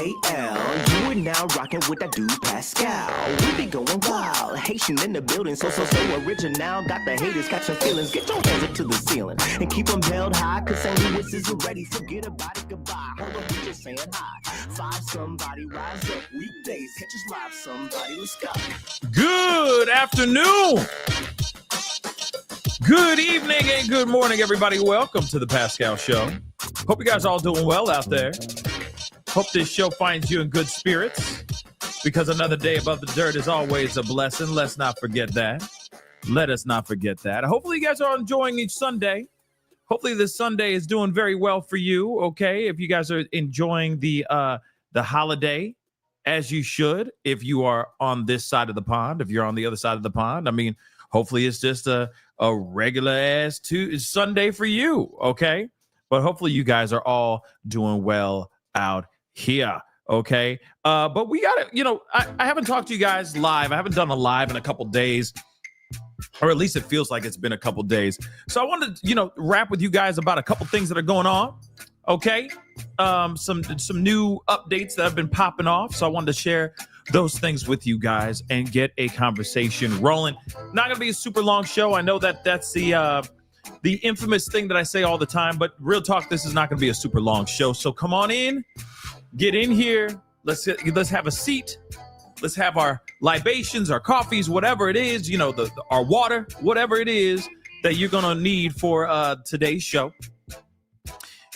You are now rocking with that dude Pascal. We be going wild, Haitian in the building, so original. Got the haters catching feelings. Get your hands up to the ceiling and keep them held high. Cause St. Louis isn't ready. Forget about it, goodbye. Hold on, we just saying hi. Five somebody, rise up. Weekdays, catch us live. Somebody, let's go. Good afternoon. Good evening and good morning, everybody. Welcome to the Pascal Show. Hope you guys are all doing well out there. Hope this show finds you in good spirits, because another day above the dirt is always a blessing. Let's not forget that. Let us not forget that. Hopefully you guys are enjoying each Sunday. Hopefully this Sunday is doing very well for you, okay? If you guys are enjoying the holiday, as you should, if you are on this side of the pond, if you're on the other side of the pond, I mean, hopefully it's just a regular-ass Sunday for you, okay? But hopefully you guys are all doing well out here, okay? But we got to, I haven't talked to you guys live. I haven't done a live in a couple days, or at least it feels like it's been a couple days. So I wanted to, rap with you guys about a couple things that are going on, okay? Some new updates that have been popping off. So I wanted to share those things with you guys and get a conversation rolling. Not going to be a super long show. I know that's the infamous thing that I say all the time, but real talk, this is not going to be a super long show. So come on in, get in here. Let's have a seat. Let's have our libations, our coffees, whatever it is, our water, whatever it is that you're going to need for today's show.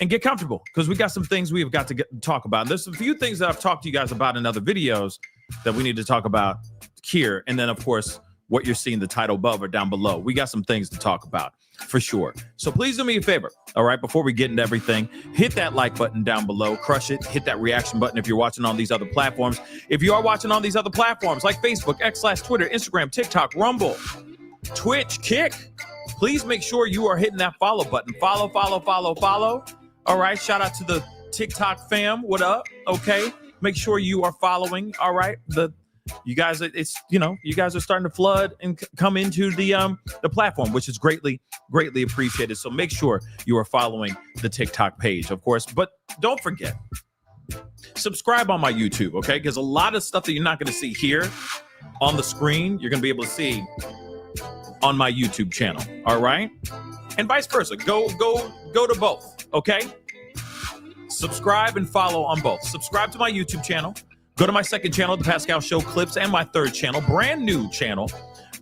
And get comfortable, because we got some things we've got to talk about. There's a few things that I've talked to you guys about in other videos that we need to talk about here. And then, of course, what you're seeing the title above or down below. We got some things to talk about for sure. So please do me a favor, all right? Before we get into everything, hit that like button down below, crush it, hit that reaction button if you're watching on these other platforms. If you are watching on these other platforms like Facebook, X/Twitter, Instagram, TikTok, Rumble, Twitch, Kick, please make sure you are hitting that follow button. Follow. All right, shout out to the TikTok fam. What up? Okay, make sure you are following. All right, you guys are starting to flood and come into the platform, which is greatly appreciated. So make sure you are following the TikTok page, of course. But don't forget, subscribe on my YouTube, okay? Because a lot of stuff that you're not going to see here on the screen, you're going to be able to see on my YouTube channel. All right, and vice versa. Go to both. Okay, subscribe and follow on both. Subscribe to my YouTube channel. Go to my second channel, The Pascal Show Clips, and my third channel, brand new channel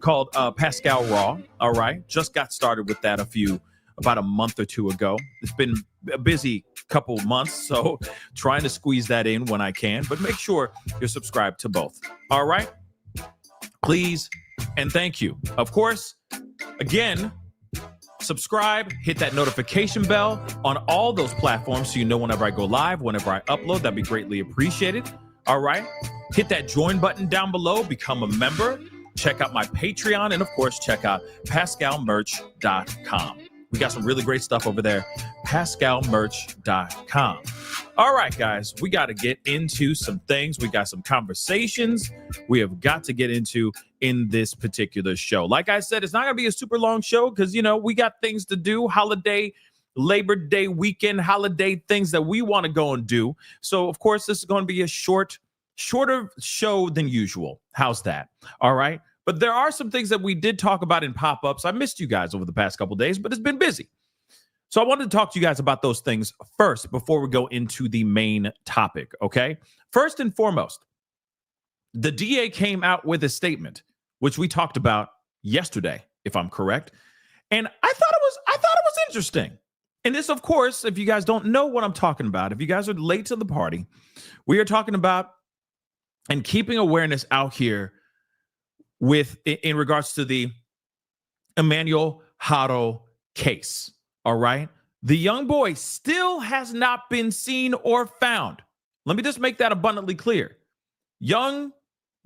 called Pascal Raw. All right, just got started with that about a month or two ago. It's been a busy couple months, so trying to squeeze that in when I can. But make sure you're subscribed to both. All right, please and thank you. Of course, again, subscribe, hit that notification bell on all those platforms so you know whenever I go live, whenever I upload. That'd be greatly appreciated. All right. Hit that join button down below, become a member, check out my Patreon, and of course, check out pascalmerch.com. We got some really great stuff over there, pascalmerch.com. All right, guys, we got to get into some things. We got some conversations we have got to get into in this particular show. Like I said, it's not going to be a super long show because, we got things to do, holiday, Labor Day weekend, holiday things that we want to go and do. So, of course, this is going to be a shorter show than usual. How's that? All right. But there are some things that we did talk about in pop-ups. I missed you guys over the past couple of days, but it's been busy. So I wanted to talk to you guys about those things first before we go into the main topic, okay? First and foremost, the DA came out with a statement, which we talked about yesterday, if I'm correct. And I thought it was interesting. And this, of course, if you guys don't know what I'm talking about, if you guys are late to the party, we are talking about and keeping awareness out here in regards to the Emmanuel Haro case. All right. The young boy still has not been seen or found. Let me just make that abundantly clear. Young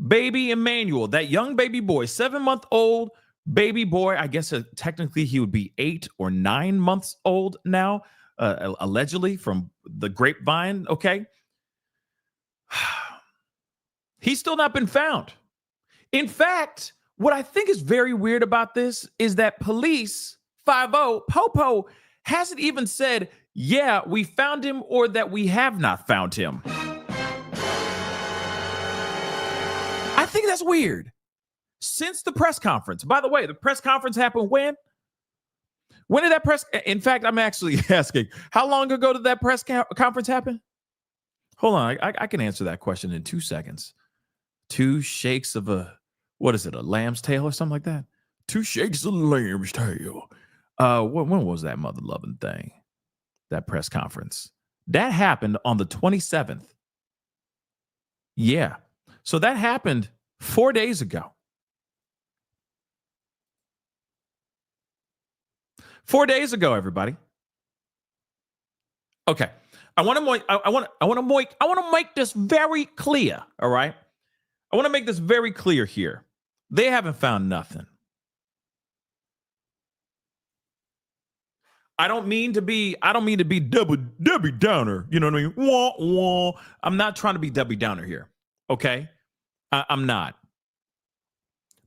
baby Emanuel, that young baby boy, 7-month-old baby boy. I guess technically he would be 8 or 9 months old now, allegedly from the grapevine. Okay. He's still not been found. In fact, what I think is very weird about this is that police 5-0 Popo hasn't even said, yeah, we found him or that we have not found him. think that's weird. Since the press conference, by the way, the press conference happened when? When did that press? In fact, I'm actually asking, how long ago did that press conference happen? Hold on, I can answer that question in 2 seconds. 2 shakes of a, what is it, a lamb's tail or something like that? 2 shakes of a lamb's tail. When was that mother loving thing? That press conference that happened on the 27th. Yeah, so that happened 4 days ago. 4 days ago, everybody. Okay, I want to make this very clear. All right, I want to make this very clear here. They haven't found nothing. I don't mean to be Debbie Downer. You know what I mean? Wah, wah. I'm not trying to be Debbie Downer here. Okay, I'm not.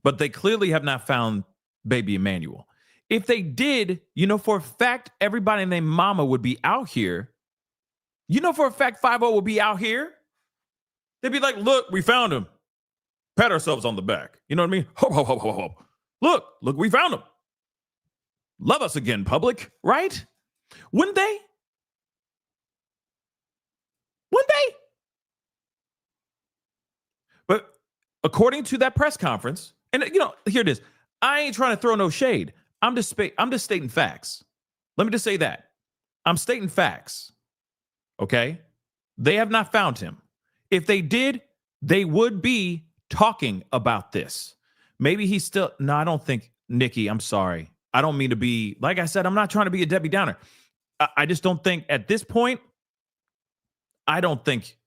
But they clearly have not found baby Emanuel. If they did, you know for a fact, everybody named Mama would be out here. You know for a fact, 5-0 would be out here. They'd be like, look, we found him. Pat ourselves on the back. You know what I mean? Ho, ho, ho, ho, ho. Look, we found him. Love us again, public, right? Wouldn't they? Wouldn't they? But according to that press conference, and here it is. I ain't trying to throw no shade. I'm just stating facts. Let me just say that. I'm stating facts. Okay? They have not found him. If they did, they would be talking about this. Maybe he's still, no, I don't think, Nikki, I'm sorry. I don't mean to be, like I said, I'm not trying to be a Debbie Downer. I just don't think at this point, I don't think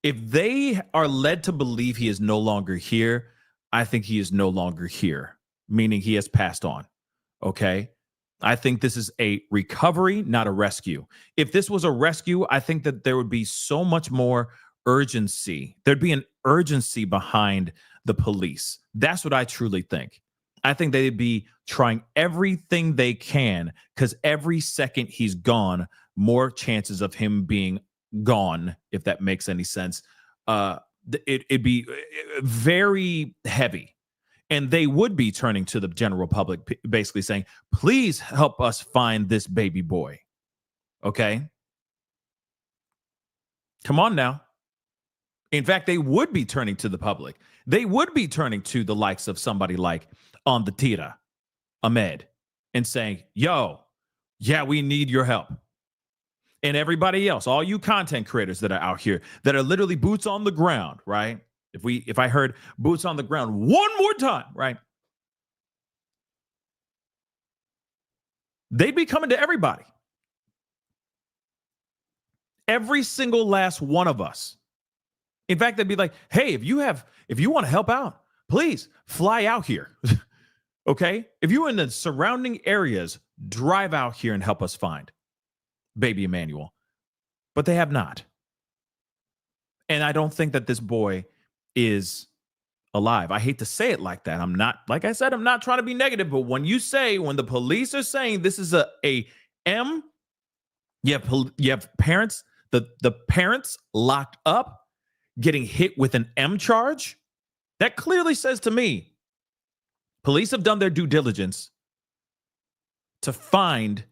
if they are led to believe he is no longer here, I think he is no longer here, meaning he has passed on. Okay. I think this is a recovery, not a rescue. If this was a rescue, I think that there would be so much more urgency. There'd be an urgency behind the police. That's what I truly think. I think they'd be trying everything they can because every second he's gone, more chances of him being gone, if that makes any sense. It'd be very heavy. And they would be turning to the general public, basically saying, please help us find this baby boy. Okay? Come on now. In fact, they would be turning to the public. They would be turning to the likes of somebody like On the Tira, Ahmed, and saying, yo, yeah, we need your help. And everybody else, all you content creators that are out here that are literally boots on the ground, right? If I heard boots on the ground one more time, right? They'd be coming to everybody. Every single last one of us. In fact, they'd be like, hey, if you want to help out, please fly out here. Okay? If you're in the surrounding areas, drive out here and help us find baby Emanuel. But they have not. And I don't think that this boy is alive. I hate to say it like that. I'm not, like I said, I'm not trying to be negative, but when the police are saying this is a M, you have parents, the parents locked up, getting hit with an M charge, that clearly says to me, police have done their due diligence to find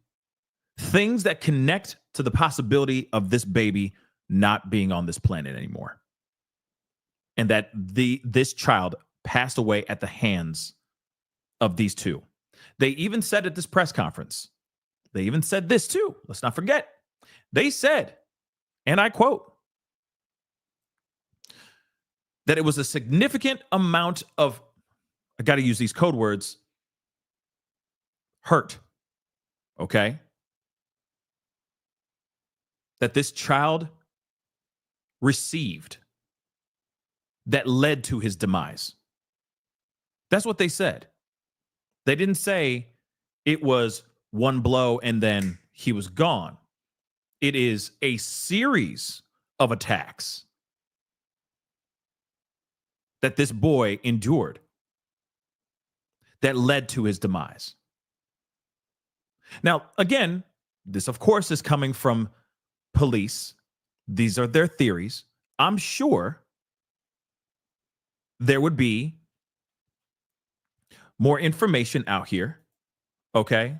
things that connect to the possibility of this baby not being on this planet anymore. And that this child passed away at the hands of these two. They even said at this press conference, they even said this too. Let's not forget. They said, and I quote, that it was a significant amount of, I got to use these code words, hurt. Okay? That this child received that led to his demise. That's what they said. They didn't say it was one blow and then he was gone. It is a series of attacks that this boy endured that led to his demise. Now, again, this, of course, is coming from police. These are their theories. I'm sure there would be more information out here. Okay.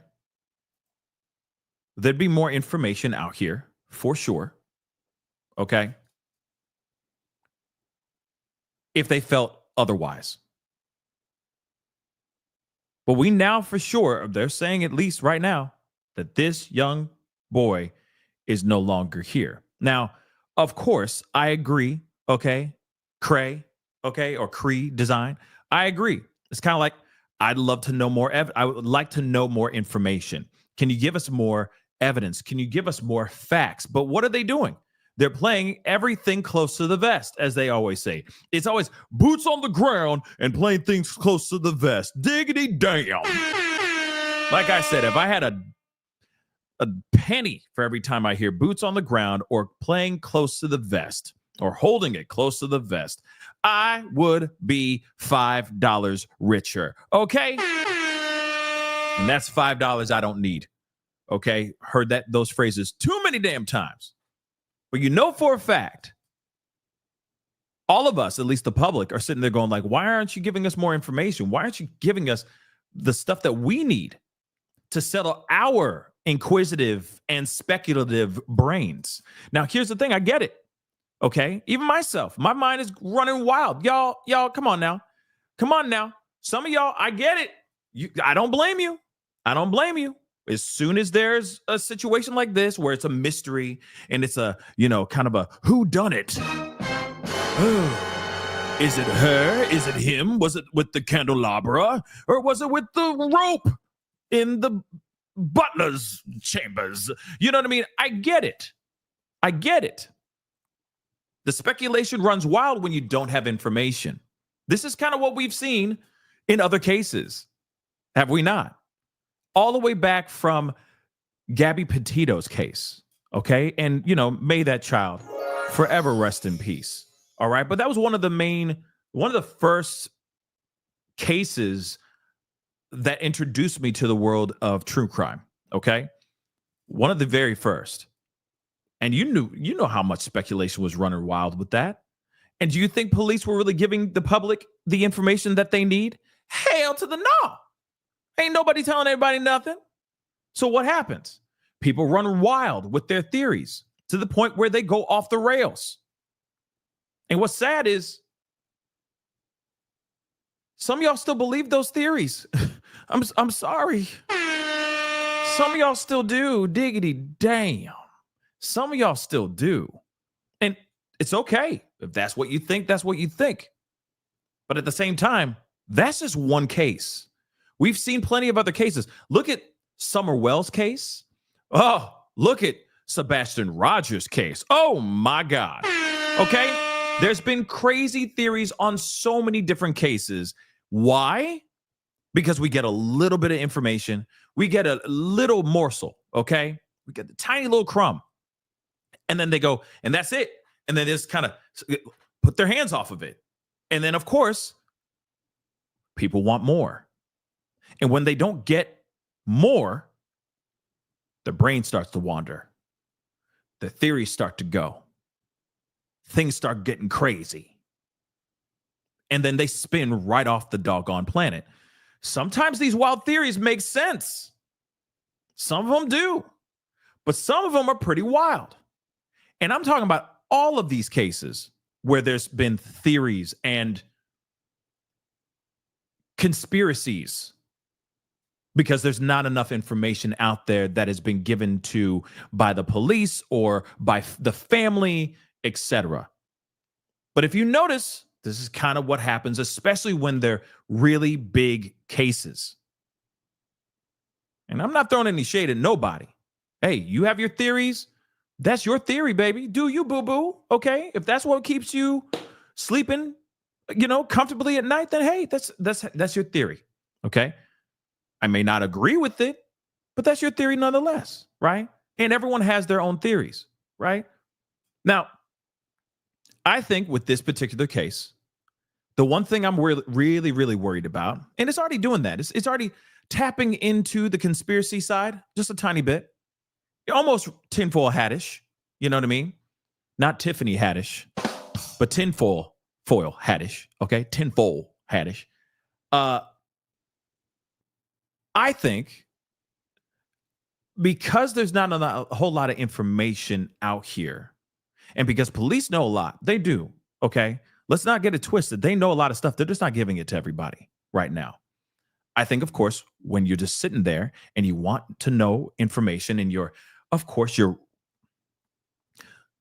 There'd be more information out here for sure. Okay. If they felt otherwise. But we now for sure, they're saying at least right now, that this young boy is no longer here. Now, of course, I agree. Okay. Cray, okay, or Cree design. I agree. It's kind of like, I'd love to know more. I would like to know more information. Can you give us more evidence? Can you give us more facts? But what are they doing? They're playing everything close to the vest, as they always say. It's always boots on the ground and playing things close to the vest. Diggity damn. Like I said, if I had a penny for every time I hear boots on the ground or playing close to the vest or holding it close to the vest, I would be $5 richer. Okay? And that's $5 I don't need. Okay? Heard those phrases too many damn times. But you know for a fact, all of us, at least the public, are sitting there going like, why aren't you giving us more information? Why aren't you giving us the stuff that we need to settle our inquisitive and speculative brains? Now, here's the thing. I get it. Okay? Even myself, my mind is running wild. Y'all, come on now. Come on now. Some of y'all, I get it. I don't blame you. I don't blame you. As soon as there's a situation like this where it's a mystery and it's a, kind of a whodunit. Is it her? Is it him? Was it with the candelabra? Or was it with the rope in the butler's chambers? You know what I mean? I get it. I get it. The speculation runs wild when you don't have information. This is kind of what we've seen in other cases. Have we not? All the way back from Gabby Petito's case, okay? And, may that child forever rest in peace, all right? But that was one of the first cases that introduced me to the world of true crime, okay? One of the very first. And you know how much speculation was running wild with that. And do you think police were really giving the public the information that they need? Hell to the no. Ain't nobody telling everybody nothing. So what happens? People run wild with their theories to the point where they go off the rails. And what's sad is some of y'all still believe those theories. I'm sorry. Some of y'all still do. Diggity damn. Some of y'all still do. And it's okay. If that's what you think, that's what you think. But at the same time, that's just one case. We've seen plenty of other cases. Look at Summer Wells' case. Oh, look at Sebastian Rogers' case. Oh, my God. Okay? There's been crazy theories on so many different cases. Why? Because we get a little bit of information. We get a little morsel, okay? We get the tiny little crumb. And then they go, and that's it. And then they just kind of put their hands off of it. And then, of course, people want more. And when they don't get more, the brain starts to wander. The theories start to go. Things start getting crazy. And then they spin right off the doggone planet. Sometimes these wild theories make sense. Some of them do. But some of them are pretty wild. And I'm talking about all of these cases where there's been theories and conspiracies because there's not enough information out there that has been given to by the police or by the family, etc. But if you notice, this is kind of what happens, especially when they're really big cases. And I'm not throwing any shade at nobody. Hey, you have your theories. That's your theory, baby. Do you, boo-boo? Okay. If that's what keeps you sleeping, comfortably at night, then hey, that's your theory. Okay. I may not agree with it, but that's your theory nonetheless, right? And everyone has their own theories, right? Now, I think with this particular case, the one thing I'm really, really worried about, and it's already doing that, it's already tapping into the conspiracy side just a tiny bit. Almost tinfoil hattish, you know what I mean? Not Tiffany Haddish, but tinfoil foil hatish, okay? Tinfoil hatish. I think because there's not a whole lot of information out here, and because police know a lot, they do, okay? Let's not get it twisted. They know a lot of stuff. They're just not giving it to everybody right now. I think, of course, when you're just sitting there and you want to know information and you're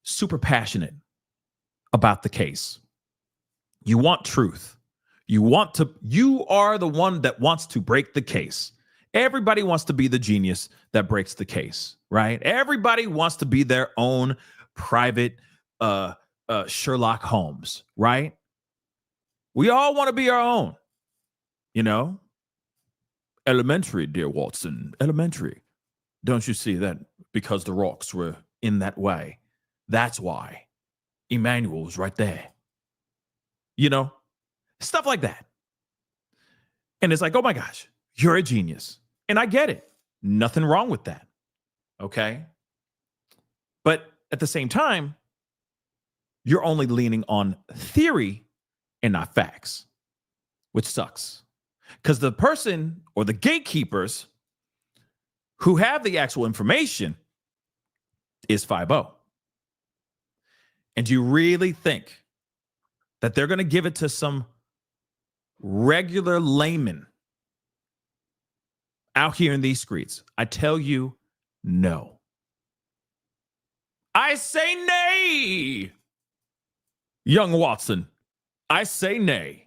super passionate about the case. You want truth. You are the one that wants to break the case. Everybody wants to be the genius that breaks the case, right? Everybody wants to be their own private Sherlock Holmes, right? We all want to be our own, you know? Elementary, dear Watson, elementary. Don't you see that because the rocks were in that way? That's why Emanuel was right there. You know, stuff like that. And it's like, oh my gosh, you're a genius. And I get it. Nothing wrong with that. Okay. But at the same time, you're only leaning on theory and not facts, which sucks. Because the person or the gatekeepers who have the actual information is 5-0. And do you really think that they're going to give it to some regular layman out here in these streets? I tell you, no. I say nay. Young Watson, I say nay.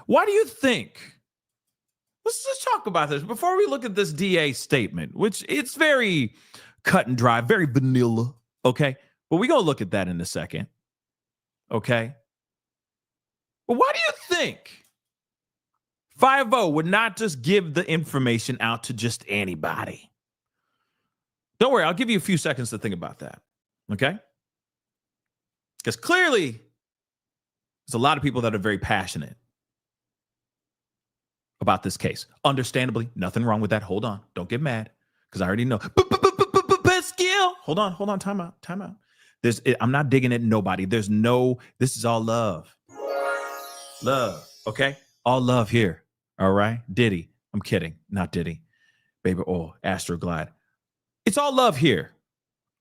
Why do you think? Let's talk about this before we look at this DA statement, which it's very cut and dry, very vanilla, okay? But we're going to look at that in a second, okay? But why do you think 5-0 would not just give the information out to just anybody? Don't worry, I'll give you a few seconds to think about that, okay? Because clearly, there's a lot of people that are very passionate about this case. Understandably, nothing wrong with that. Hold on. Don't get mad because I already know. Pascal. Hold on. Time out. I'm not digging at nobody. This is all love. Love. Okay. All love here. All right. Diddy. I'm kidding. Not Diddy. Baby oil. Astroglide. It's all love here.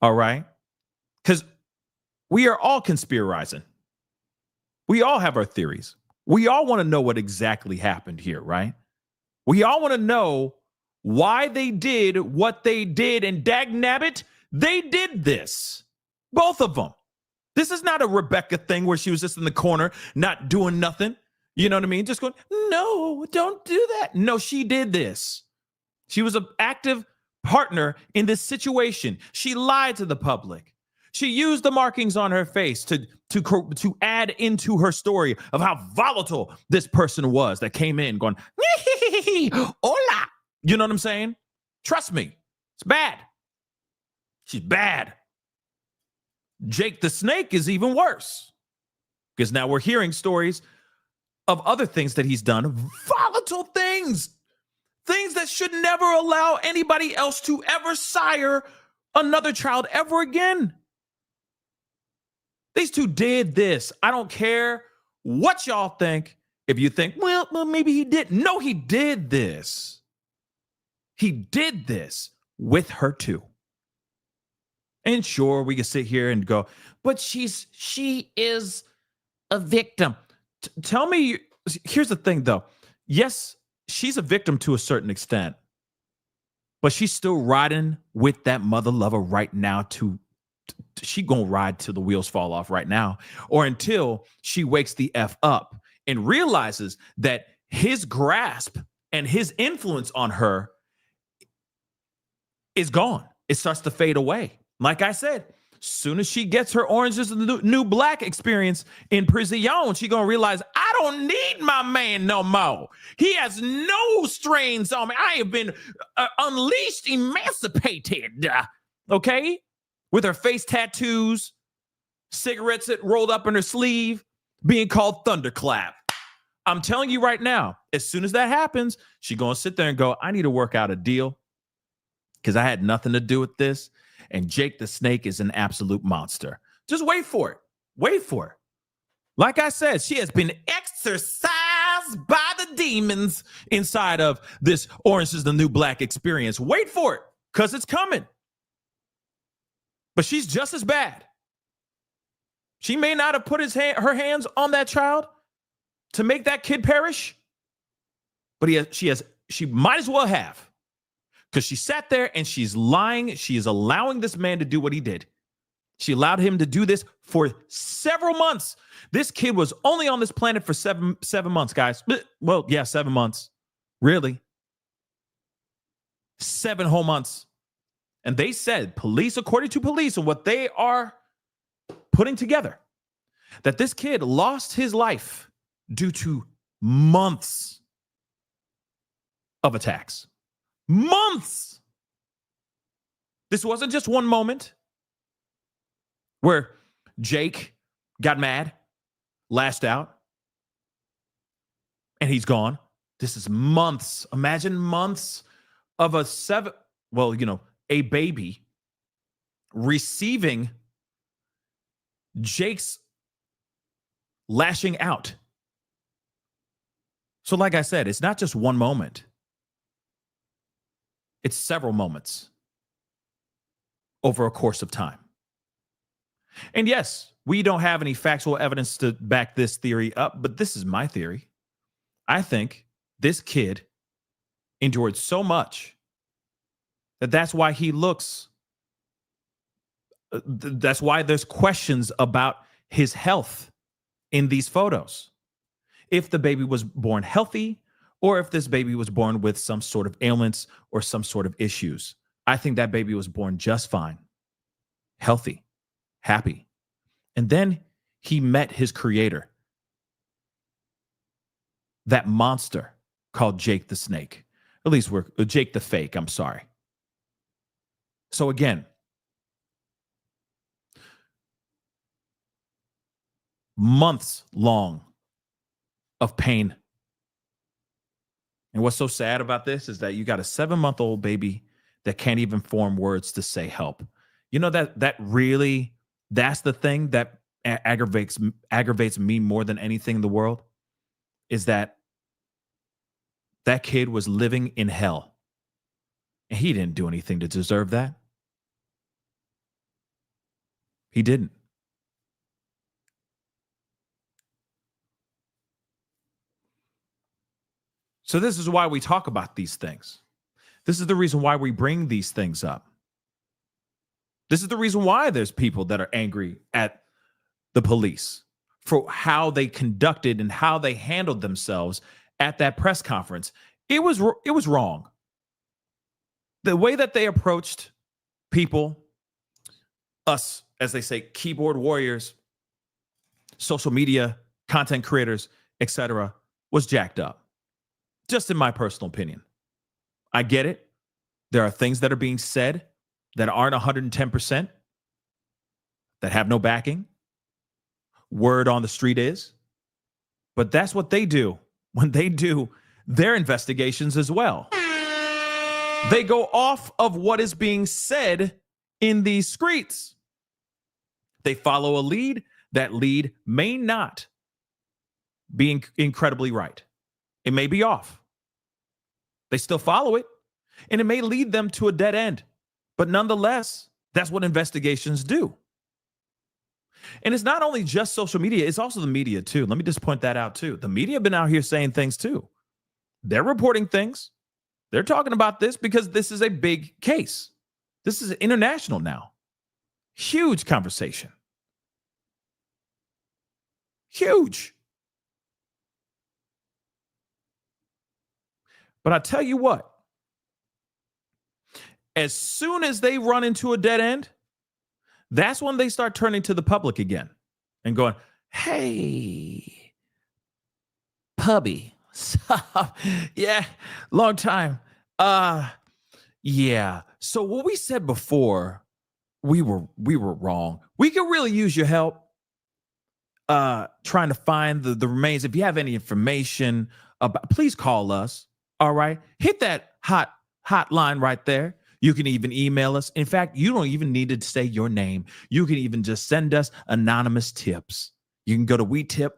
All right. Because we are all conspirizing. We all have our theories. We all want to know what exactly happened here, right? We all want to know why they did what they did, and dagnabbit, they did this. Both of them. This is not a Rebecca thing where she was just in the corner, not doing nothing. You know what I mean? Just going, no, don't do that. No, she did this. She was an active partner in this situation. She lied to the public. She used the markings on her face to add into her story of how volatile this person was that came in going, hola. You know what I'm saying? Trust me, it's bad. She's bad. Jake the Snake is even worse because now we're hearing stories of other things that he's done, volatile things that should never allow anybody else to ever sire another child ever again. These two did this. I don't care what y'all think. If you think, well, maybe he didn't. No, he did this. He did this with her too. And sure, we can sit here and go, but she is a victim. Tell me, here's the thing though. Yes, she's a victim to a certain extent, but she's still riding with that mother lover right now she gonna ride till the wheels fall off right now, or until she wakes the F up and realizes that his grasp and his influence on her is gone. It starts to fade away. Like I said, soon as she gets her Orange is the New Black experience in prison, she gonna realize, I don't need my man no more. He has no strains on me. I have been unleashed, emancipated, okay? With her face tattoos, cigarettes that rolled up in her sleeve, being called Thunderclap. I'm telling you right now, as soon as that happens, she's going to sit there and go, I need to work out a deal because I had nothing to do with this. And Jake the Snake is an absolute monster. Just wait for it. Wait for it. Like I said, she has been exorcised by the demons inside of this Orange is the New Black experience. Wait for it, because it's coming. But she's just as bad. She may not have put her hands on that child to make that kid perish, but she might as well have, because she sat there and she's lying. She is allowing this man to do what he did. She allowed him to do this for several months. This kid was only on this planet for seven months, guys. Well, yeah, 7 months. Really? 7 whole months. And they said, police, according to police and what they are putting together, that this kid lost his life due to months of attacks. Months. This wasn't just one moment where Jake got mad, lashed out, and he's gone. This is months. Imagine months of a baby receiving Jake's lashing out. So like I said, it's not just one moment. It's several moments over a course of time. And yes, we don't have any factual evidence to back this theory up, but this is my theory. I think this kid endured so much that's why he looks, that's why there's questions about his health in these photos. If the baby was born healthy, or if this baby was born with some sort of ailments or some sort of issues. I think that baby was born just fine, healthy, happy. And then he met his creator, that monster called Jake the Snake. At least we're Jake the Fake, I'm sorry. So again, months long of pain. And what's so sad about this is that you got a 7-month-old baby that can't even form words to say help. You know, that's the thing that aggravates me more than anything in the world, is that kid was living in hell. And he didn't do anything to deserve that. He didn't. So this is why we talk about these things. This is the reason why we bring these things up. This is the reason why there's people that are angry at the police for how they conducted and how they handled themselves at that press conference. It was wrong. The way that they approached people, us, as they say, keyboard warriors, social media, content creators, etc., was jacked up. Just in my personal opinion. I get it. There are things that are being said that aren't 110%, that have no backing. Word on the street is. But that's what they do when they do their investigations as well. They go off of what is being said in these streets. They follow a lead. That lead may not be incredibly right. It may be off. They still follow it, and it may lead them to a dead end. But nonetheless, that's what investigations do. And it's not only just social media, it's also the media too. Let me just point that out too. The media have been out here saying things too. They're reporting things. They're talking about this because this is a big case. This is international now. Huge conversation. Huge. But I tell you what, as soon as they run into a dead end, that's when they start turning to the public again and going, hey, Pubby, yeah, long time. Yeah. So what we said before, we were wrong. We could really use your help trying to find the remains. If you have any information about, please call us. All right. Hit that hotline right there. You can even email us. In fact, you don't even need to say your name. You can even just send us anonymous tips. You can go to wetip.gov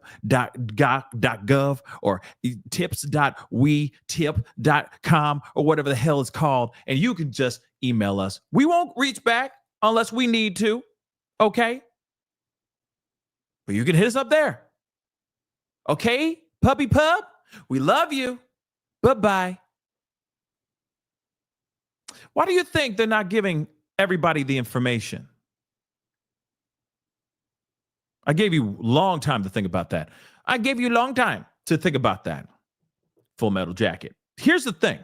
or tips.wetip.com or whatever the hell it's called, and you can just email us. We won't reach back unless we need to, okay? But you can hit us up there. Okay, puppy pup, we love you. Bye-bye. Why do you think they're not giving everybody the information? I gave you a long time to think about that. Full Metal Jacket. Here's the thing.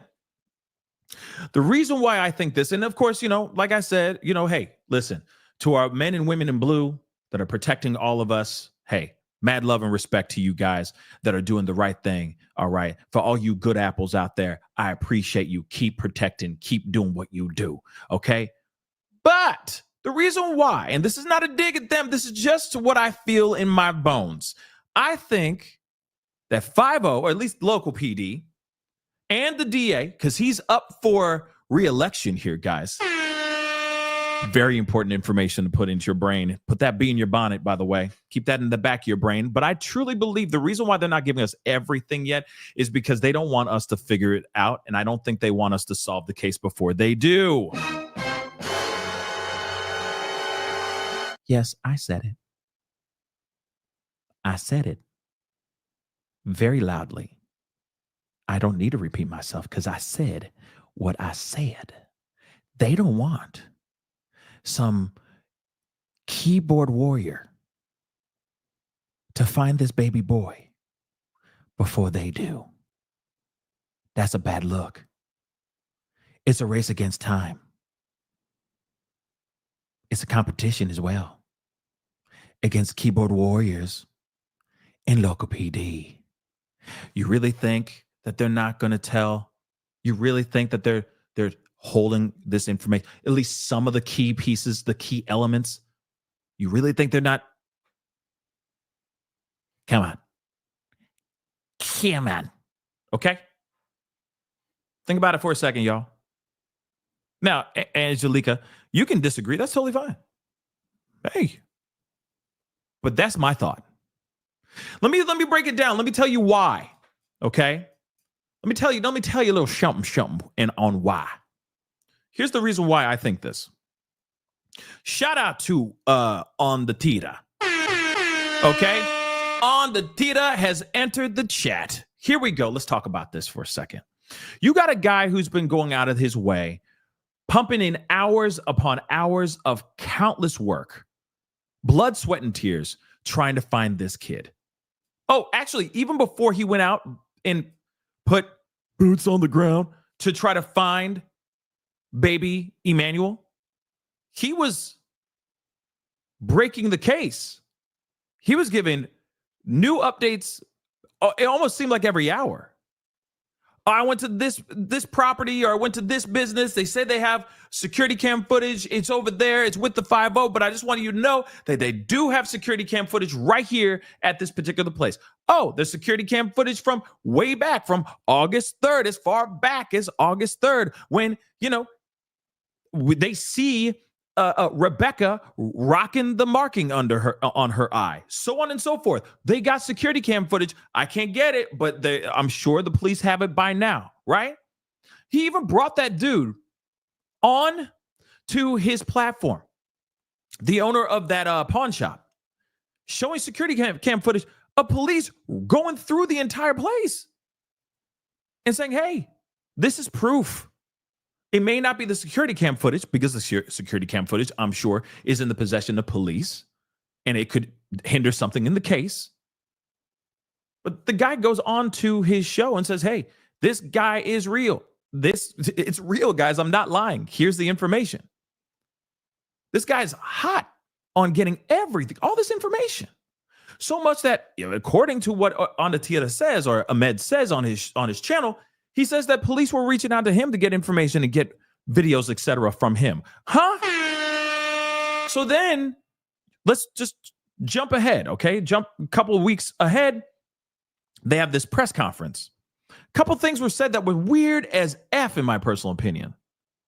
The reason why I think this, and of course, like I said, hey, listen, to our men and women in blue that are protecting all of us, hey, mad love and respect to you guys that are doing the right thing, all right? For all you good apples out there, I appreciate you. Keep protecting, keep doing what you do, okay? But the reason why, and this is not a dig at them, this is just what I feel in my bones. I think that 5-0, or at least local PD, and the DA, because he's up for re-election here, guys. Very important information to put into your brain. Put that bee in your bonnet, by the way. Keep that in the back of your brain. But I truly believe the reason why they're not giving us everything yet is because they don't want us to figure it out, and I don't think they want us to solve the case before they do. Yes, I said it. I said it very loudly. I don't need to repeat myself because I said what I said. They don't want some keyboard warrior to find this baby boy before they do. That's a bad look. It's a race against time. It's a competition as well against keyboard warriors and local PD. You really think that they're not going to tell? You really think that they're holding this information, at least some of the key pieces, the key elements? You really think they're not? Come on. Okay? Think about it for a second, y'all. Now, Angelica, you can disagree. That's totally fine. Hey. But that's my thought. Let me break it down. Let me tell you why. Okay? Let me tell you a little something on why. Here's the reason why I think this. Shout out to On the Tita. Okay? On the Tita has entered the chat. Here we go. Let's talk about this for a second. You got a guy who's been going out of his way, pumping in hours upon hours of countless work, blood, sweat, and tears, trying to find this kid. Oh, actually, even before he went out and put boots on the ground to try to find baby Emanuel, he was breaking the case. He was giving new updates. It almost seemed like every hour. I went to this property, or I went to this business. They said they have security cam footage. It's over there. It's with the 5-0, but I just wanted you to know that they do have security cam footage right here at this particular place. Oh, there's security cam footage from way back, from August 3rd, as far back as August 3rd, when, they see Rebecca rocking the marking on her eye, so on and so forth. They got security cam footage. I can't get it, but I'm sure the police have it by now, right? He even brought that dude on to his platform, the owner of that pawn shop, showing security cam footage of police going through the entire place and saying, hey, this is proof. It may not be the security cam footage, because the security cam footage, I'm sure, is in the possession of police, and it could hinder something in the case. But the guy goes on to his show and says, hey, this guy is real. It's real, guys. I'm not lying. Here's the information. This guy's hot on getting everything, all this information. So much that, according to what Anatita says, or Ahmed says on his channel, he says that police were reaching out to him to get information and get videos, etc., from him. Huh? So then let's just jump ahead, okay? Jump a couple of weeks ahead. They have this press conference. A couple things were said that were weird as F, in my personal opinion.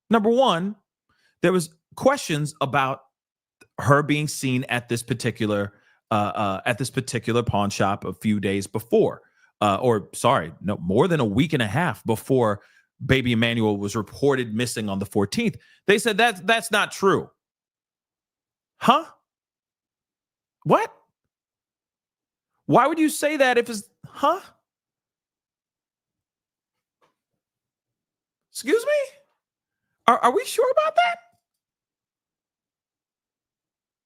Number one, there was questions about her being seen at this particular at this particular pawn shop a few days before, more than a week and a half before baby Emanuel was reported missing on the 14th. They said that's not true. Huh? What? Why would you say that if it's, huh? Excuse me? Are we sure about that?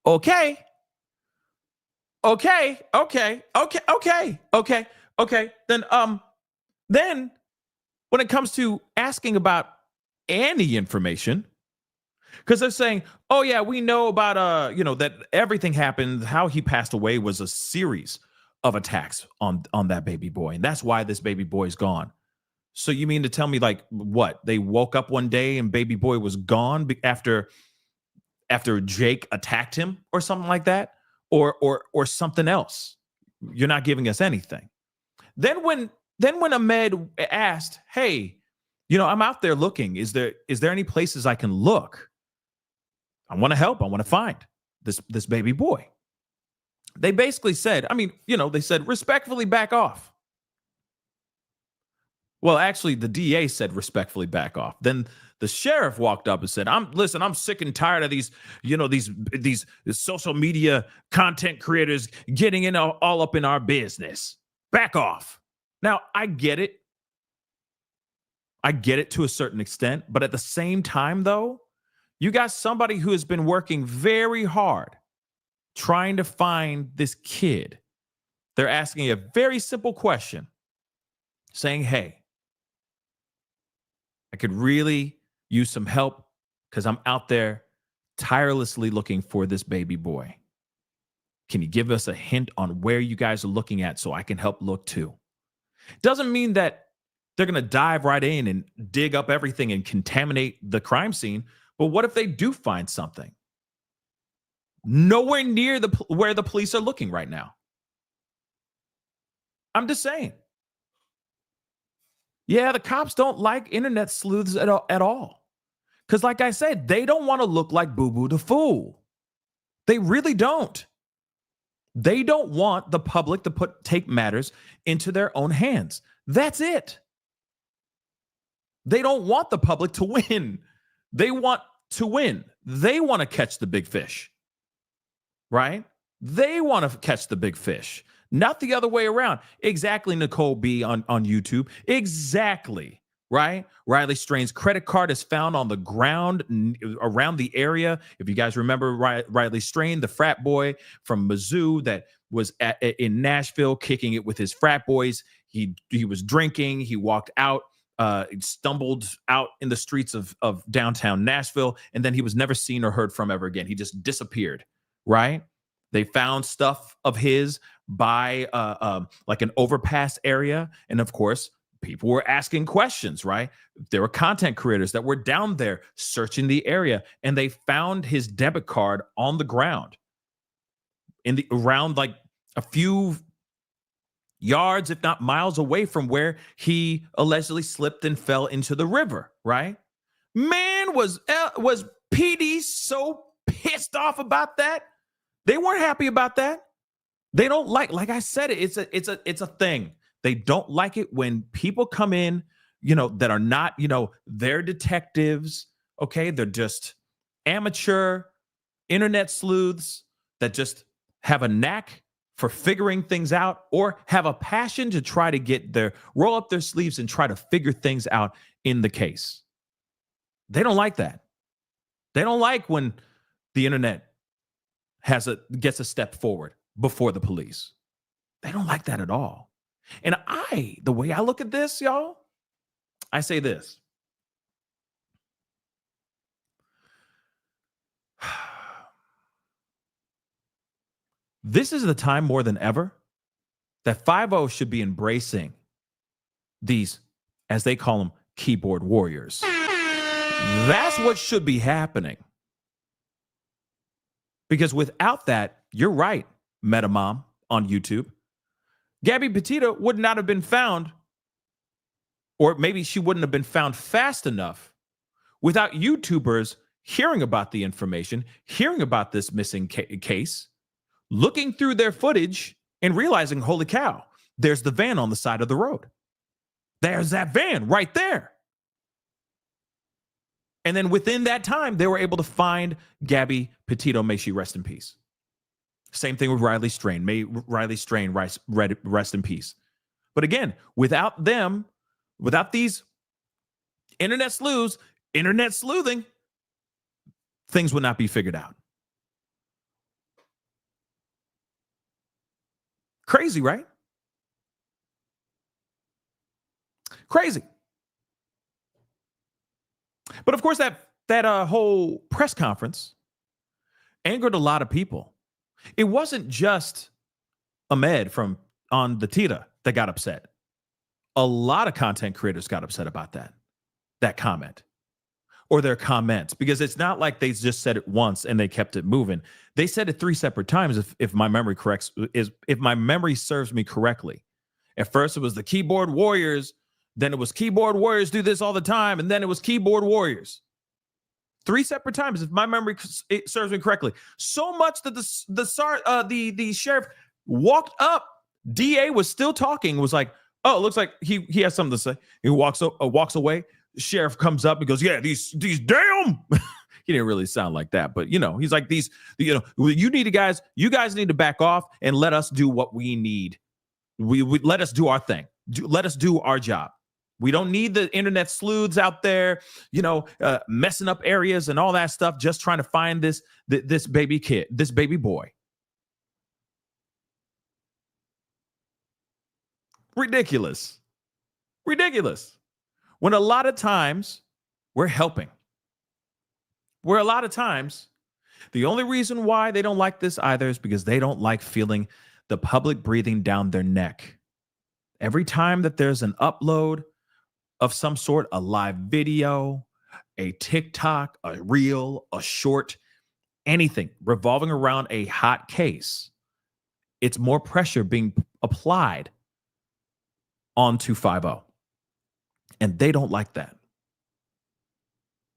Okay. Then when it comes to asking about any information, because they're saying, oh yeah, we know about that everything happened, how he passed away was a series of attacks on that baby boy, and that's why this baby boy is gone. So you mean to tell me, like, what? They woke up one day and baby boy was gone after Jake attacked him or something like that, or something else? You're not giving us anything. Then when Ahmed asked, hey, I'm out there looking. Is there any places I can look? I want to help. I want to find this baby boy. They basically said, they said, respectfully back off. Well, actually, the DA said respectfully back off. Then the sheriff walked up and said, I'm sick and tired of these social media content creators getting in all up in our business. Back off. Now, I get it. I get it to a certain extent. But at the same time, though, you got somebody who has been working very hard trying to find this kid. They're asking a very simple question, saying, hey, I could really use some help because I'm out there tirelessly looking for this baby boy. Can you give us a hint on where you guys are looking at so I can help look too? Doesn't mean that they're going to dive right in and dig up everything and contaminate the crime scene. But what if they do find something nowhere near where the police are looking right now? I'm just saying. Yeah, the cops don't like internet sleuths at all. Because like I said, they don't want to look like Boo Boo the Fool. They really don't. They don't want the public to take matters into their own hands. That's it. They don't want the public to win. They want to win. They want to catch the big fish, right? They want to catch the big fish, not the other way around. Exactly, Nicole B on YouTube. Exactly, right? Riley Strain's credit card is found on the ground around the area. If you guys remember Riley Strain, the frat boy from Mizzou that was in Nashville kicking it with his frat boys. He was drinking. He walked out. Stumbled out in the streets of downtown Nashville, and then he was never seen or heard from ever again. He just disappeared, right? They found stuff of his by like an overpass area, and of course, people were asking questions, right? There were content creators that were down there searching the area, and they found his debit card on the ground around like a few yards, if not miles away from where he allegedly slipped and fell into the river, right? Man, was PD so pissed off about that? They weren't happy about that. They don't like I said, it's a thing. They don't like it when people come in, that are not, they're detectives, okay? They're just amateur internet sleuths that just have a knack for figuring things out or have a passion to try to roll up their sleeves and try to figure things out in the case. They don't like that. They don't like when the internet gets a step forward before the police. They don't like that at all. And the way I look at this, y'all, I say this. This is the time more than ever that 5-0 should be embracing these, as they call them, keyboard warriors. That's what should be happening. Because without that, you're right, Metamom on YouTube, Gabby Petito would not have been found, or maybe she wouldn't have been found fast enough without YouTubers hearing about the information, hearing about this missing case, looking through their footage and realizing, holy cow, there's the van on the side of the road. There's that van right there. And then within that time, they were able to find Gabby Petito. May she rest in peace. Same thing with Riley Strain. May Riley Strain rest in peace. But again, without them, without these internet sleuthing, things would not be figured out. Crazy, right? Crazy. But of course, that whole press conference angered a lot of people. It wasn't just Ahmed from on the Tita that got upset. A lot of content creators got upset about that comment or their comments, because it's not like they just said it once and they kept it moving. They said it 3 separate times, if my memory serves me correctly. At first, it was the keyboard warriors. Then it was keyboard warriors do this all the time. And then it was keyboard warriors. 3 separate times, if my memory serves me correctly. So much that the sheriff walked up. DA was still talking. Was like, oh, it looks like he has something to say. He walks away. Sheriff comes up and goes, yeah, these damn. He didn't really sound like that, but he's like, you guys need to back off and let us do what we need. We let us do our thing. Let us do our job. We don't need the internet sleuths out there, messing up areas and all that stuff, just trying to find this baby kid, this baby boy. Ridiculous. When a lot of times we're helping. Where a lot of times the only reason why they don't like this either is because they don't like feeling the public breathing down their neck. Every time that there's an upload of some sort, a live video, a TikTok, a reel, a short, anything revolving around a hot case, it's more pressure being applied onto 5-0. And they don't like that.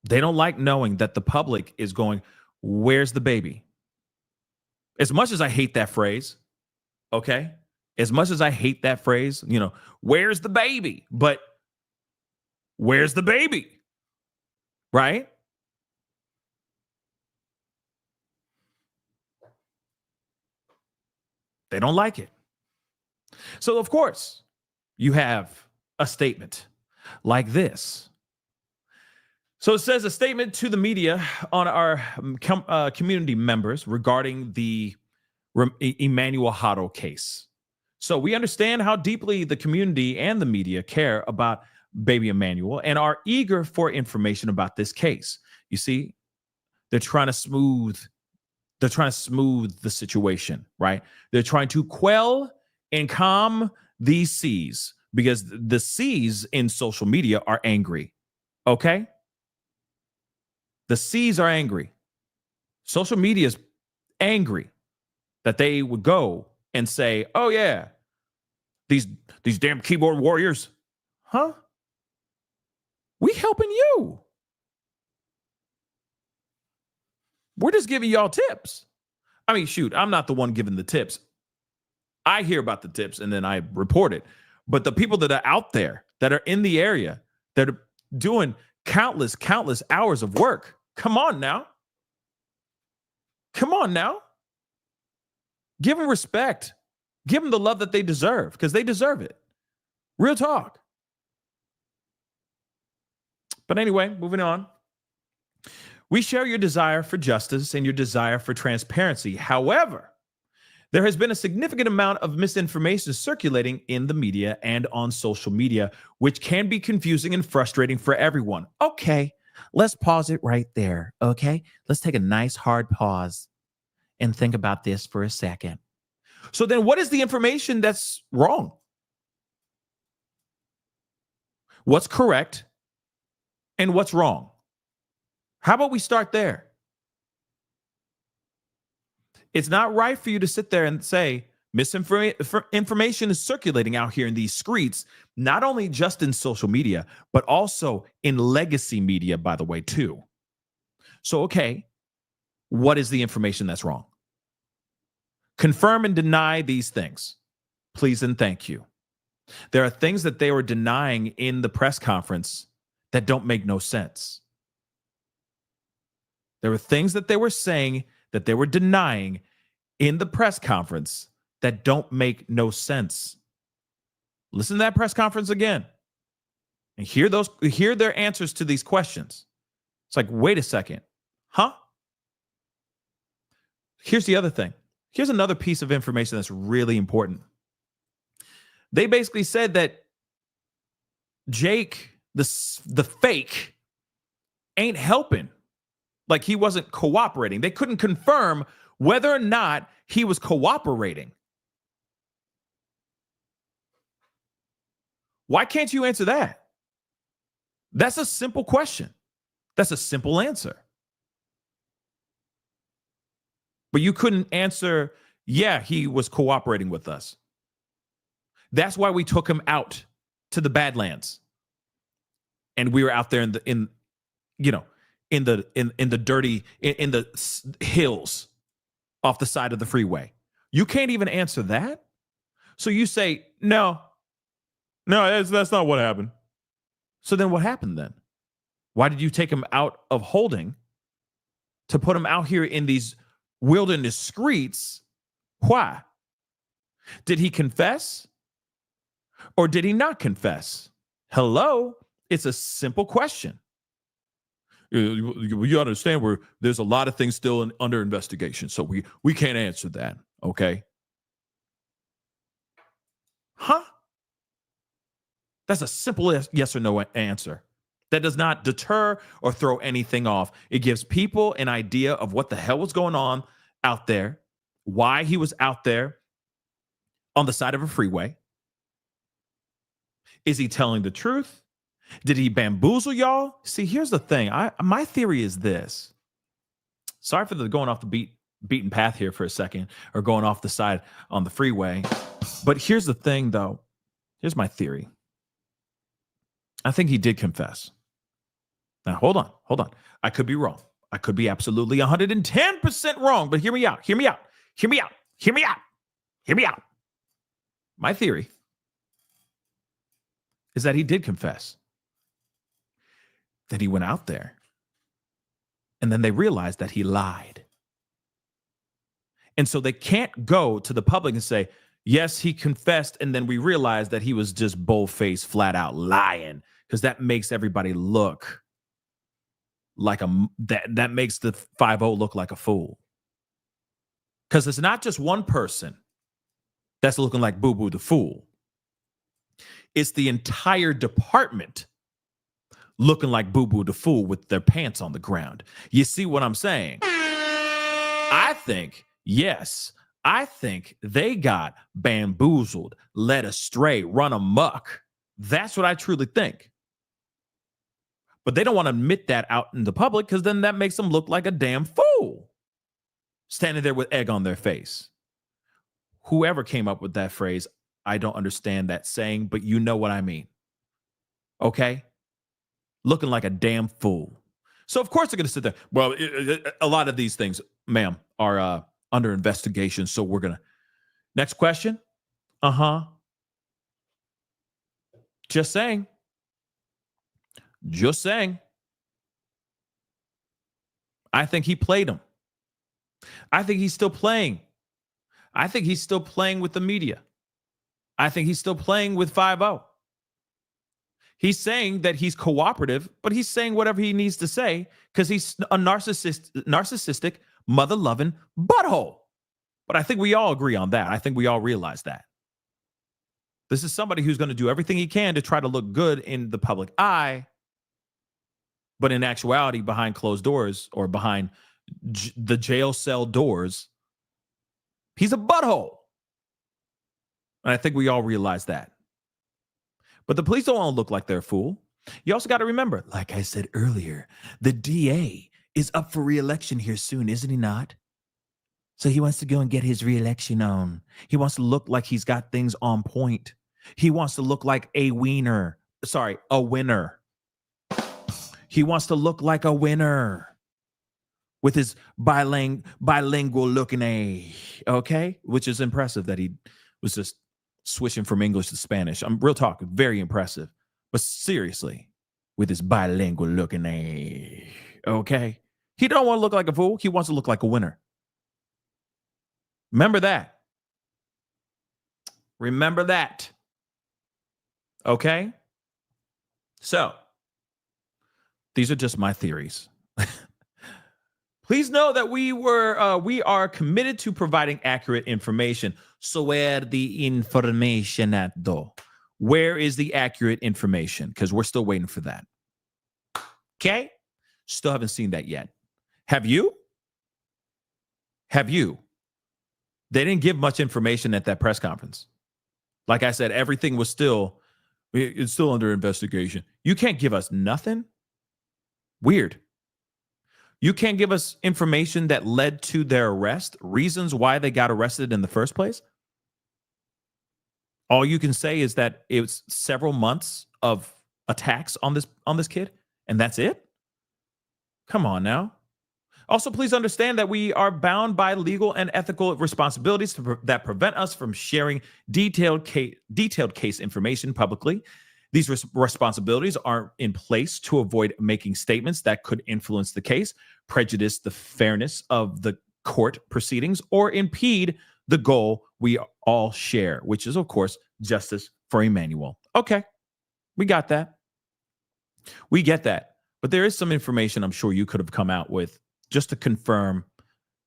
They don't like knowing that the public is going, where's the baby? As much as I hate that phrase, okay? As much as I hate that phrase, where's the baby? But where's the baby? Right? They don't like it. So, of course, you have a statement like this. So it says, a statement to the media on our community members regarding the Emmanuel Haro case. So we understand how deeply the community and the media care about baby Emanuel and are eager for information about this case. You see, they're trying to smooth the situation, right? They're trying to quell and calm these seas, because the seas in social media are angry. Okay? The seas are angry. Social media is angry that they would go and say, oh yeah, these damn keyboard warriors. Huh? We helping you. We're just giving y'all tips. I mean, shoot, I'm not the one giving the tips. I hear about the tips and then I report it. But the people that are out there, that are in the area, that are doing countless hours of work, come on now. Give them respect. Give them the love that they deserve, because they deserve it. Real talk. But anyway, moving on. We share your desire for justice and your desire for transparency. However, there has been a significant amount of misinformation circulating in the media and on social media, which can be confusing and frustrating for everyone. Okay, let's pause it right there, okay? Let's take a nice hard pause and think about this for a second. So then what is the information that's wrong? What's correct and what's wrong? How about we start there? It's not right for you to sit there and say misinformation is circulating out here in these streets, not only just in social media, but also in legacy media, by the way, too. So, okay, what is the information that's wrong? Confirm and deny these things, please and thank you. There are things that they were denying in the press conference that don't make no sense. There were things that they were saying that they were denying in the press conference that don't make no sense. Listen to that press conference again and hear their answers to these questions. It's like, wait a second. Huh? Here's the other thing. Here's another piece of information that's really important. They basically said that Jake, the fake, ain't helping. Like he wasn't cooperating. They couldn't confirm whether or not he was cooperating. Why can't you answer that? That's a simple question. That's a simple answer. But you couldn't answer, yeah, he was cooperating with us. That's why we took him out to the Badlands. And we were out there in the dirty hills off the side of the freeway. You can't even answer that. So you say, no, that's not what happened. So then what happened then? Why did you take him out of holding to put him out here in these wilderness streets? Why? Did he confess or did he not confess? Hello? It's a simple question. You understand there's a lot of things still under investigation, so we can't answer that, okay? Huh? That's a simple yes or no answer. That does not deter or throw anything off. It gives people an idea of what the hell was going on out there, why he was out there on the side of a freeway. Is he telling the truth? Did he bamboozle y'all? See, here's the thing. My theory is this. Sorry for the going off the beaten path here for a second, or going off the side on the freeway. But here's the thing, though. Here's my theory. I think he did confess. Now, hold on. I could be wrong. I could be absolutely 110% wrong, but hear me out. My theory is that he did confess. That he went out there and then they realized that he lied. And so they can't go to the public and say, yes, he confessed, and then we realized that he was just bull-faced, flat out lying, because that makes everybody look like that makes the 5-0 look like a fool. Because it's not just one person that's looking like Boo Boo the fool. It's the entire department looking like Boo Boo the fool with their pants on the ground. You see what I'm saying? I think they got bamboozled, led astray, run amok. That's what I truly think. But they don't want to admit that out in the public, because then that makes them look like a damn fool, standing there with egg on their face. Whoever came up with that phrase, I don't understand that saying, but you know what I mean. Okay? Looking like a damn fool. So, of course, they're going to sit there. Well, a lot of these things, ma'am, are under investigation. So we're going to. Next question. Just saying. I think he played him. I think he's still playing. I think he's still playing with the media. I think he's still playing with 5-0. He's saying that he's cooperative, but he's saying whatever he needs to say because he's a narcissistic, mother-loving butthole. But I think we all agree on that. I think we all realize that. This is somebody who's going to do everything he can to try to look good in the public eye, but in actuality, behind closed doors or behind the jail cell doors, he's a butthole. And I think we all realize that. But the police don't want to look like they're a fool. You also got to remember, like I said earlier, the DA is up for re-election here soon, isn't he not? So he wants to go and get his re-election on. He wants to look like he's got things on point. He wants to look like a winner. He wants to look like a winner. with his bilingual looking okay? Which is impressive that he was just switching from English to Spanish. I'm real talk, very impressive. But seriously, with his bilingual looking okay? He don't want to look like a fool. He wants to look like a winner. Remember that. Remember that. Okay? So, these are just my theories. Please know that we are committed to providing accurate information. So where the information at though? Where is the accurate information? Because we're still waiting for that. Okay? Still haven't seen that yet. Have you? Have you? They didn't give much information at that press conference. Like I said, everything was it's still under investigation. You can't give us nothing? Weird. You can't give us information that led to their arrest, reasons why they got arrested in the first place? All you can say is that it was several months of attacks on this kid, and that's it? Come on now. Also, please understand that we are bound by legal and ethical responsibilities that prevent us from sharing detailed case information publicly. These responsibilities are in place to avoid making statements that could influence the case, prejudice the fairness of the court proceedings, or impede the goal we all share, which is, of course, justice for Emanuel. Okay, we got that. We get that. But there is some information I'm sure you could have come out with just to confirm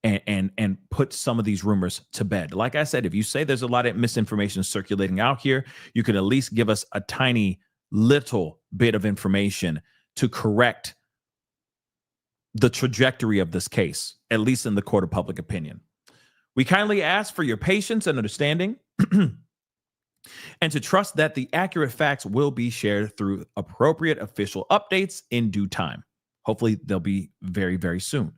and put some of these rumors to bed. Like I said, if you say there's a lot of misinformation circulating out here, you could at least give us a tiny little bit of information to correct the trajectory of this case, at least in the court of public opinion. We kindly ask for your patience and understanding and to trust that the accurate facts will be shared through appropriate official updates in due time. Hopefully, they'll be very, very soon.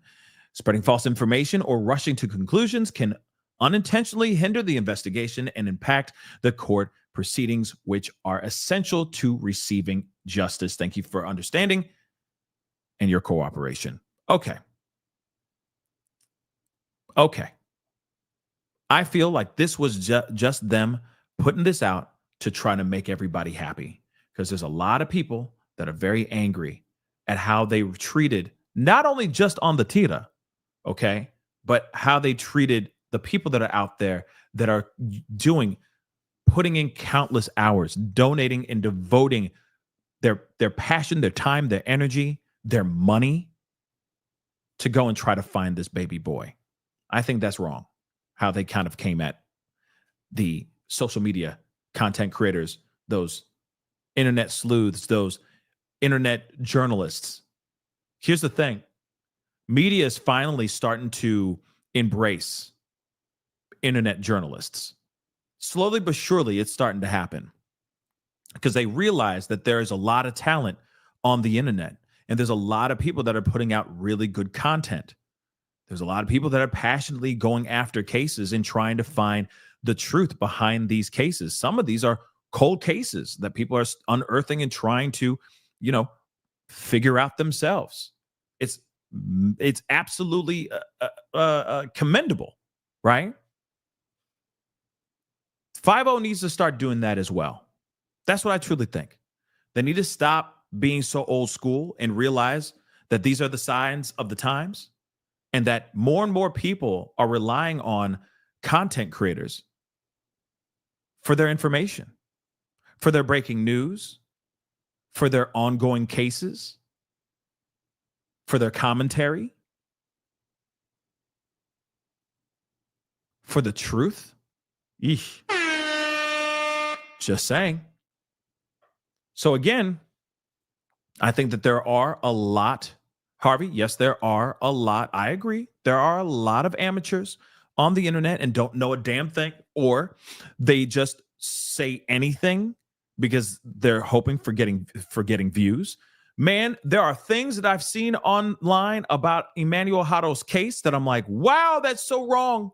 Spreading false information or rushing to conclusions can unintentionally hinder the investigation and impact the court proceedings, which are essential to receiving justice. Thank you for understanding and your cooperation. Okay. I feel like this was just them putting this out to try to make everybody happy, because there's a lot of people that are very angry at how they were treated, not only just on the tira, okay, but how they treated the people that are out there that are putting in countless hours, donating and devoting their passion, their time, their energy, their money to go and try to find this baby boy. I think that's wrong, how they kind of came at the social media content creators, those internet sleuths, those internet journalists. Here's the thing. Media is finally starting to embrace internet journalists. Slowly but surely, it's starting to happen because they realize that there is a lot of talent on the internet, and there's a lot of people that are putting out really good content. There's a lot of people that are passionately going after cases and trying to find the truth behind these cases. Some of these are cold cases that people are unearthing and trying to, figure out themselves. It's absolutely commendable, right? 5-0 needs to start doing that as well. That's what I truly think. They need to stop being so old school and realize that these are the signs of the times, and that more and more people are relying on content creators for their information, for their breaking news, for their ongoing cases, for their commentary, for the truth. Eesh. Just saying. So again, I think that there are a lot, Harvey, yes, there are a lot. I agree. There are a lot of amateurs on the internet and don't know a damn thing, or they just say anything because they're hoping for getting views. Man, there are things that I've seen online about Emmanuel Haro's case that I'm like, wow, that's so wrong.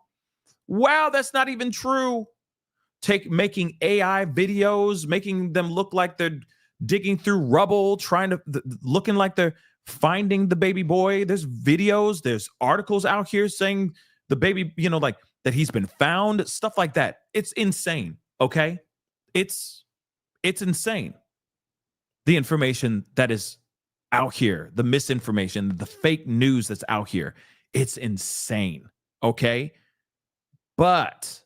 Wow, that's not even true. Making AI videos, making them look like they're digging through rubble, looking like they're finding the baby boy. There's videos, there's articles out here saying the baby, like that he's been found, stuff like that. It's insane, okay? It's insane. The information that is out here, the misinformation, the fake news that's out here, it's insane, okay? But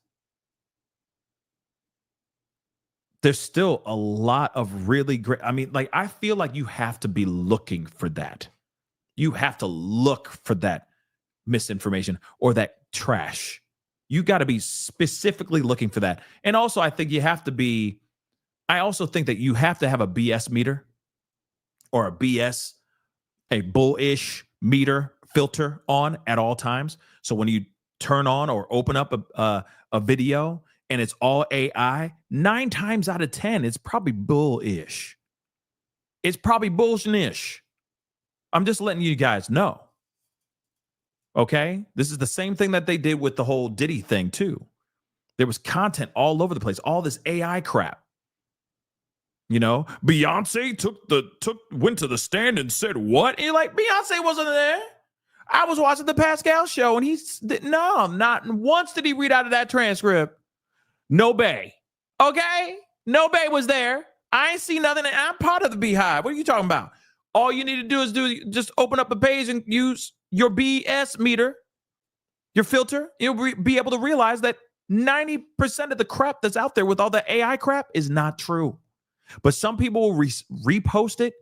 there's still a lot of really great, I feel like you have to be looking for that. You have to look for that misinformation or that trash. You got to be specifically looking for that. And also, I think I also think that you have to have a BS meter or a bullish meter filter on at all times. So when you turn on or open up a video and it's all AI, 9 times out of 10, it's probably bullish. It's probably bullshit-ish. I'm just letting you guys know. Okay? This is the same thing that they did with the whole Diddy thing too. There was content all over the place, all this AI crap. Beyonce went to the stand and said what? And you're like, Beyonce wasn't there. I was watching the Pascal show and not once did he read out of that transcript. No Bay. Okay? No Bay was there. I ain't see nothing. I'm part of the Beehive. What are you talking about? All you need to do is just open up a page and use your BS meter, your filter. You'll be able to realize that 90% of the crap that's out there with all the AI crap is not true. But some people will repost it.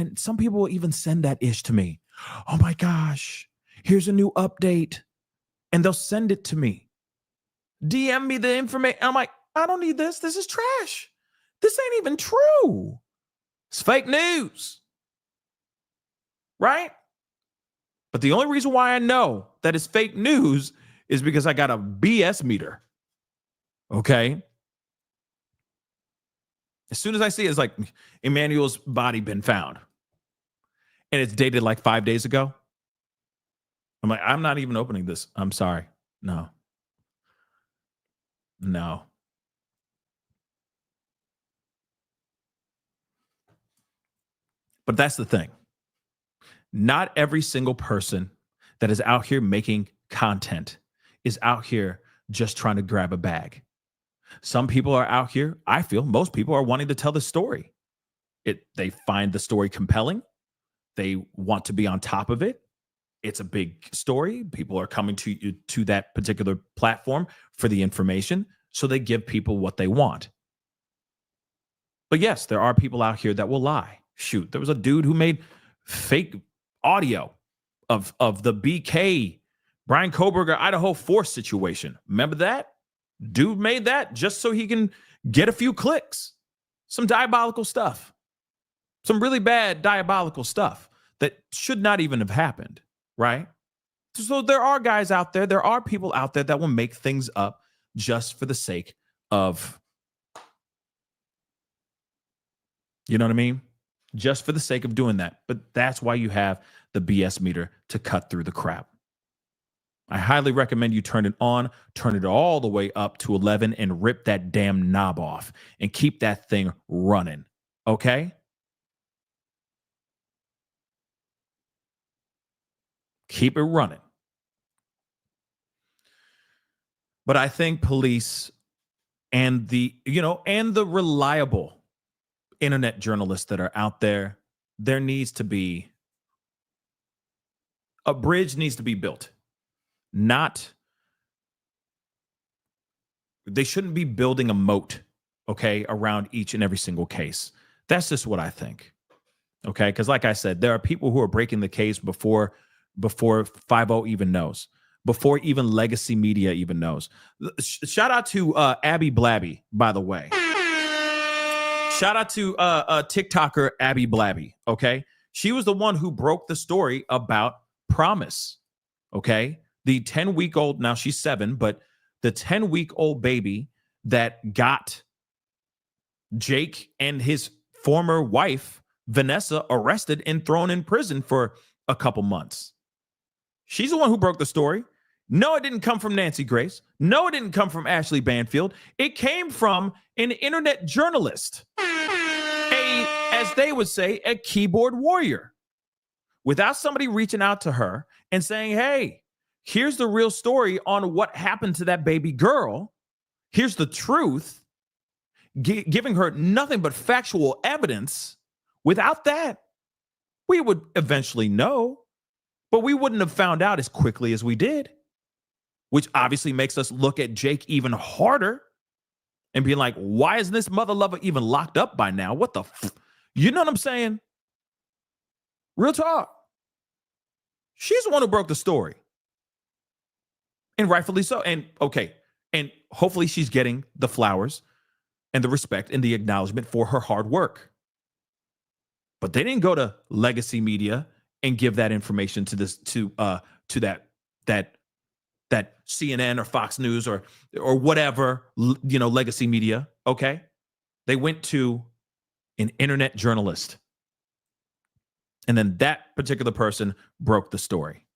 Some people will even send that ish to me. Oh my gosh, here's a new update. And they'll send it to me. DM me the information. I'm like, I don't need this. This is trash. This ain't even true. It's fake news. Right? But the only reason why I know that it's fake news is because I got a BS meter. Okay? As soon as I see it, it's like Emanuel's body been found. And it's dated like 5 days ago. I'm like, I'm not even opening this. I'm sorry. No. But that's the thing. Not every single person that is out here making content is out here just trying to grab a bag. Some people are out here, I feel most people are wanting to tell the story. They find the story compelling. They want to be on top of it. It's a big story. People are coming to that particular platform for the information. So they give people what they want. But yes, there are people out here that will lie. Shoot, there was a dude who made fake audio of the BK, Brian Koberger, Idaho Force situation. Remember that? Dude made that just so he can get a few clicks. Some diabolical stuff. Some really bad diabolical stuff that should not even have happened, right? So there are guys out there, there are people out there that will make things up just for the sake of, you know what I mean? Just for the sake of doing that. But that's why you have the BS meter to cut through the crap. I highly recommend you turn it on, turn it all the way up to 11 and rip that damn knob off and keep that thing running. Okay? Keep it running. But I think police and the reliable internet journalists that are out there, there needs to be a bridge needs to be built. They shouldn't be building a moat, okay, around each and every single case. That's just what I think. Okay, because like I said, there are people who are breaking the case before 5-0 even knows, before even legacy media even knows. Shout out to Abby Blabby, by the way. Shout out to TikToker Abby Blabby, okay? She was the one who broke the story about Promise, okay? The 10-week-old, now she's 7, but the 10-week-old baby that got Jake and his former wife, Vanessa, arrested and thrown in prison for a couple months. She's the one who broke the story. No, it didn't come from Nancy Grace. No, it didn't come from Ashley Banfield. It came from an internet journalist, a as they would say, a keyboard warrior, without somebody reaching out to her and saying, hey, here's the real story on what happened to that baby girl. Here's the truth, giving her nothing but factual evidence. Without that, we would eventually know, but we wouldn't have found out as quickly as we did, which obviously makes us look at Jake even harder and be like, why isn't this mother lover even locked up by now? What the you know what I'm saying? Real talk. She's the one who broke the story. And rightfully so. And okay. And hopefully she's getting the flowers and the respect and the acknowledgement for her hard work. But they didn't go to legacy media and give that information to this to that CNN or Fox News or whatever, legacy media. Okay. They went to an internet journalist. And then that particular person broke the story.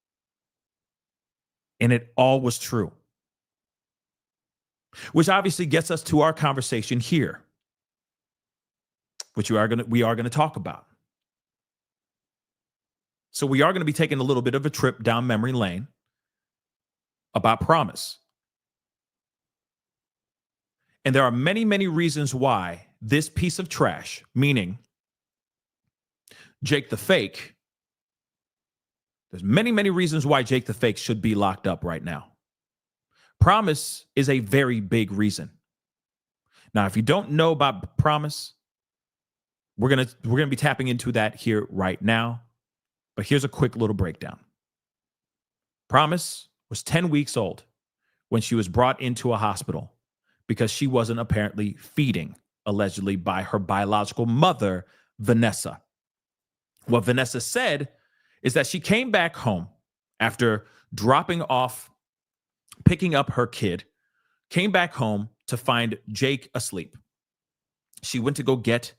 And it all was true. Which obviously gets us to our conversation here, which we are going to talk about. So we are going to be taking a little bit of a trip down memory lane about Promise. And there are many, many reasons why this piece of trash, meaning Jake the Fake, there's many, many reasons why Jake the Fake should be locked up right now. Promise is a very big reason. Now, if you don't know about Promise, we're gonna be tapping into that here right now. But here's a quick little breakdown. Promise was 10 weeks old when she was brought into a hospital because she wasn't apparently feeding, allegedly by her biological mother, Vanessa. What Vanessa said is that she came back home after picking up her kid, came back home to find Jake asleep. She went to go get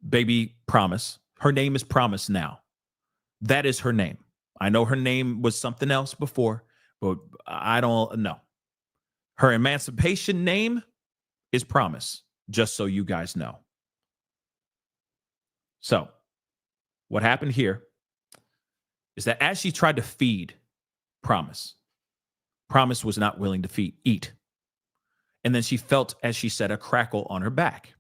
baby Promise. Her name is Promise now. That is her name. I know her name was something else before, but I don't know. Her emancipation name is Promise, just so you guys know. So, what happened here is that as she tried to feed Promise was not willing to eat. And then she felt, as she said, a crackle on her back.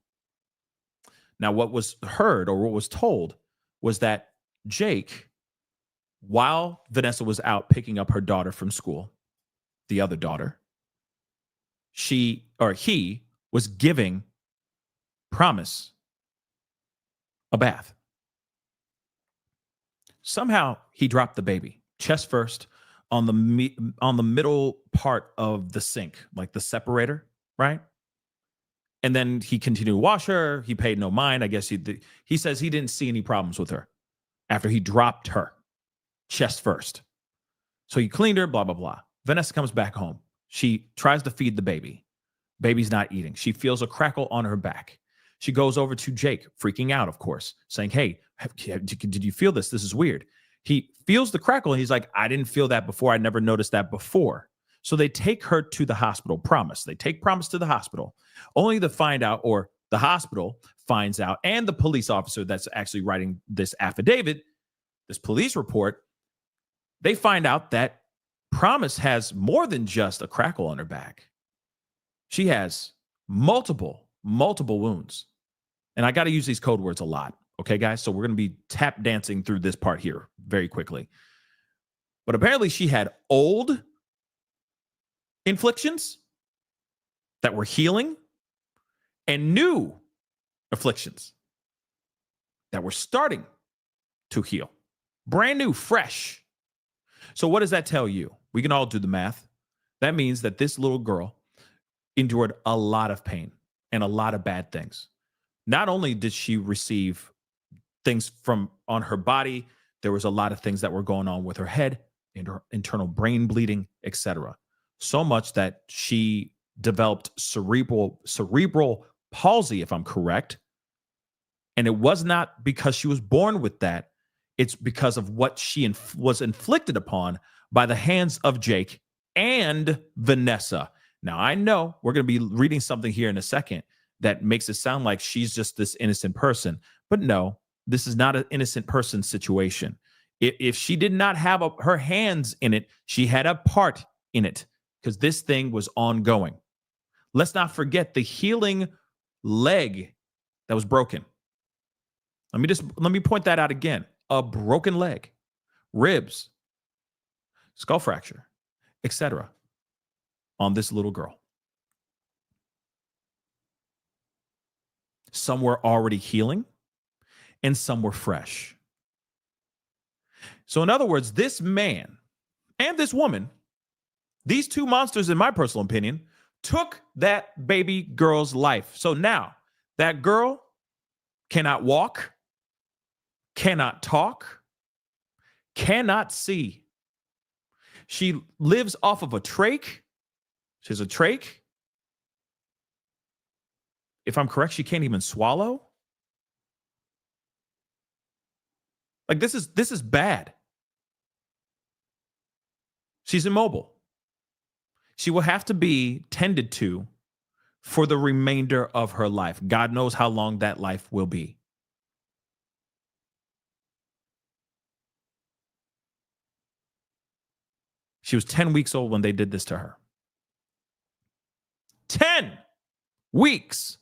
Now, what was heard or what was told was that Jake, while Vanessa was out picking up her daughter from school, the other daughter, he was giving Promise a bath. Somehow he dropped the baby, chest first, on the middle part of the sink, like the separator, right? And then he continued to wash her. He paid no mind. I guess he says he didn't see any problems with her after he dropped her chest first. So he cleaned her, blah, blah, blah. Vanessa comes back home. She tries to feed the baby. Baby's not eating. She feels a crackle on her back. She goes over to Jake, freaking out, of course, saying, hey, did you feel this? This is weird. He feels the crackle, and he's like, I didn't feel that before. I never noticed that before. So they take her to the hospital, Promise. They take Promise to the hospital, only to find out, or the hospital finds out, and the police officer that's actually writing this affidavit, this police report, they find out that Promise has more than just a crackle on her back. She has multiple wounds. And I got to use these code words a lot. Okay, guys? So we're going to be tap dancing through this part here very quickly. But apparently she had old inflictions that were healing and new afflictions that were starting to heal. Brand new, fresh. So what does that tell you? We can all do the math. That means that this little girl endured a lot of pain and a lot of bad things. Not only did she receive things on her body, there was a lot of things that were going on with her head and her internal brain bleeding, etc. So much that she developed cerebral palsy, if I'm correct. And it was not because she was born with that. It's because of what she was inflicted upon by the hands of Jake and Vanessa. Now, I know we're going to be reading something here in a second that makes it sound like she's just this innocent person. But no, this is not an innocent person situation. If she did not have her hands in it, she had a part in it because this thing was ongoing. Let's not forget the healing leg that was broken. Let me point that out again. A broken leg, ribs, skull fracture, etc. on this little girl. Some were already healing and some were fresh. So in other words, this man and this woman, these two monsters, in my personal opinion, took that baby girl's life. So now that girl cannot walk, cannot talk, cannot see. She lives off of a trach. She has a trach. If I'm correct, she can't even swallow. Like this is bad. She's immobile. She will have to be tended to for the remainder of her life. God knows how long that life will be. She was 10 weeks old when they did this to her. 10 weeks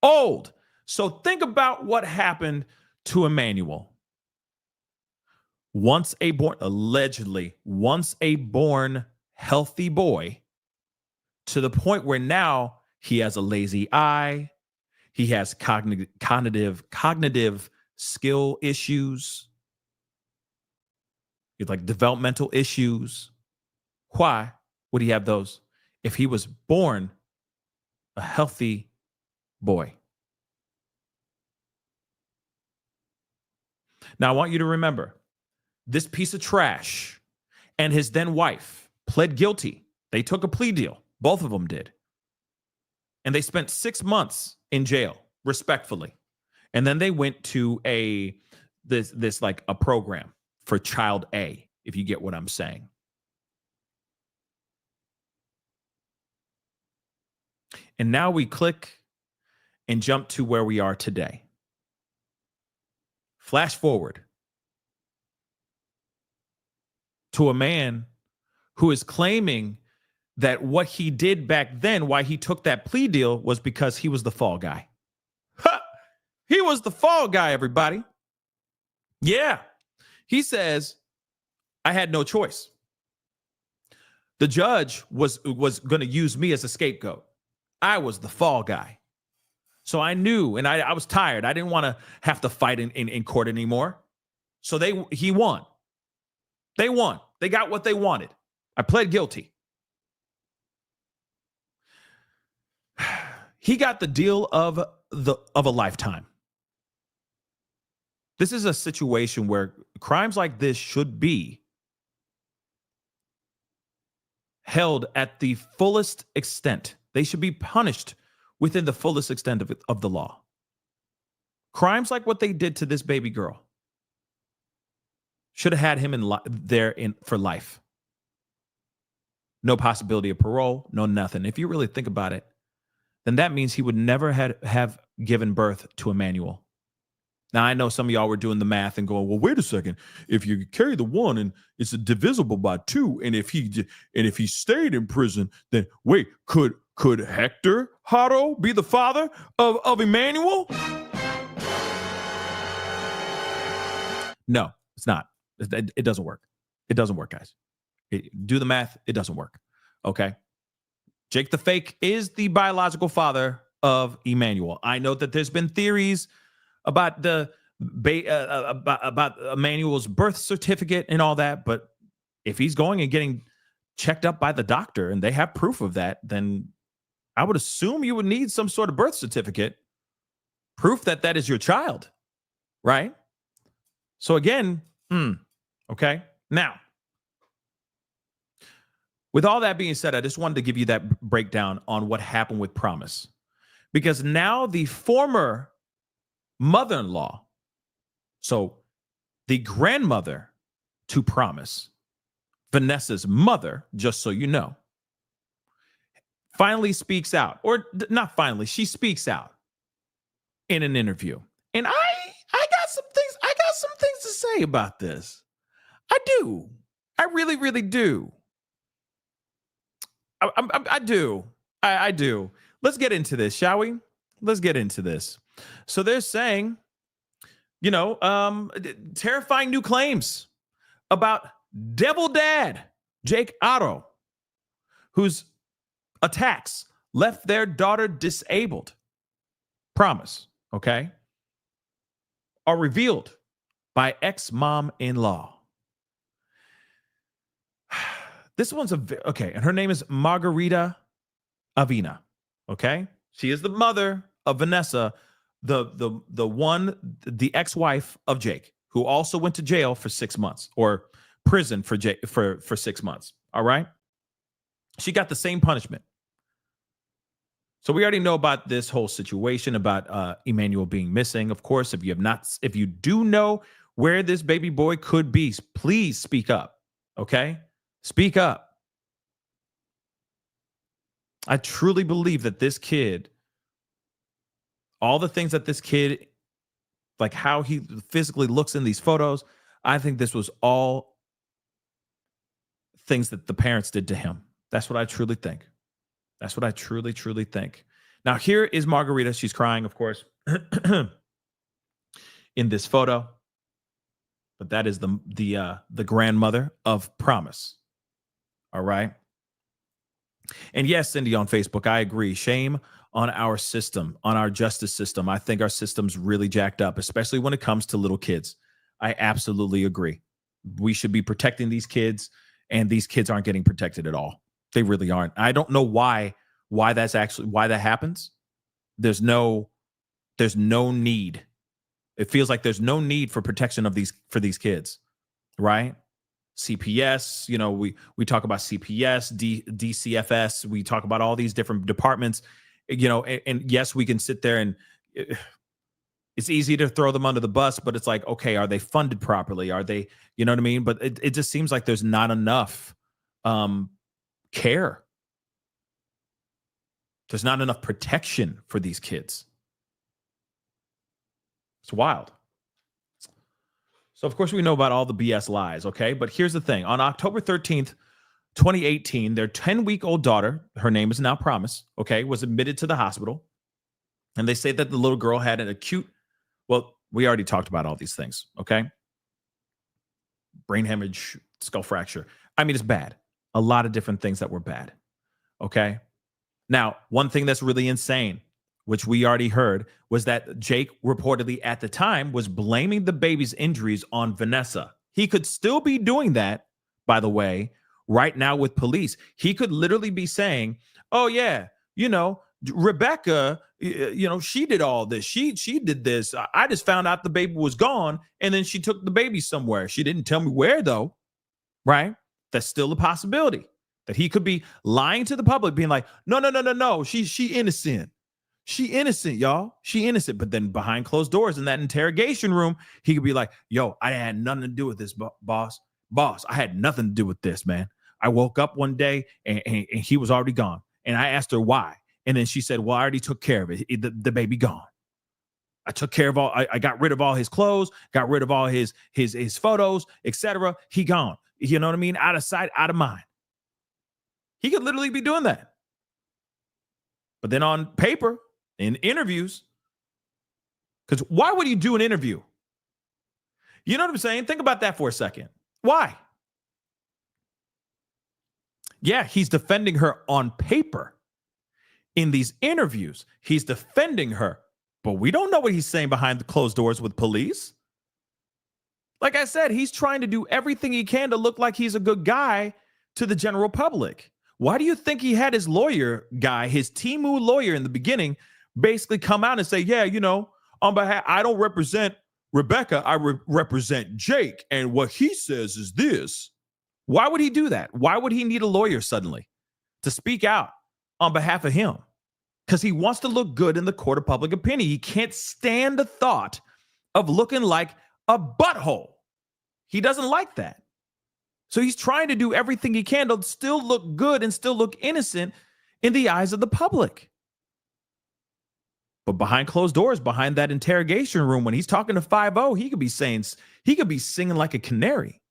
old. So think about what happened to Emanuel. Allegedly once a born healthy boy, to the point where now he has a lazy eye, he has cognitive skill issues, he has like developmental issues. Why would he have those if he was born a healthy boy? Now, I want you to remember, this piece of trash and his then wife pled guilty. They took a plea deal. Both of them did. And they spent 6 months in jail, respectfully. And then they went to this like a program for child A, if you get what I'm saying. And now we click and jump to where we are today. Flash forward to a man who is claiming that what he did back then, why he took that plea deal, was because he was the fall guy. Ha! He was the fall guy, everybody. Yeah. He says, I had no choice. The judge was going to use me as a scapegoat. I was the fall guy. So I knew, and I was tired. I didn't want to have to fight in court anymore. So he won. They won. They got what they wanted. I pled guilty. He got the deal of a lifetime. This is a situation where crimes like this should be held at the fullest extent. They should be punished within the fullest extent of the law. Crimes like what they did to this baby girl should have had him for life. No possibility of parole, no nothing. If you really think about it, then that means he would never have given birth to Emanuel. Now, I know some of y'all were doing the math and going, well, wait a second. If you carry the 1 and it's divisible by 2, and if he stayed in prison, then wait, could Hector Haro be the father of Emanuel? No, it's not. It doesn't work. It doesn't work, guys. Do the math. It doesn't work. Okay. Jake the Fake is the biological father of Emanuel. I know that there's been theories about about Emanuel's birth certificate and all that, but if he's going and getting checked up by the doctor and they have proof of that, then I would assume you would need some sort of birth certificate, proof that that is your child, right? So again, okay. Now, with all that being said, I just wanted to give you that breakdown on what happened with Promise, because now the former mother-in-law, so the grandmother to Promise, Vanessa's mother, just so you know, finally speaks out, or not finally, she speaks out. in an interview. And I got some things to say about this. I do. I really, really do. I do. I do. Let's get into this, shall we? Let's get into this. So they're saying, terrifying new claims about devil dad, Jake Otto, whose attacks left their daughter disabled. Promise, okay? Are revealed by ex-mom-in-law. This one's okay, and her name is Margarita Avina, okay? She is the mother of Vanessa, the ex-wife of Jake, who also went to jail for 6 months, or prison for 6 months, all right? She got the same punishment. So we already know about this whole situation about Emanuel being missing. Of course, if you do know where this baby boy could be, please speak up, okay? Speak up. I truly believe that this kid, all the things that this kid, like how he physically looks in these photos, I think this was all things that the parents did to him. That's what I truly think. That's what I truly, truly think. Now, here is Margarita. She's crying, of course, in this photo. But that is the grandmother of Promise. All right. And yes, Cindy on Facebook, I agree. Shame on our system, on our justice system. I think our system's really jacked up, especially when it comes to little kids. I absolutely agree. We should be protecting these kids, and these kids aren't getting protected at all. They really aren't. I don't know why that happens. There's no need. It feels like there's no need for protection for these kids, right? CPS, we talk about CPS, DCFS, we talk about all these different departments, and yes, we can sit there and it's easy to throw them under the bus, but it's like, okay, are they funded properly? Are they, you know what I mean? But it just seems like there's not enough care. There's not enough protection for these kids. It's wild. So, of course, we know about all the BS lies, okay? But here's the thing. On October 13th, 2018, their 10-week-old daughter, her name is now Promise, okay, was admitted to the hospital. And they say that the little girl had an acute, well, we already talked about all these things, okay? Brain hemorrhage, skull fracture. I mean, it's bad. A lot of different things that were bad, okay? Now, one thing that's really insane, which we already heard, was that Jake reportedly at the time was blaming the baby's injuries on Vanessa. He could still be doing that, by the way, right now with police. He could literally be saying, oh, yeah, Rebecca, she did all this. She did this. I just found out the baby was gone, and then she took the baby somewhere. She didn't tell me where, though, right? That's still a possibility that he could be lying to the public, being like, no, she innocent. She innocent, y'all. She innocent. But then behind closed doors in that interrogation room, he could be like, yo, I had nothing to do with this, boss. Boss, I had nothing to do with this, man. I woke up one day and he was already gone. And I asked her why. And then she said, well, I already took care of it. The baby gone. I took care of I got rid of all his clothes, got rid of all his photos, etc. He gone. You know what I mean? Out of sight, out of mind. He could literally be doing that. But then on paper, in interviews, because why would you do an interview? You know what I'm saying? Think about that for a second. Why? Yeah, he's defending her on paper. In these interviews, he's defending her. But we don't know what he's saying behind the closed doors with police. Like I said, he's trying to do everything he can to look like he's a good guy to the general public. Why do you think he had his lawyer guy, his Timu lawyer in the beginning, basically come out and say, yeah, on behalf, I don't represent Rebecca, I represent Jake, and what he says is this. Why would he do that? Why would he need a lawyer suddenly to speak out on behalf of him? Because he wants to look good in the court of public opinion. He can't stand the thought of looking like a butthole. He doesn't like that. So he's trying to do everything he can to still look good and still look innocent in the eyes of the public. But behind closed doors, behind that interrogation room, when he's talking to 5-0, he could be singing like a canary.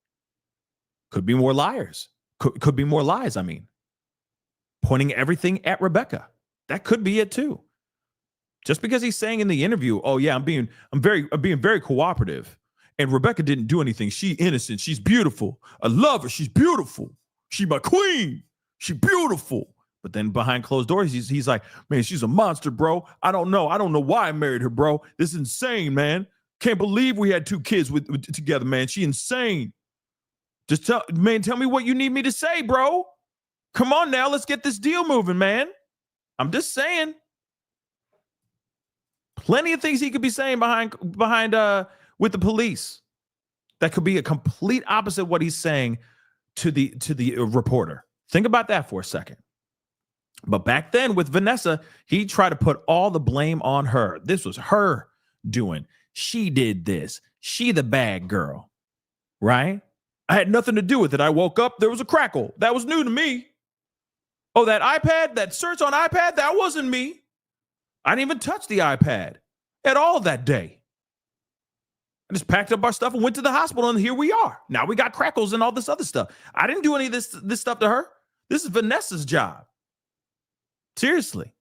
Could be more liars. Could be more lies, I mean. Pointing everything at Rebecca. That could be it too. Just because he's saying in the interview, oh yeah, I'm being very cooperative. And Rebecca didn't do anything. She innocent. She's beautiful. I love her. She's beautiful. She's my queen. She's beautiful. But then behind closed doors, he's like, man, she's a monster, bro. I don't know why I married her, bro. This is insane, man. Can't believe we had 2 kids together, man. She insane. Just tell me what you need me to say, bro. Come on now, let's get this deal moving, man. I'm just saying. Plenty of things he could be saying behind with the police that could be a complete opposite of what he's saying to the reporter. Think about that for a second. But back then with Vanessa, he tried to put all the blame on her. This was her doing. She did this. She the bad girl, right? I had nothing to do with it. I woke up, there was a crackle. That was new to me. Oh, that iPad, that search on iPad, that wasn't me. I didn't even touch the iPad at all that day. I just packed up our stuff and went to the hospital, and here we are. Now we got crackles and all this other stuff. I didn't do any of this stuff to her. This is Vanessa's job. Seriously.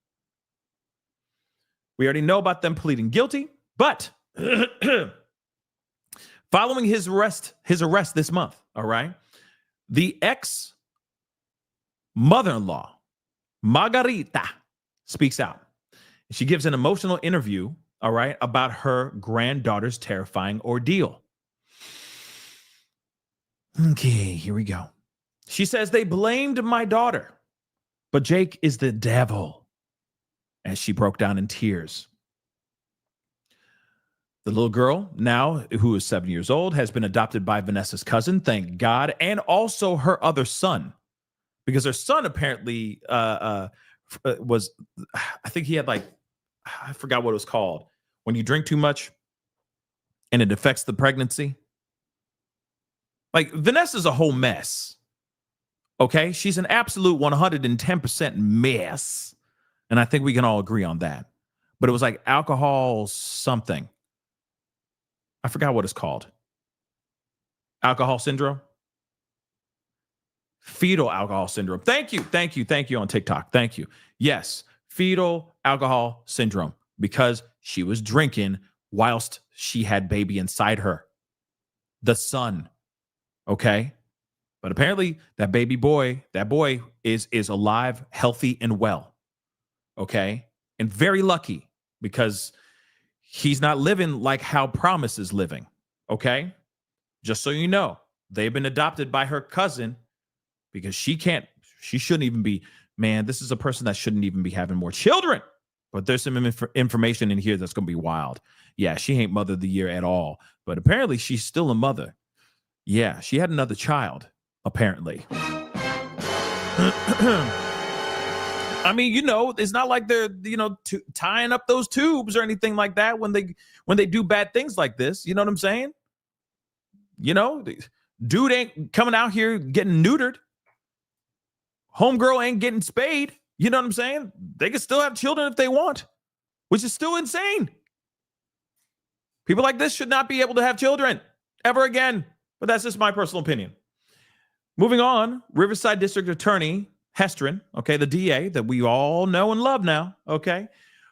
We already know about them pleading guilty, but following his arrest this month, all right, the ex-mother-in-law, Margarita, speaks out. She gives an emotional interview, all right, about her granddaughter's terrifying ordeal. Okay, here we go. She says, they blamed my daughter, but Jake is the devil, as she broke down in tears. The little girl, now who is 7 years old, has been adopted by Vanessa's cousin, thank God, and also her other son, because her son apparently was, I think he had I forgot what it was called, when you drink too much and it affects the pregnancy. Like, Vanessa's a whole mess. Okay? She's an absolute 110% mess. And I think we can all agree on that. But it was like alcohol something. I forgot what it's called. Alcohol syndrome? Fetal alcohol syndrome. Thank you on TikTok. Thank you. Yes, fetal alcohol syndrome, because she was drinking whilst she had baby inside her. The son. Okay? But apparently that boy is alive, healthy, and well. Okay? And very lucky, because he's not living like how Promise is living. Okay? Just so you know, they've been adopted by her cousin, because she shouldn't even be, man, this is a person that shouldn't even be having more children. But there's some information in here that's going to be wild. Yeah, she ain't mother of the year at all. But apparently she's still a mother. Yeah, she had another child, apparently. I mean, it's not like they're, tying up those tubes or anything like that when they do bad things like this. You know what I'm saying? Dude ain't coming out here getting neutered. Homegirl ain't getting spayed. You know what I'm saying? They can still have children if they want, which is still insane. People like this should not be able to have children ever again. But that's just my personal opinion. Moving on, Riverside District Attorney Hestrin, okay, the DA that we all know and love now, okay,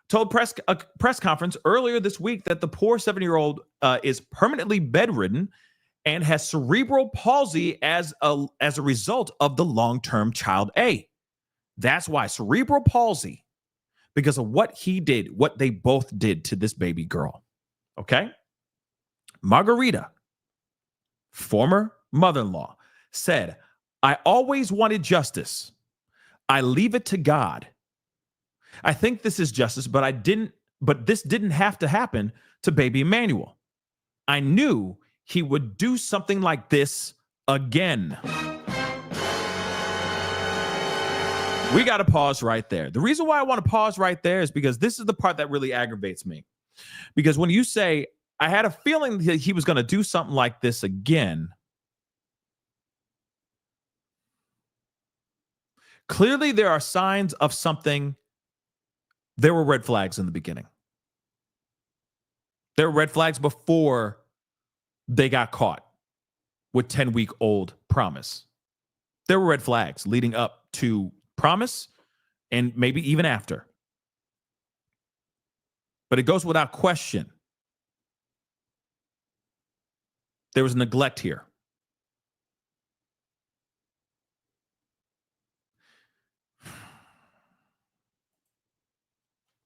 told a press conference earlier this week that the poor 7-year-old is permanently bedridden and has cerebral palsy as a result of the long-term child A. That's why cerebral palsy, because of what they both did to this baby girl. Okay? Margarita, former mother-in-law, said, I always wanted justice. I leave it to God. I think this is justice, but this didn't have to happen to baby Emanuel. I knew he would do something like this again. We got to pause right there. The reason why I want to pause right there is because this is the part that really aggravates me. Because when you say, I had a feeling that he was going to do something like this again, clearly there are signs of something. There were red flags in the beginning. There were red flags before they got caught with 10-week-old Promise. There were red flags leading up to Promise and maybe even after. But it goes without question. There was neglect here.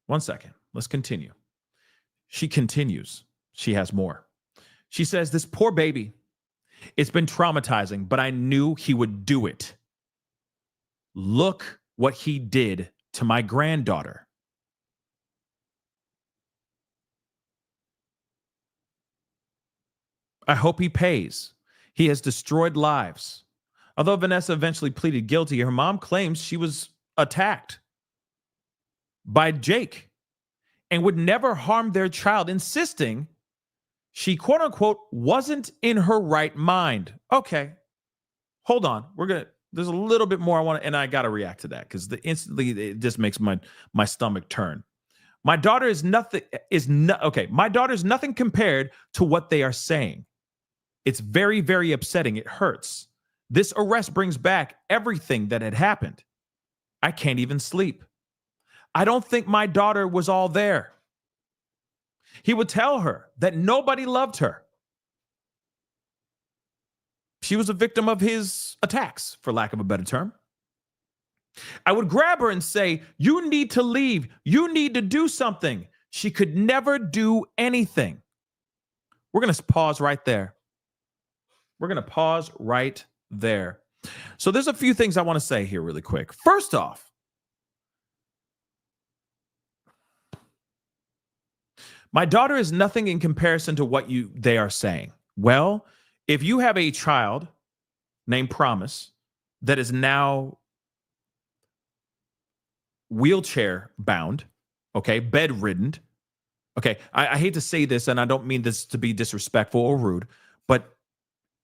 One second. Let's continue. She continues. She has more. She says, this poor baby, it's been traumatizing, but I knew he would do it. Look what he did to my granddaughter. I hope he pays. He has destroyed lives. Although Vanessa eventually pleaded guilty, her mom claims she was attacked by Jake and would never harm their child, insisting she, quote unquote, wasn't in her right mind. Okay, hold on. There's a little bit more I want to, and I got to react to that because instantly it just makes my stomach turn. My daughter is nothing, my daughter is nothing compared to what they are saying. It's very, very upsetting. It hurts. This arrest brings back everything that had happened. I can't even sleep. I don't think my daughter was all there. He would tell her that nobody loved her. She was a victim of his attacks, for lack of a better term. I would grab her and say, you need to leave. You need to do something. She could never do anything. We're going to pause right there. So there's a few things I want to say here really quick. First off, my daughter is nothing in comparison to what they are saying. Well, if you have a child named Promise that is now wheelchair bound, okay, bedridden, okay, I hate to say this, and I don't mean this to be disrespectful or rude, but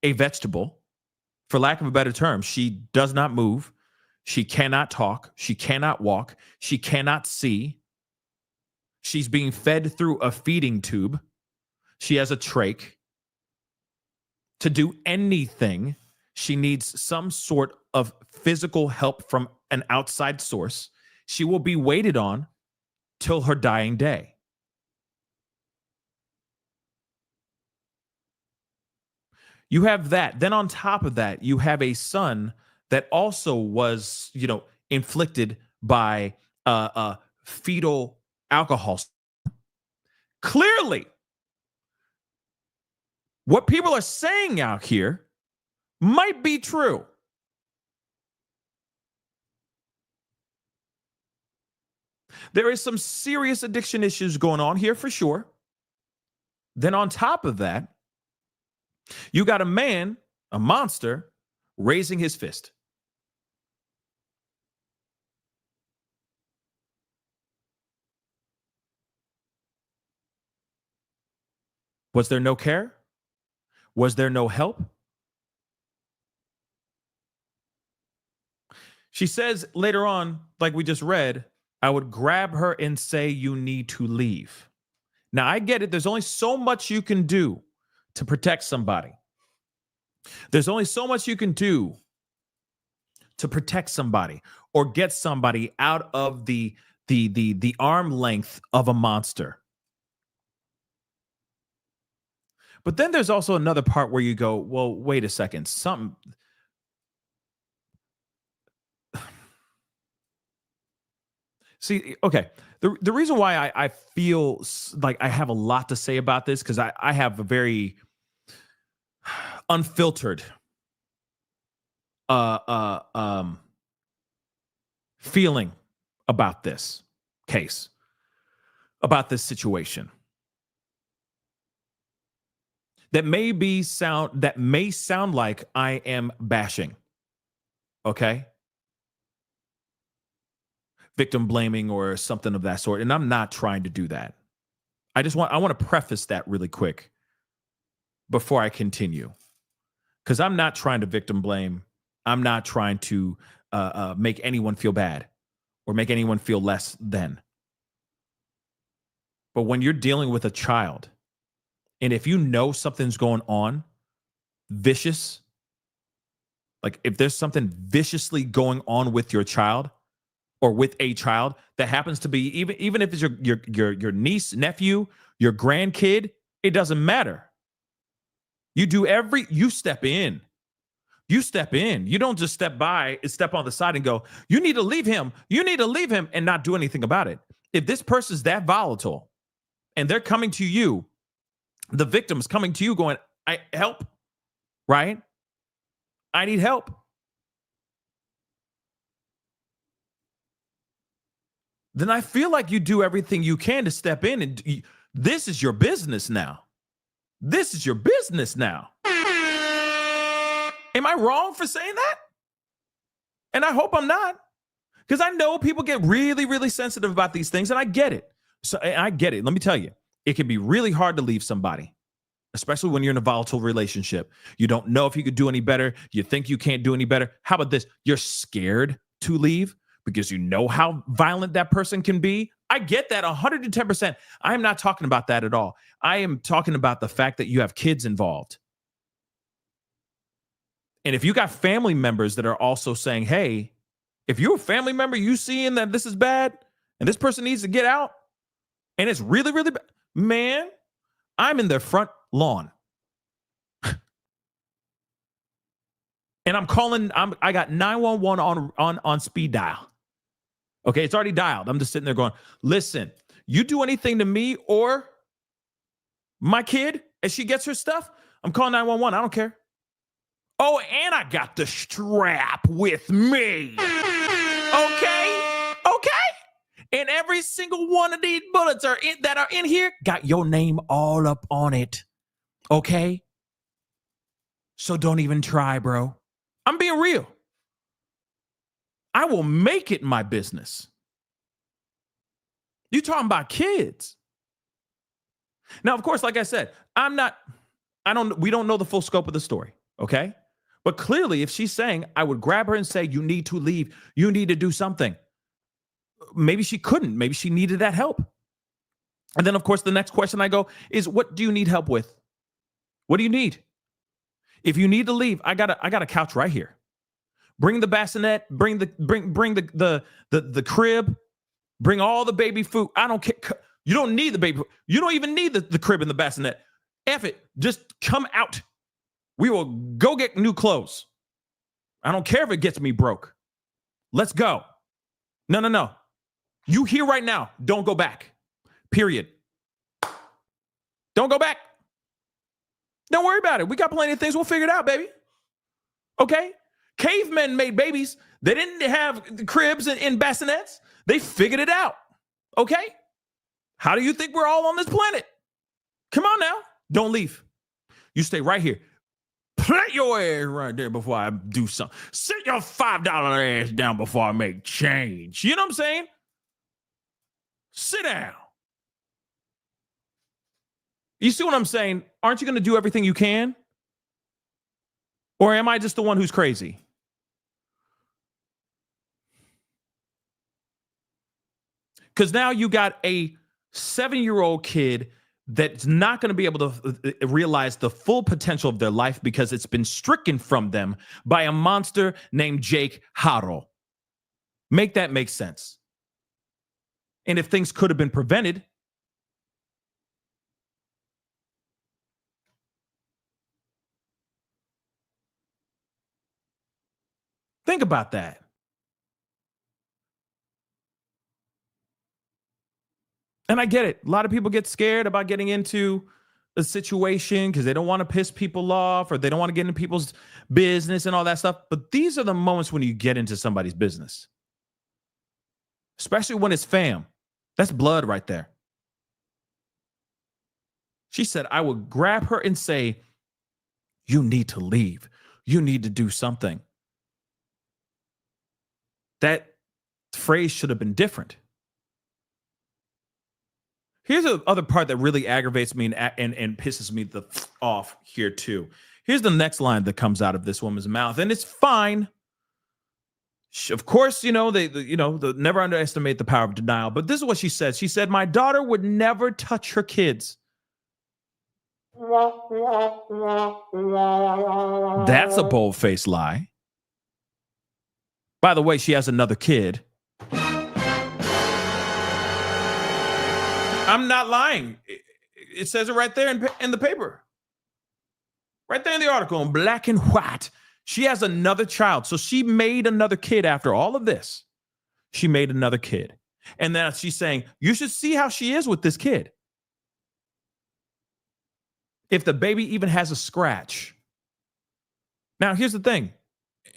a vegetable, for lack of a better term, she does not move, she cannot talk, she cannot walk, she cannot see. She's being fed through a feeding tube. She has a trach. To do anything, she needs some sort of physical help from an outside source. She will be waited on till her dying day. You have that. Then on top of that, you have a son that also was, inflicted by fetal alcohol. Clearly, what people are saying out here might be true. There is some serious addiction issues going on here for sure. Then on top of that, you got a man, a monster, raising his fist. Was there no care? Was there no help? She says later on, like we just read, I would grab her and say, you need to leave. Now, I get it. There's only so much you can do to protect somebody. There's only so much you can do to protect somebody or get somebody out of the arm length of a monster. But then there's also another part where you go, well, wait a second. See, okay. The reason why I feel like I have a lot to say about this, because I have a very unfiltered feeling about this case, about this situation. That may sound like I am bashing. Okay? Victim blaming or something of that sort. And I'm not trying to do that. I want to preface that really quick before I continue. Because I'm not trying to victim blame. I'm not trying to make anyone feel bad or make anyone feel less than. But when you're dealing with a child And if you know something's going on, vicious, like if there's something viciously going on with your child or with a child that happens to be, even if it's your niece, nephew, your grandkid, it doesn't matter. You step in. You step in. You don't just step on the side and go, you need to leave him. You need to leave him and not do anything about it. If this person's that volatile and they're coming to you, the victim's coming to you going, I help, right? I need help. Then I feel like you do everything you can to step in and this is your business now. This is your business now. Am I wrong for saying that? And I hope I'm not, because I know people get really, really sensitive about these things, and I get it. So I get it. Let me tell you, it can be really hard to leave somebody, especially when you're in a volatile relationship. You don't know if you could do any better. You think you can't do any better. How about this? You're scared to leave because you know how violent that person can be. I get that 110%. I am not talking about that at all. I am talking about the fact that you have kids involved. And if you got family members that are also saying, hey, if you're a family member, you seeing that this is bad and this person needs to get out and it's really, really bad, man, I'm in their front lawn. And I'm calling, I got 911 on speed dial. Okay, it's already dialed. I'm just sitting there going, listen, you do anything to me or my kid as she gets her stuff, I'm calling 911. I don't care. Oh, and I got the strap with me. Okay? And every single one of these bullets that are in here got your name all up on it. Okay? So don't even try, bro. I'm being real. I will make it my business. You talking about kids. Now, of course, like I said, we don't know the full scope of the story, okay? But clearly, if she's saying, I would grab her and say, you need to leave, you need to do something. Maybe she couldn't. Maybe she needed that help. And then, of course, the next question I go is, what do you need help with? What do you need? If you need to leave, I got a couch right here. Bring the bassinet, bring the crib, bring all the baby food. I don't care. You don't need the baby food. You don't even need the crib and the bassinet. F it. Just come out. We will go get new clothes. I don't care if it gets me broke. Let's go. No. You here right now. Don't go back. Period. Don't go back. Don't worry about it. We got plenty of things. We'll figure it out, baby. Okay? Cavemen made babies. They didn't have cribs and bassinets. They figured it out. Okay? How do you think we're all on this planet? Come on now. Don't leave. You stay right here. Plant your ass right there before I do something. Sit your $5 ass down before I make change. You know what I'm saying? Sit down. You see what I'm saying? Aren't you going to do everything you can? Or am I just the one who's crazy? Because now you got a 7-year-old kid that's not going to be able to realize the full potential of their life because it's been stricken from them by a monster named Jake Haro. Make that make sense. And if things could have been prevented, think about that. And I get it. A lot of people get scared about getting into a situation because they don't want to piss people off or they don't want to get into people's business and all that stuff. But these are the moments when you get into somebody's business, especially when it's fam. That's blood right there. She said, I would grab her and say, you need to leave. You need to do something. That phrase should have been different. Here's the other part that really aggravates me and pisses me off here too. Here's the next line that comes out of this woman's mouth, and it's fine. Of course, they never underestimate the power of denial. But this is what she said. She said, my daughter would never touch her kids. That's a bold-faced lie. By the way, she has another kid. I'm not lying. It says it right there in the paper. Right there in the article in black and white. She has another child. So she made another kid after all of this. She made another kid. And then she's saying, you should see how she is with this kid. If the baby even has a scratch. Now, here's the thing.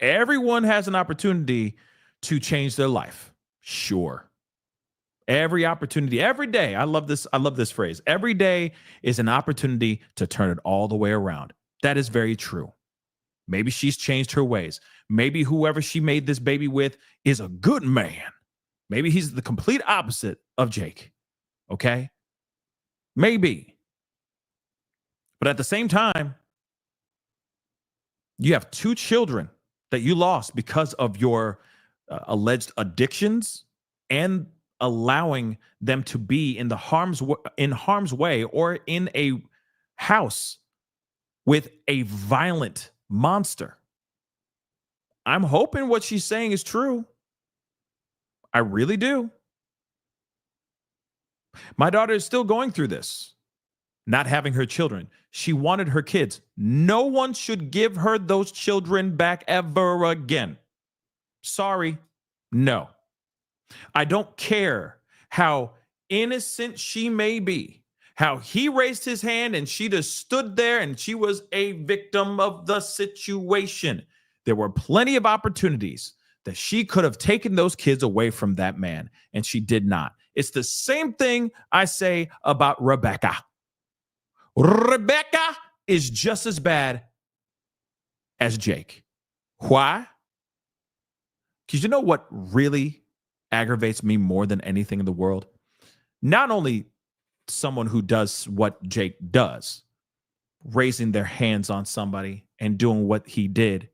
Everyone has an opportunity to change their life. Sure. Every opportunity, every day. I love this phrase. Every day is an opportunity to turn it all the way around. That is very true. Maybe she's changed her ways. Maybe whoever she made this baby with is a good man. Maybe he's the complete opposite of Jake. Okay? Maybe. But at the same time, you have two children that you lost because of your alleged addictions and allowing them to be in harm's way or in a house with a violent monster. I'm hoping what she's saying is true. I really do. My daughter is still going through this, not having her children. She wanted her kids. No one should give her those children back ever again. Sorry. No. I don't care how innocent she may be, how he raised his hand and she just stood there and she was a victim of the situation. There were plenty of opportunities that she could have taken those kids away from that man, and she did not. It's the same thing I say about Rebecca. Rebecca is just as bad as Jake. Why? Because you know what really aggravates me more than anything in the world? Not only someone who does what Jake does, raising their hands on somebody and doing what he did.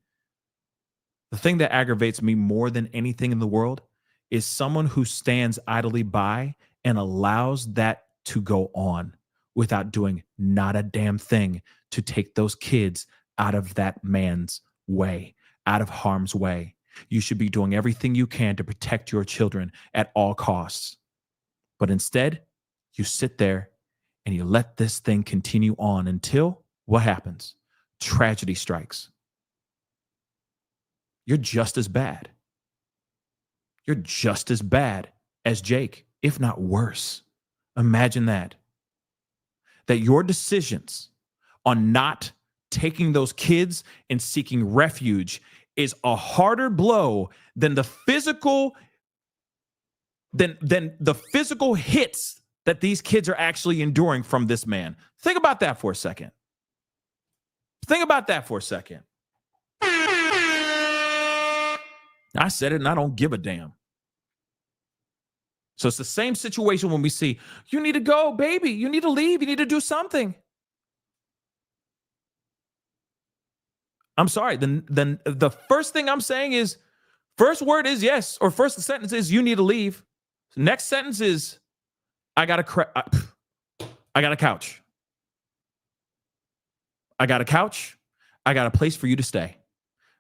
The thing that aggravates me more than anything in the world is someone who stands idly by and allows that to go on without doing not a damn thing to take those kids out of that man's way, out of harm's way. You should be doing everything you can to protect your children at all costs. But instead, you sit there and you let this thing continue on until what happens? Tragedy strikes. You're just as bad. You're just as bad as Jake, if not worse. Imagine that. That your decisions on not taking those kids and seeking refuge is a harder blow than the physical hits that these kids are actually enduring from this man. Think about that for a second. Think about that for a second. I said it and I don't give a damn. So it's the same situation when we see, you need to go, baby. You need to leave. You need to do something. I'm sorry. Then the first thing I'm saying is, first word is yes, or first sentence is you need to leave. Next sentence is, I got a couch. I got a couch. I got a place for you to stay.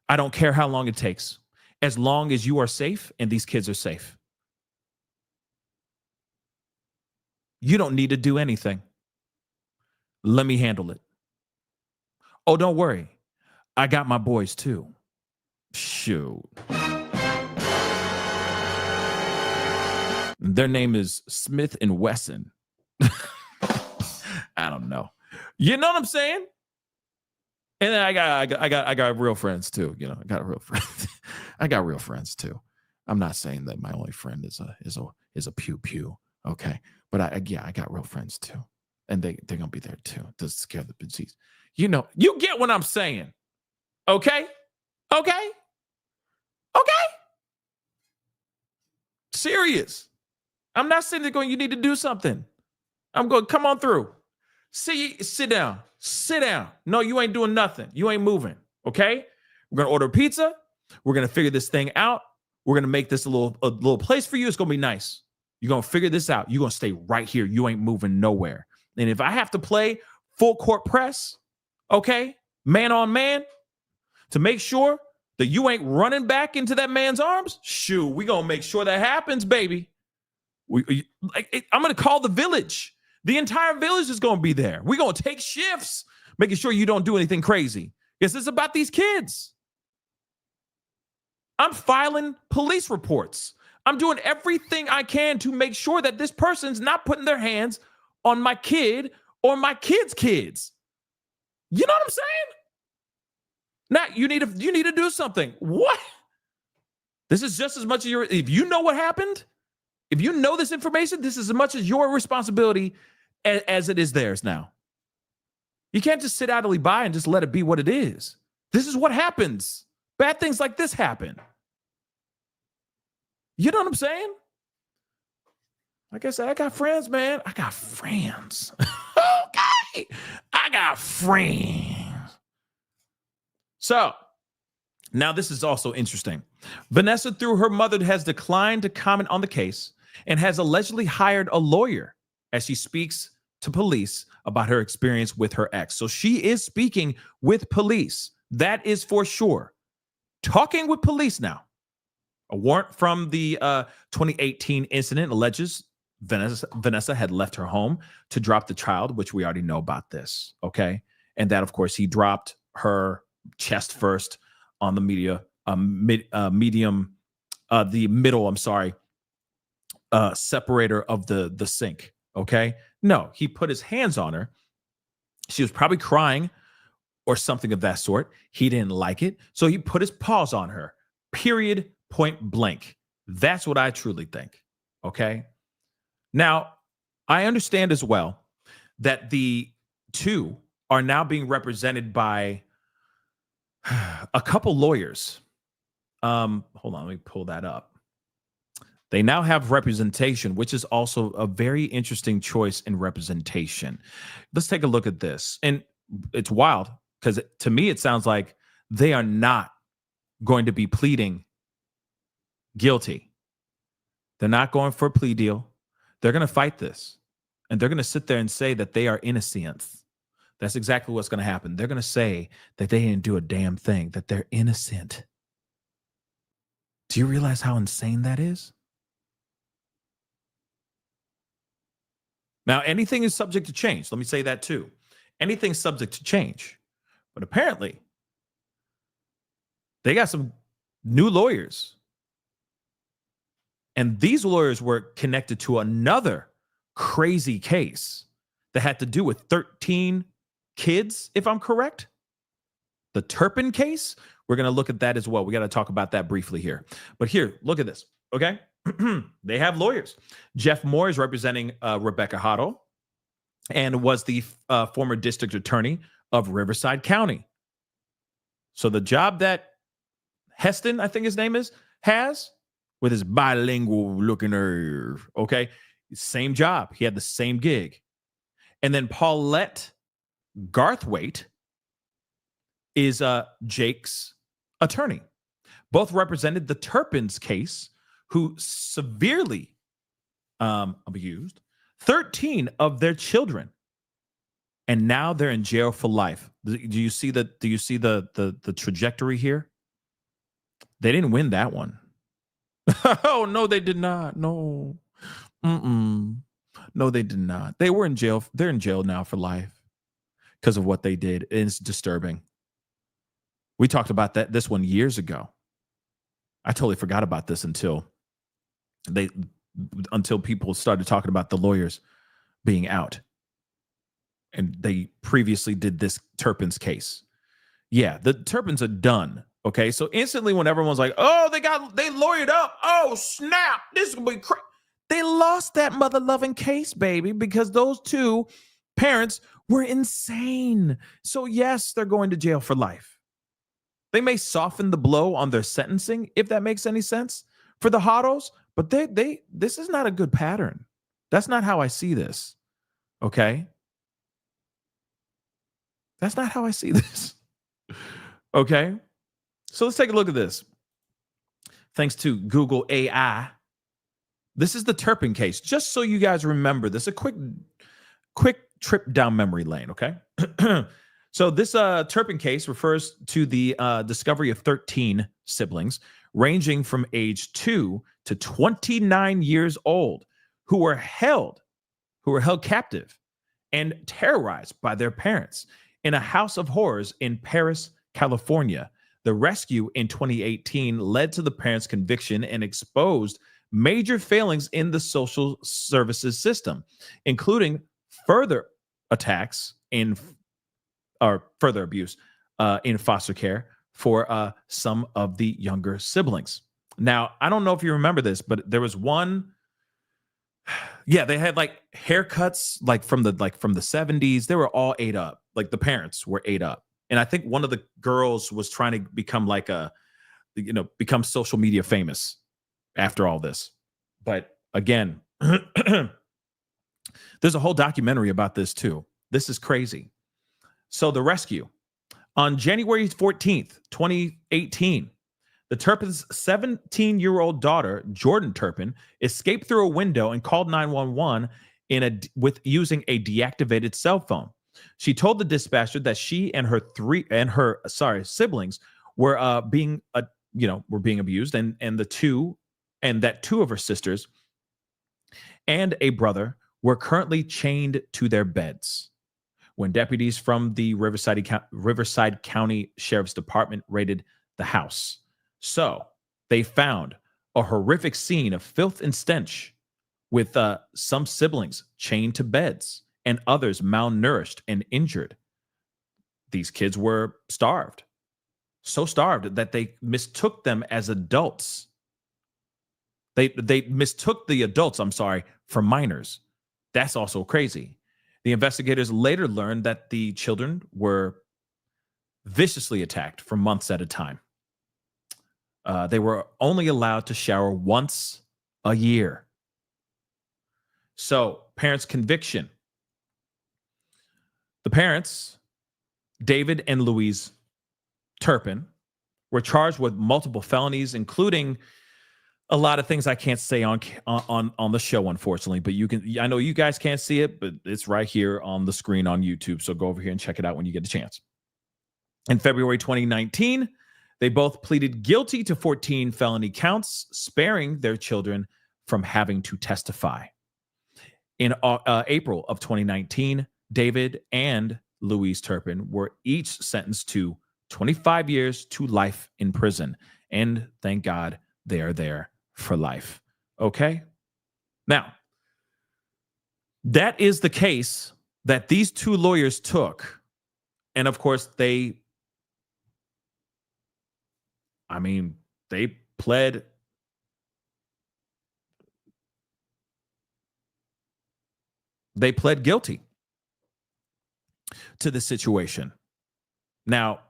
I don't care how long it takes, as long as you are safe and these kids are safe. You don't need to do anything. Let me handle it. Oh, don't worry. I got my boys too. Shoot. Their name is Smith and Wesson. I don't know. You know what I'm saying? And then I got real friends too. You know, I got real friends. I got real friends too. I'm not saying that my only friend is a pew pew. Okay, but I got real friends too, and they're gonna be there too to scare the bejesus. You know, you get what I'm saying. Okay. Serious. I'm not sitting there going, you need to do something. I'm going, come on through. Sit down. No, you ain't doing nothing. You ain't moving. Okay. We're going to order pizza. We're going to figure this thing out. We're going to make this a little place for you. It's going to be nice. You're going to figure this out. You're going to stay right here. You ain't moving nowhere. And if I have to play full court press, okay, man on man, to make sure that you ain't running back into that man's arms? Shoot, we gonna make sure that happens, baby. I'm gonna call the village. The entire village is gonna be there. We're gonna take shifts, making sure you don't do anything crazy. Because it's about these kids. I'm filing police reports. I'm doing everything I can to make sure that this person's not putting their hands on my kid or my kid's kids. You know what I'm saying? Now you need to do something. What? This is just as much as if you know what happened, if you know this information, this is as much as your responsibility as it is theirs now. You can't just sit idly by and just let it be what it is. This is what happens. Bad things like this happen. You know what I'm saying? Like I said, I got friends, man. I got friends. Okay. I got friends. So, now this is also interesting. Vanessa, through her mother, has declined to comment on the case and has allegedly hired a lawyer as she speaks to police about her experience with her ex. So she is speaking with police. That is for sure. Talking with police now. A warrant from the 2018 incident alleges Vanessa had left her home to drop the child, which we already know about this, okay? And that, of course, he dropped her chest first on the separator of the sink, okay? No, he put his hands on her. She was probably crying or something of that sort. He didn't like it, so he put his paws on her, period, point blank. That's what I truly think, okay? Now, I understand as well that the two are now being represented by a couple lawyers. Hold on, let me pull that up. They now have representation, which is also a very interesting choice in representation. Let's take a look at this. And it's wild because to me, it sounds like they are not going to be pleading guilty. They're not going for a plea deal. They're going to fight this. And they're going to sit there and say that they are innocent. That's exactly what's going to happen. They're going to say that they didn't do a damn thing, that they're innocent. Do you realize how insane that is? Now, anything is subject to change. Let me say that too. Anything's subject to change. But apparently, they got some new lawyers. And these lawyers were connected to another crazy case that had to do with 13 kids, if I'm correct. The Turpin case, we're going to look at that as well. We got to talk about that briefly here. But here, look at this, okay? They have lawyers. Jeff Moore is representing Rebecca Haro and was the former district attorney of Riverside County. So the job that Heston, I think his name is, has with his bilingual looking nerve, okay? Same job. He had the same gig. And then Paulette Garthwaite is Jake's attorney. Both represented the Turpin's case, who severely abused 13 of their children. And now they're in jail for life. Do you see the trajectory here? They didn't win that one. Oh, no, they did not. No. No, they did not. They were in jail. They're in jail now for life because of what they did. It's disturbing. We talked about this one years ago. I totally forgot about this until people started talking about the lawyers being out. And they previously did this Turpin's case. Yeah, the Turpins are done. Okay, so instantly when everyone's like, oh, they lawyered up. Oh, snap. This is going to be crazy. They lost that mother-loving case, baby, because those two parents were insane. So yes, they're going to jail for life. They may soften the blow on their sentencing, if that makes any sense, for the Haros, but this is not a good pattern. That's not how I see this. Okay? That's not how I see this. Okay? So let's take a look at this. Thanks to Google AI. This is the Turpin case. Just so you guys remember this, a quick quick trip down memory lane, okay? So this Turpin case refers to the discovery of 13 siblings ranging from age 2 to 29 years old who were held captive and terrorized by their parents in a house of horrors in Paris, California. The rescue in 2018 led to the parents' conviction and exposed major failings in the social services system, including further attacks in or further abuse in foster care for some of the younger siblings. Now, I don't know if you remember this, but there was one. Yeah, they had like haircuts like from the 70s. They were all ate up. Like the parents were ate up. And I think one of the girls was trying to become become social media famous after all this. But again, there's a whole documentary about this too. This is crazy. So the rescue on January 14th, 2018, the Turpin's 17-year-old daughter, Jordan Turpin, escaped through a window and called 911 with using a deactivated cell phone. She told the dispatcher that she and her siblings were being abused, and that two of her sisters and a brother were currently chained to their beds. When deputies from the Riverside County Sheriff's Department raided the house, so they found a horrific scene of filth and stench, with some siblings chained to beds and others malnourished and injured. These kids were starved, so starved that they mistook them as adults. They mistook the adults, for minors. That's also crazy. The investigators later learned that the children were viciously attacked for months at a time. They were only allowed to shower once a year. So, parents' conviction. The parents, David and Louise Turpin, were charged with multiple felonies, including a lot of things I can't say on the show, unfortunately. But I know you guys can't see it, but it's right here on the screen on YouTube. So go over here and check it out when you get a chance. In February 2019, they both pleaded guilty to 14 felony counts, sparing their children from having to testify. In April of 2019, David and Louise Turpin were each sentenced to 25 years to life in prison. And thank God they are there for life. Okay? Now, that is the case that these two lawyers took. And of course, they pled guilty to the situation. Now,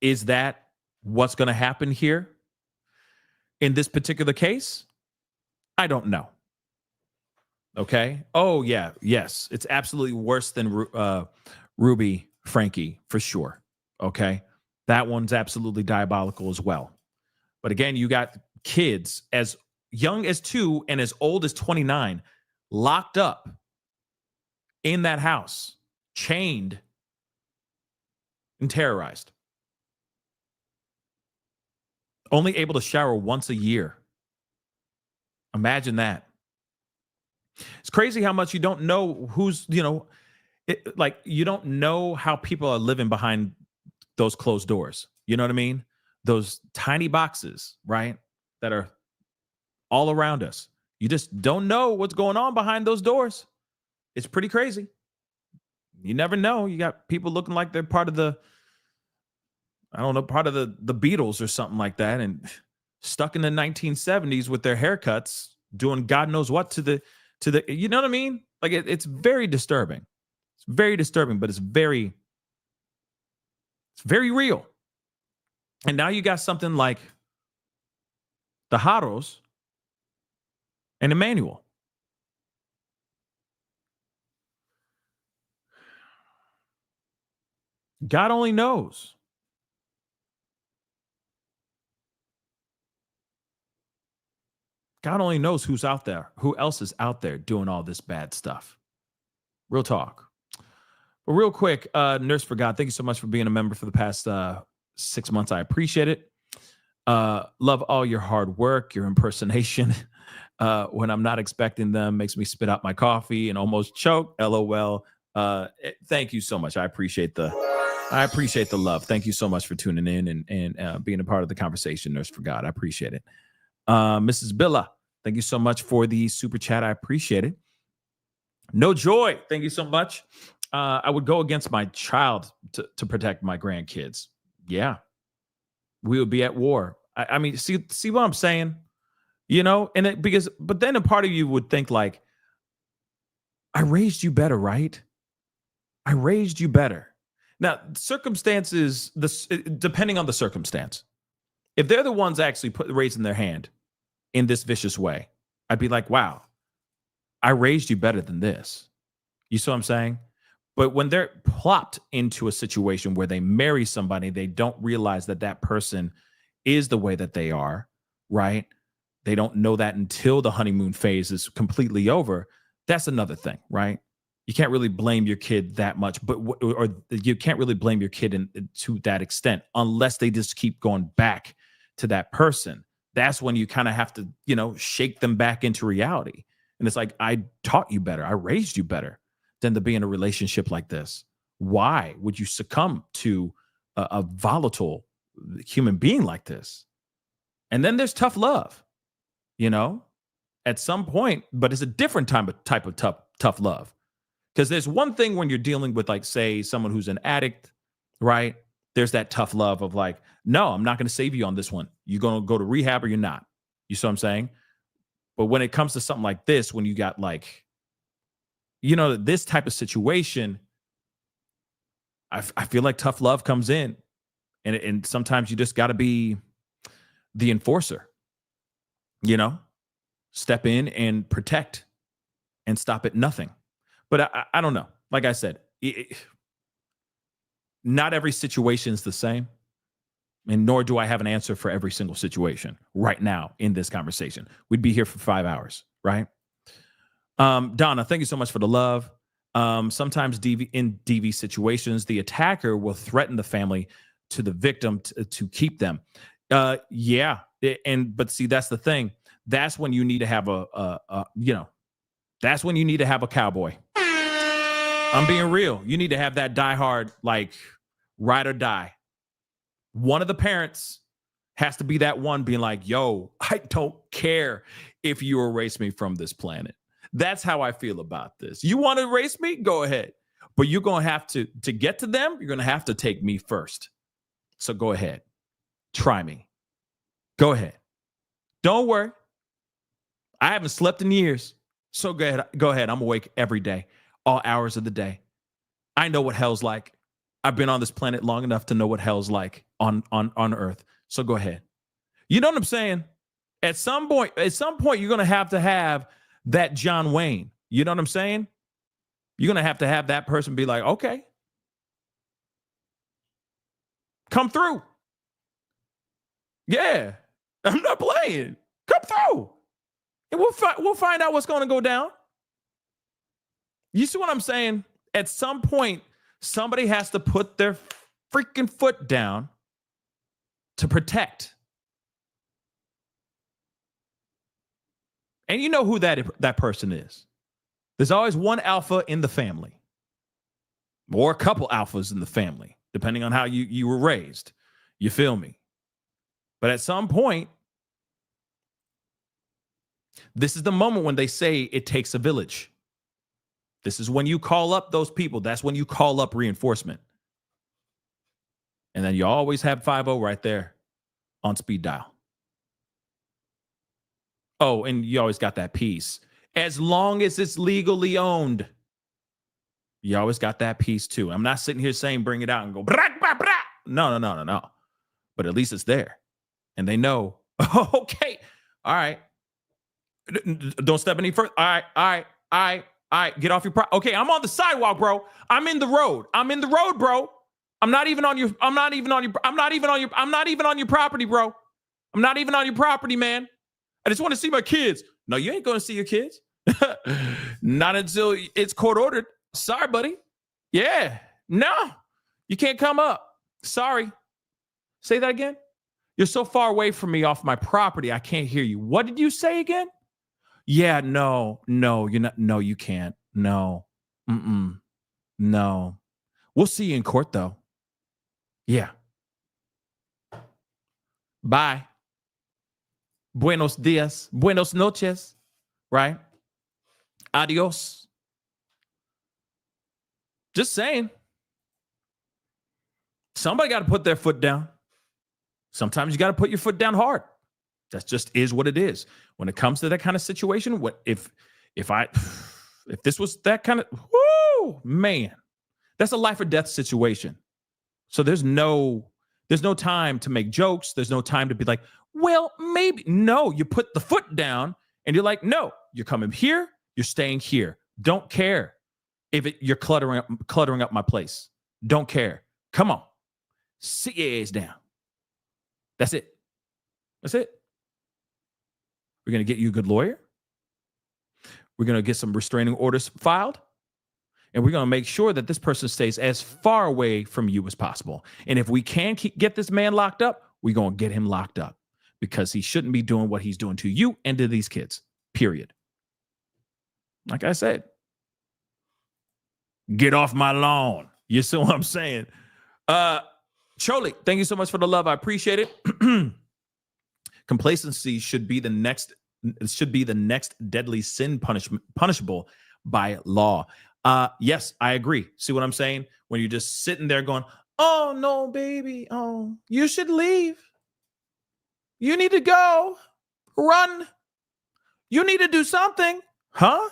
is that what's going to happen here in this particular case? I don't know. Okay. Oh, yeah. Yes. It's absolutely worse than Ruby Frankie, for sure. Okay. That one's absolutely diabolical as well. But again, you got kids as young as 2 and as old as 29 locked up in that house, chained and terrorized. Only able to shower once a year. Imagine that. It's crazy how much you don't know who's, you don't know how people are living behind those closed doors. You know what I mean? Those tiny boxes, right? That are all around us. You just don't know what's going on behind those doors. It's pretty crazy. You never know. You got people looking like they're part of the Beatles or something like that, and stuck in the 1970s with their haircuts, doing God knows what to the, you know what I mean? Like it's very disturbing. It's very disturbing, but it's very real. And now you got something like the Haros and Emmanuel. God only knows. God only knows who's out there, who else is out there doing all this bad stuff. Real talk. But real quick, Nurse for God, thank you so much for being a member for the past 6 months. I appreciate it. Love all your hard work, your impersonation. When I'm not expecting them, makes me spit out my coffee and almost choke. LOL. Thank you so much. I appreciate the love. Thank you so much for tuning in and being a part of the conversation, Nurse for God. I appreciate it. Mrs. Billa, thank you so much for the super chat. I appreciate it. No Joy, thank you so much. I would go against my child to protect my grandkids. Yeah, we would be at war. I mean, see what I'm saying? You know, but then a part of you would think like, I raised you better, right? I raised you better. Now, circumstances, depending on the circumstance, if they're the ones actually raising their hand in this vicious way, I'd be like, wow, I raised you better than this. You see what I'm saying? But when they're plopped into a situation where they marry somebody, they don't realize that that person is the way that they are, right? They don't know that until the honeymoon phase is completely over. That's another thing, right? You can't really blame your kid that much, or you can't really blame your kid to that extent unless they just keep going back to that person. That's when you kind of have to, shake them back into reality. And it's like, I taught you better. I raised you better than to be in a relationship like this. Why would you succumb to a volatile human being like this? And then there's tough love, at some point, but it's a different type of tough love. Because there's one thing when you're dealing with, like, say, someone who's an addict, right? There's that tough love of like, no, I'm not going to save you on this one. You're going to go to rehab or you're not. You see what I'm saying? But when it comes to something like this, when you got like, this type of situation, I feel like tough love comes in. And sometimes you just got to be the enforcer, step in and protect and stop at nothing. But I don't know. Like I said, not every situation is the same. And nor do I have an answer for every single situation right now in this conversation. We'd be here for 5 hours, right? Donna, thank you so much for the love. Sometimes in DV situations, the attacker will threaten the family to the victim to keep them. Yeah. But see, that's the thing. That's when you need to have that's when you need to have a cowboy. I'm being real. You need to have that diehard, like, ride or die. One of the parents has to be that one being like, yo, I don't care if you erase me from this planet. That's how I feel about this. You want to erase me? Go ahead. But you're going to have to get to them, you're going to have to take me first. So go ahead. Try me. Go ahead. Don't worry. I haven't slept in years. So go ahead. I'm awake every day, all hours of the day. I know what hell's like. I've been on this planet long enough to know what hell's like on Earth. So go ahead. You know what I'm saying? At some point, you're going to have that John Wayne. You know what I'm saying? You're going to have that person be like, okay, come through. Yeah, I'm not playing. Come through. And we'll find out what's going to go down. You see what I'm saying? At some point, somebody has to put their freaking foot down to protect. And you know who that person is. There's always one alpha in the family, or a couple alphas in the family, depending on how you were raised. You feel me? But at some point, this is the moment when they say it takes a village. This is when you call up those people. That's when you call up reinforcement. And then you always have 50 right there on speed dial. Oh, and you always got that piece. As long as it's legally owned, you always got that piece too. I'm not sitting here saying bring it out and go, brah, brah, brah. No. But at least it's there. And they know, okay, all right. Don't step any further. All right. Get off your okay, I'm on the sidewalk, bro. I'm in the road, bro. I'm not even on your property, bro. I'm not even on your property, man. I just want to see my kids. No, you ain't going to see your kids. Not until it's court ordered. Sorry, buddy. Yeah. No, you can't come up. Sorry. Say that again. You're so far away from me off my property. I can't hear you. What did you say again? Yeah, no, you're not. No, you can't. No. No. We'll see you in court, though. Yeah. Bye. Buenos dias. Buenos noches. Right? Adios. Just saying. Somebody got to put their foot down. Sometimes you got to put your foot down hard. That just is what it is. When it comes to that kind of situation, if this was that kind of, whoo, man, that's a life or death situation. So there's no time to make jokes. There's no time to be like, well, maybe. No, you put the foot down and you're like, no, you're coming here. You're staying here. Don't care if you're cluttering up my place. Don't care. Come on. Sit your ass down. That's it. That's it. We're going to get you a good lawyer. We're going to get some restraining orders filed. And we're going to make sure that this person stays as far away from you as possible. And if we can get this man locked up, we're going to get him locked up because he shouldn't be doing what he's doing to you and to these kids, period. Like I said, get off my lawn. You see what I'm saying? Choli, thank you so much for the love. I appreciate it. Complacency should be the next deadly sin punishable by law. Yes, I agree. See what I'm saying? When you're just sitting there going, oh no, baby. Oh, you should leave. You need to go. Run. You need to do something. Huh?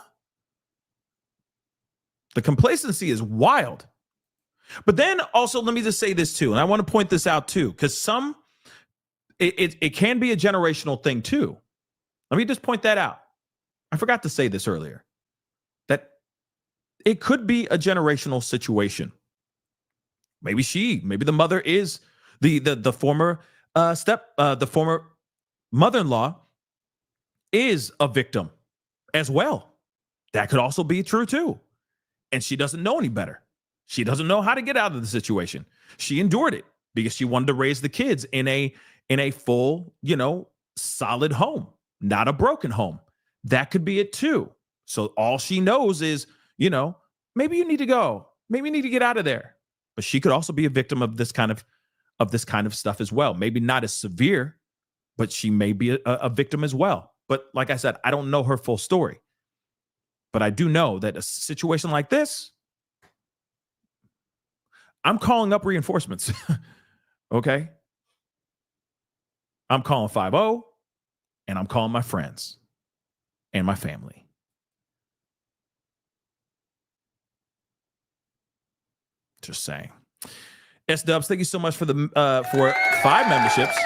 The complacency is wild. But then also, let me just say this too, and I want to point this out too, because it can be a generational thing too. Let me just point that out. I forgot to say this earlier, that it could be a generational situation. Maybe the mother is the former the former mother-in-law is a victim as well. That could also be true too. And she doesn't know any better. She doesn't know how to get out of the situation. She endured it because she wanted to raise the kids in a full, solid home, not a broken home. That could be it too. So all she knows is, maybe you need to go. Maybe you need to get out of there. But she could also be a victim of this kind of stuff as well. Maybe not as severe, but she may be a victim as well. But like I said, I don't know her full story. But I do know that a situation like this, I'm calling up reinforcements. Okay? I'm calling 5-0, and I'm calling my friends and my family. Just saying. S-Dubs, thank you so much for 5 memberships.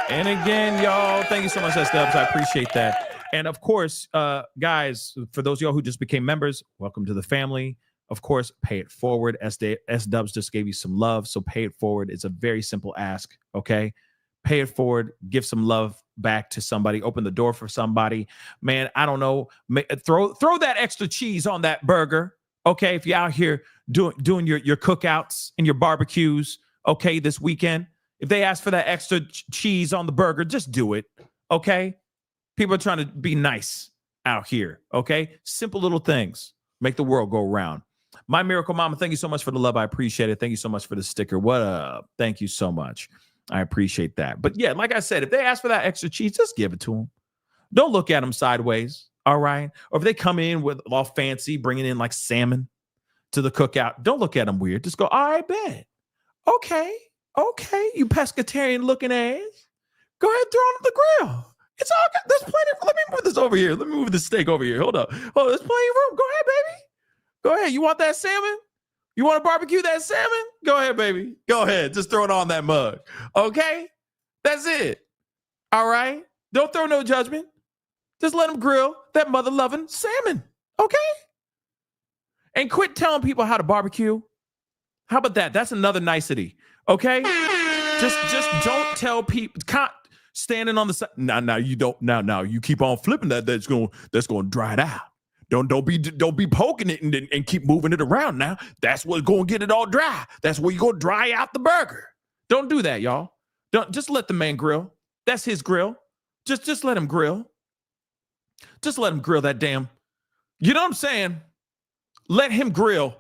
And again, y'all, thank you so much, S-Dubs. I appreciate that. And of course, guys, for those of y'all who just became members, welcome to the family. Of course, pay it forward. S-Dubs just gave you some love, so pay it forward. It's a very simple ask, okay? Pay it forward. Give some love back to somebody. Open the door for somebody. Man, I don't know. Throw that extra cheese on that burger, okay? If you're out here doing your cookouts and your barbecues, okay, this weekend. If they ask for that extra cheese on the burger, just do it, okay? People are trying to be nice out here, okay? Simple little things make the world go round. My Miracle Mama, thank you so much for the love. I appreciate it. Thank you so much for the sticker. What up? Thank you so much. I appreciate that. But yeah, like I said, if they ask for that extra cheese, just give it to them. Don't look at them sideways, all right? Or if they come in with all fancy, bringing in like salmon to the cookout, don't look at them weird. Just go, all right, bet. Okay, you pescatarian looking ass. Go ahead, throw it on the grill. It's all good. There's plenty. Let me move this over here. Let me move this steak over here. Hold up. Oh, there's plenty of room. Go ahead, baby. Go ahead. You want that salmon? You want to barbecue that salmon? Go ahead, baby. Go ahead. Just throw it on that mug. Okay? That's it. All right? Don't throw no judgment. Just let them grill that mother-loving salmon. Okay? And quit telling people how to barbecue. How about that? That's another nicety. Okay? Just don't tell people. Standing on the side. No, you don't. Now, you keep on flipping that. That's going to dry it out. Don't be poking it and keep moving it around now. That's what's going to get it all dry. That's where you're going to dry out the burger. Don't do that, y'all. Don't just let the man grill. That's his grill. Just let him grill. Just let him grill that damn. You know what I'm saying? Let him grill.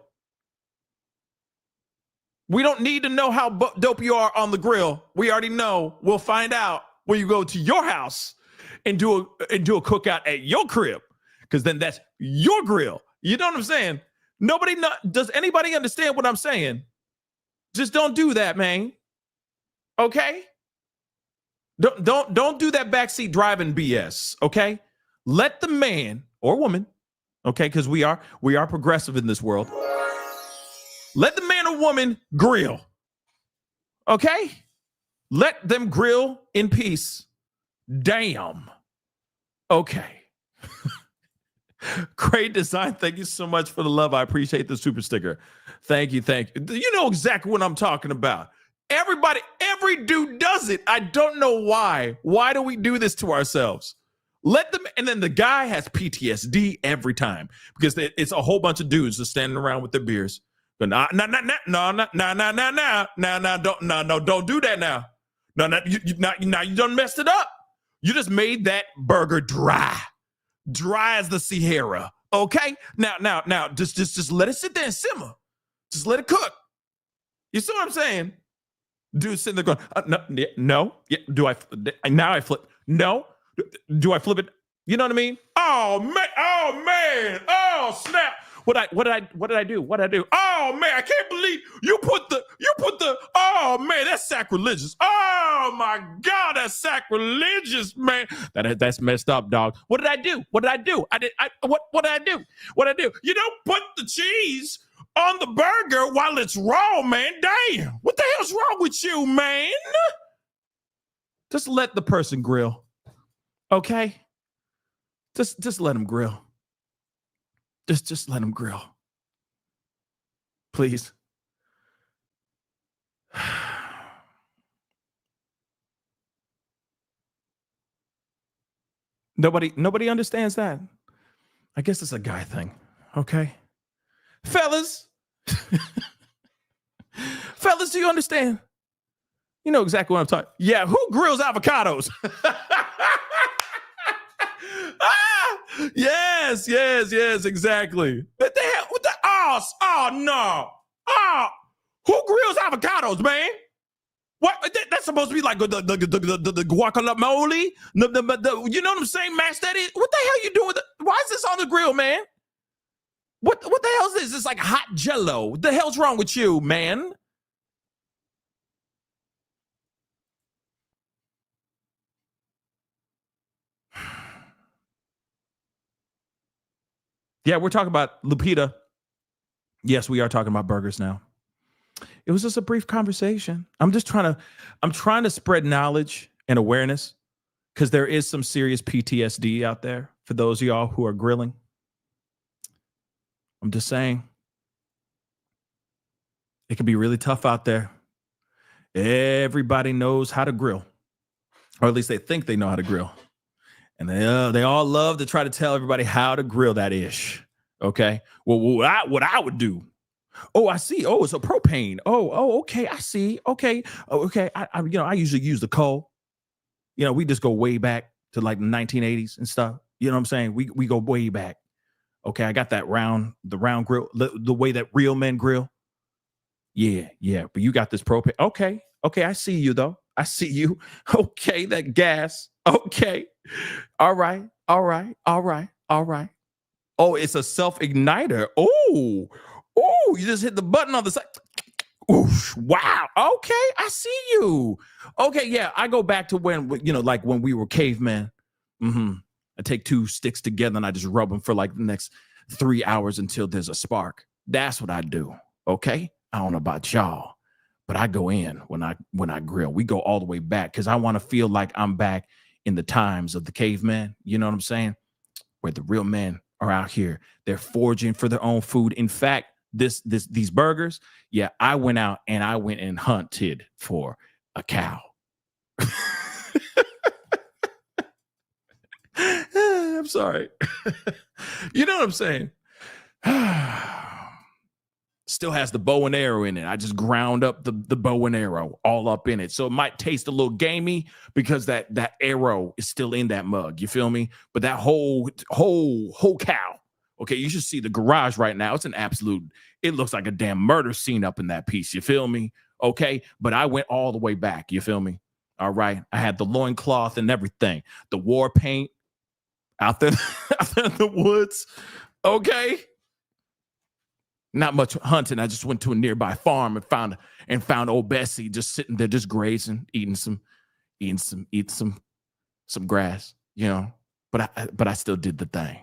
We don't need to know how dope you are on the grill. We already know. We'll find out when you go to your house and do a cookout at your crib, because then that's your grill. You know what I'm saying? Does anybody understand what I'm saying? Just don't do that, man. Okay? Don't do that backseat driving BS. Okay? Let the man or woman, okay, because we are progressive in this world. Let the man or woman grill. Okay? Let them grill in peace. Damn. Okay. Great design. Thank you so much for the love. I appreciate the super sticker. Thank you. You know exactly what I'm talking about. Every dude does it. I don't know why. Why do we do this to ourselves? Let them, and then the guy has PTSD every time because it's a whole bunch of dudes just standing around with their beers. But no, don't do that now. Now you done messed it up. You just made that burger dry as the Sierra. Okay, now, just let it sit there and simmer. Just let it cook. You see what I'm saying? Dude sitting there going, no. Yeah, do I? Now I flip. No. Do I flip it? You know what I mean? Oh man! Oh snap! What did I do? Oh man, I can't believe you put the oh man, that's sacrilegious. Oh my God, that's sacrilegious, man. That's messed up, dog. What did I do? What did I do? What did I do? You don't put the cheese on the burger while it's raw, man. Damn. What the hell's wrong with you, man? Just let the person grill. Okay? Just let him grill. Just let him grill. Please. Nobody understands that. I guess it's a guy thing. Okay? Fellas. Fellas, do you understand? You know exactly what I'm talking. Yeah, who grills avocados? Yes, exactly. What the hell? What the? Oh no. Oh, who grills avocados, man? What? That's supposed to be like the guacamole. You know what I'm saying? Mash that in. What the hell you doing with it? Why is this on the grill, man? What the hell is this? It's like hot jello. What the hell's wrong with you, man? Yeah, we're talking about Lupita. Yes, we are talking about burgers now. It was just a brief conversation. I'm trying to spread knowledge and awareness because there is some serious PTSD out there for those of y'all who are grilling. I'm just saying. It can be really tough out there. Everybody knows how to grill, or at least they think they know how to grill. And they all love to try to tell everybody how to grill that ish. Okay. Well, what I would do. Oh, I see. Oh, it's a propane. Oh, okay. I see. Okay. Oh, okay. I usually use the coal. We just go way back to like the 1980s and stuff. You know what I'm saying? We go way back. Okay. I got the round grill, the way that real men grill. Yeah. But you got this propane. Okay. I see you though. I see you. Okay. That gas. Okay. All right. Oh, it's a self-igniter. Oh, you just hit the button on the side. Oof, wow. Okay, I see you. Okay, yeah, I go back to when we were cavemen. I take two sticks together and I just rub them for like the next 3 hours until there's a spark. That's what I do. Okay, I don't know about y'all, but I go in when I grill. We go all the way back because I want to feel like I'm back in the times of the cavemen. You know what I'm saying? Where the real men are out here. They're foraging for their own food. In fact, these burgers, yeah, I went out and hunted for a cow. I'm sorry. You know what I'm saying? Still has the bow and arrow in it. I just ground up the bow and arrow all up in it. So it might taste a little gamey because that arrow is still in that mug. You feel me? But that whole cow. Okay, you should see the garage right now. It's an absolute, it looks like a damn murder scene up in that piece. You feel me? Okay, but I went all the way back. You feel me? All right. I had the loincloth and everything. The war paint out there, out there in the woods. Okay. Not much hunting. I just went to a nearby farm and found old Bessie just sitting there, just grazing, eating some grass, you know. But I still did the thing.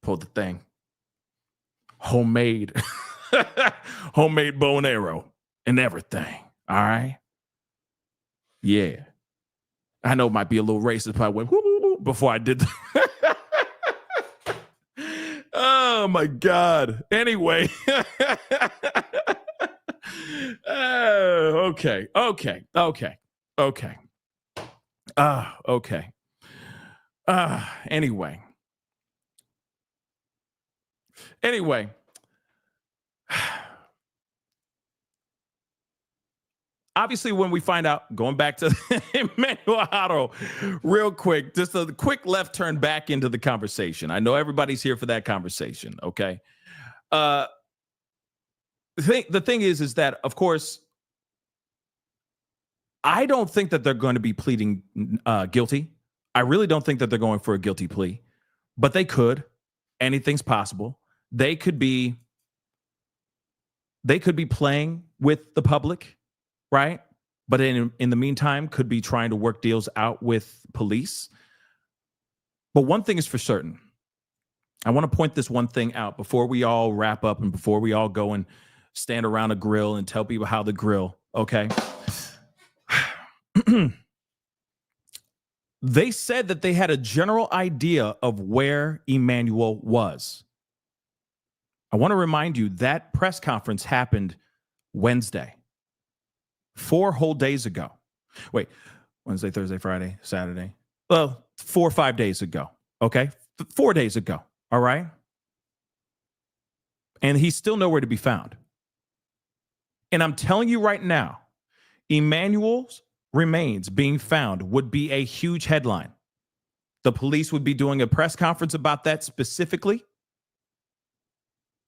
Pulled the thing. Homemade bow and arrow and everything. All right. Yeah. I know it might be a little racist, but I went whoop, whoop, whoop before I did. Oh my God. Anyway. Okay. Anyway. Obviously, when we find out, going back to Emmanuel Haro, real quick, just a quick left turn back into the conversation. I know everybody's here for that conversation, okay? The thing is that, of course, I don't think that they're going to be pleading guilty. I really don't think that they're going for a guilty plea, but they could. Anything's possible. They could be playing with the public. Right. But in the meantime, could be trying to work deals out with police. But one thing is for certain. I want to point this one thing out before we all wrap up and before we all go and stand around a grill and tell people how to grill. OK. They said that they had a general idea of where Emanuel was. I want to remind you that press conference happened Wednesday. 4 whole days ago. Wait, Wednesday, Thursday, Friday, Saturday. Well, 4 or 5 days ago. Okay. 4 days ago. All right. And he's still nowhere to be found. And I'm telling you right now, Emanuel's remains being found would be a huge headline. The police would be doing a press conference about that specifically.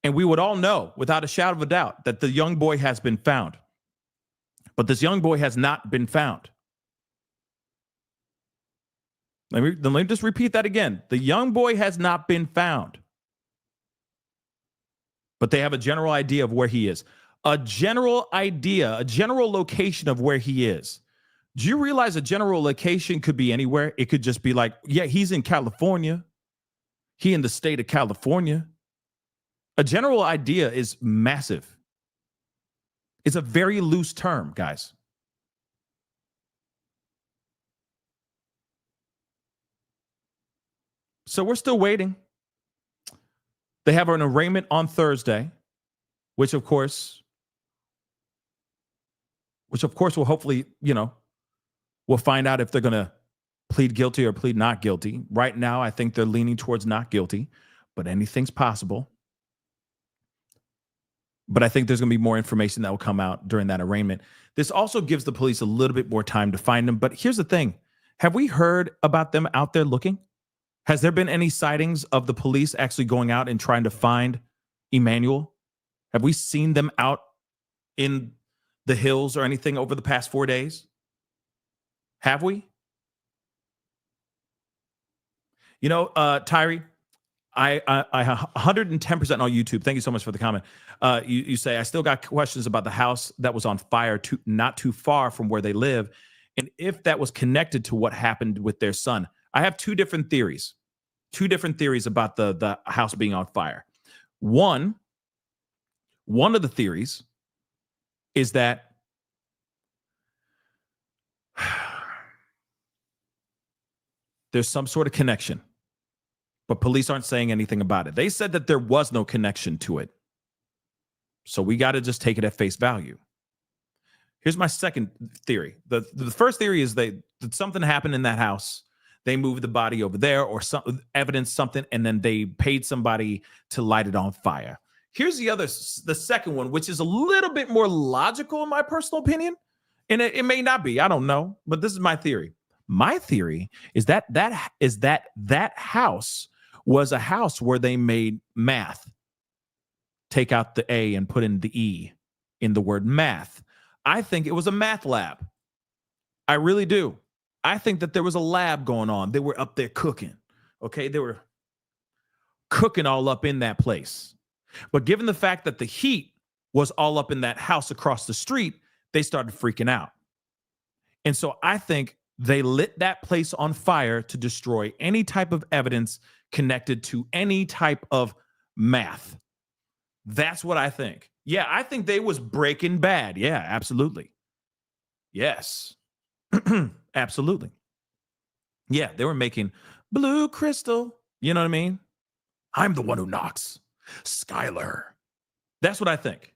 And we would all know without a shadow of a doubt that the young boy has been found. But this young boy has not been found. Let me just repeat that again. The young boy has not been found. But they have a general idea of where he is. A general idea, a general location of where he is. Do you realize a general location could be anywhere? It could just be like, yeah, he's in California. He in the state of California. A general idea is massive. It's a very loose term, guys. So we're still waiting. They have an arraignment on Thursday, which of course will hopefully, we'll find out if they're going to plead guilty or plead not guilty. Right now, I think they're leaning towards not guilty, but anything's possible. But I think there's going to be more information that will come out during that arraignment. This also gives the police a little bit more time to find them. But here's the thing. Have we heard about them out there looking? Has there been any sightings of the police actually going out and trying to find Emanuel? Have we seen them out in the hills or anything over the past 4 days? Have we? Tyree, I 110% on YouTube. Thank you so much for the comment. You say, I still got questions about the house that was on fire not too far from where they live, and if that was connected to what happened with their son. I have two different theories about the house being on fire. One of the theories is that there's some sort of connection, but police aren't saying anything about it. They said that there was no connection to it. So we got to just take it at face value. Here's my second theory. The first theory is that something happened in that house. they moved the body over there or some evidence, something, and then they paid somebody to light it on fire. Here's the second one, which is a little bit more logical in my personal opinion. And it may not be, I don't know, but this is my theory. My theory is that house was a house where they made math. Take out the A and put in the E in the word math. I think it was a math lab. I really do. I think that there was a lab going on. They were up there cooking. Okay, they were cooking all up in that place. But given the fact that the heat was all up in that house across the street, they started freaking out. And so I think they lit that place on fire to destroy any type of evidence connected to any type of math. That's what I think. Yeah, I think they was Breaking Bad. Yeah, absolutely. Yes. Absolutely. Yeah, they were making Blue Crystal. You know what I mean? I'm the one who knocks. Skylar. That's what I think.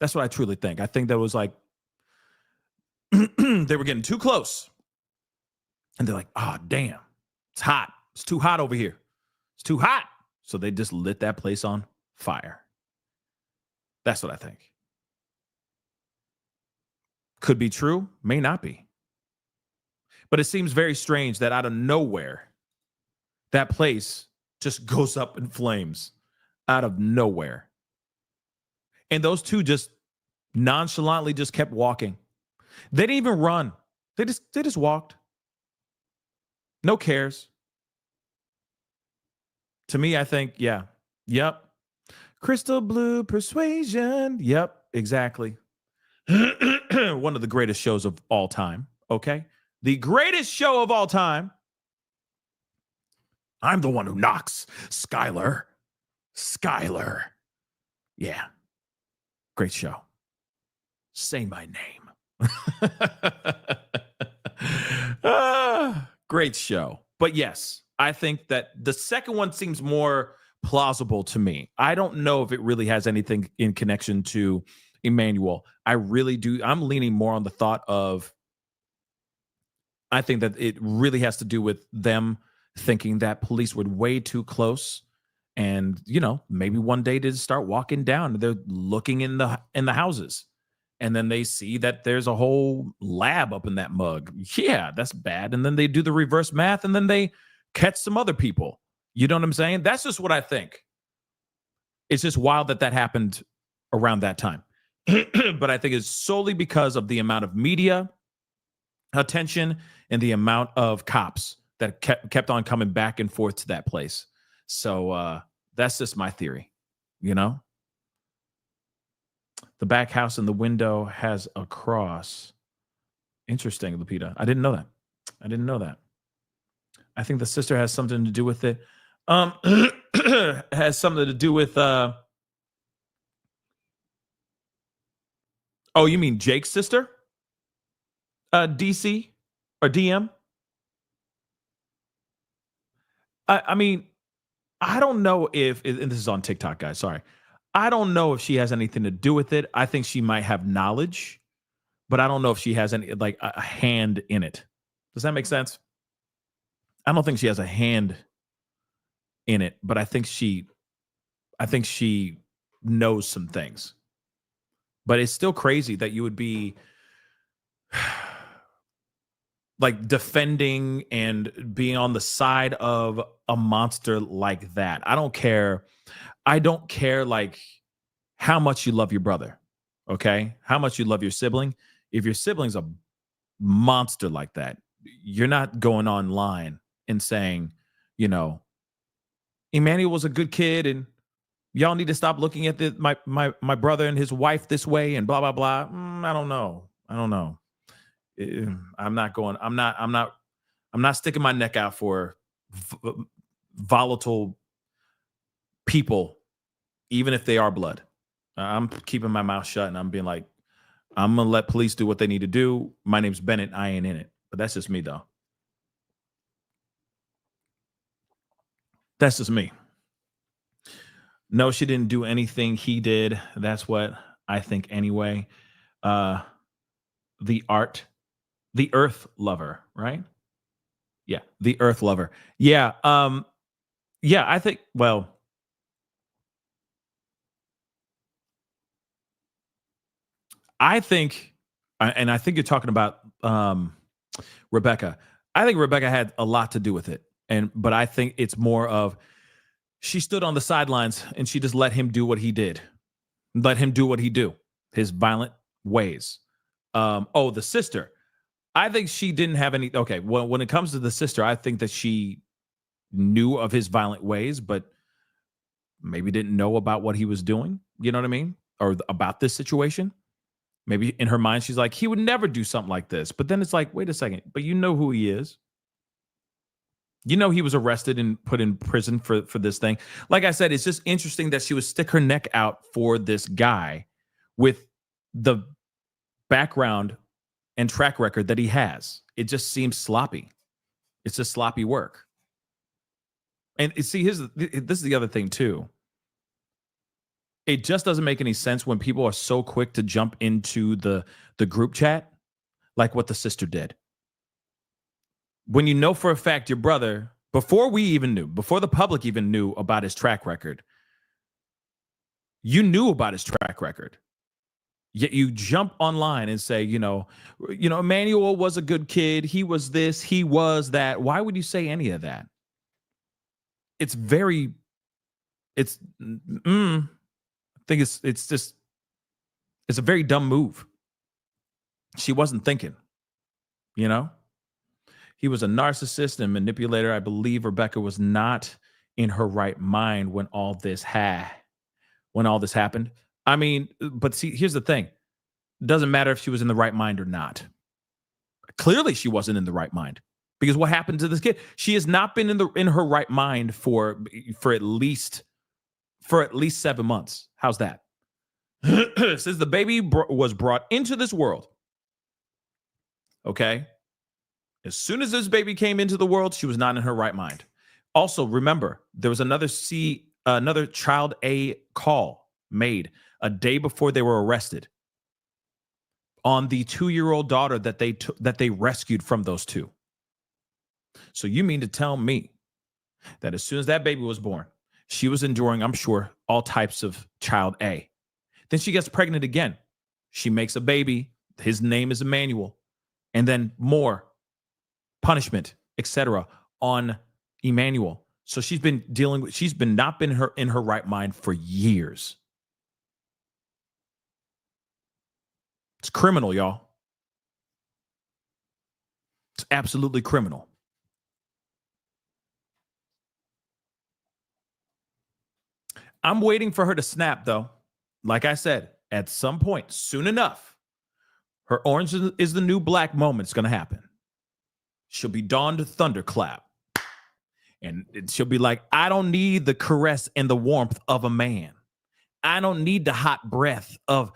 That's what I truly think. I think that was like they were getting too close. And they're like, oh, damn, it's hot. It's too hot over here. It's too hot. So they just lit that place on fire. That's what I think. Could be true, may not be. But it seems very strange that out of nowhere, that place just goes up in flames out of nowhere. And those two just nonchalantly just kept walking. They didn't even run. They just walked. No cares. To me, I think, yeah. Yep. Crystal Blue Persuasion. Yep, exactly. One of the greatest shows of all time. Okay. The greatest show of all time. I'm the one who knocks. Skylar. Skylar. Yeah. Great show. Say my name. Great show. But yes, I think that the second one seems more plausible to me. I don't know if it really has anything in connection to Emanuel. I really do. I'm leaning more on the thought of, I think that it really has to do with them thinking that police were way too close. And, you know, maybe one day they start walking down, they're looking in the houses. And then they see that there's a whole lab up in that mug. Yeah, that's bad. And then they do the reverse math and then they catch some other people. You know what I'm saying? That's just what I think. It's just wild that happened around that time. But I think it's solely because of the amount of media attention and the amount of cops that kept on coming back and forth to that place. So that's just my theory, you know? The back house in the window has a cross. Interesting, Lupita. I didn't know that. I think the sister has something to do with it. Has something to do with oh, you mean Jake's sister? DC or DM? I mean, I don't know if, and this is on TikTok, guys, sorry. I don't know if she has anything to do with it. I think she might have knowledge, but I don't know if she has any, like, a hand in it. Does that make sense? I don't think she has a hand in it, but I think she knows some things. But it's still crazy that you would be like defending and being on the side of a monster like that. I don't care like how much you love your brother, okay? How much you love your sibling. If your sibling's a monster like that, you're not going online and saying, you know, Emanuel was a good kid and y'all need to stop looking at my brother and his wife this way and blah, blah, blah. I don't know. I'm not sticking my neck out for volatile people, even if they are blood. I'm keeping my mouth shut and I'm being like, I'm going to let police do what they need to do. My name's Bennett. I ain't in it. But that's just me, though. That's just me. No, she didn't do anything he did. That's what I think anyway. The art The Earth Lover, right? Yeah, The Earth Lover. Yeah, yeah, I think, well, I think, and I think you're talking about Rebecca. I think Rebecca had a lot to do with it, but I think it's more of she stood on the sidelines and she just let him do what he did, let him do what he do, his violent ways. Oh, the sister. I think she didn't have any. Okay, well, when it comes to the sister, I think that she knew of his violent ways, but maybe didn't know about what he was doing. You know what I mean? Or about this situation. Maybe in her mind, she's like, he would never do something like this. But then it's like, wait a second, but you know who he is. You know he was arrested and put in prison for this thing. Like I said, it's just interesting that she would stick her neck out for this guy with the background and track record that he has. It just seems sloppy. It's just sloppy work. And see, this is the other thing too. It just doesn't make any sense when people are so quick to jump into the group chat, like what the sister did. When you know for a fact your brother, before the public even knew about his track record, you knew about his track record. Yet you jump online and say, Emanuel was a good kid. He was this, he was that. Why would you say any of that? I think it's a very dumb move. She wasn't thinking, He was a narcissist and manipulator. I believe Rebecca was not in her right mind when all this happened. I mean, but see, here's the thing. It doesn't matter if she was in the right mind or not. Clearly she wasn't in the right mind, because what happened to this kid? She has not been in her right mind for at least 7 months. How's that? Since the baby was brought into this world. Okay. As soon as this baby came into the world, she was not in her right mind. Also, remember, there was another child A call made a day before they were arrested on the 2-year-old daughter that they rescued from those two. So you mean to tell me that as soon as that baby was born, she was enduring, I'm sure, all types of child A. Then she gets pregnant again. She makes a baby. His name is Emanuel. And then more punishment, etc., on Emanuel. So she's been not been in her right mind for years. It's criminal, y'all. It's absolutely criminal. I'm waiting for her to snap, though. Like I said, at some point, soon enough, her orange is the new black moment's going to happen. She'll be donned thunderclap. And she'll be like, I don't need the caress and the warmth of a man. I don't need the hot breath of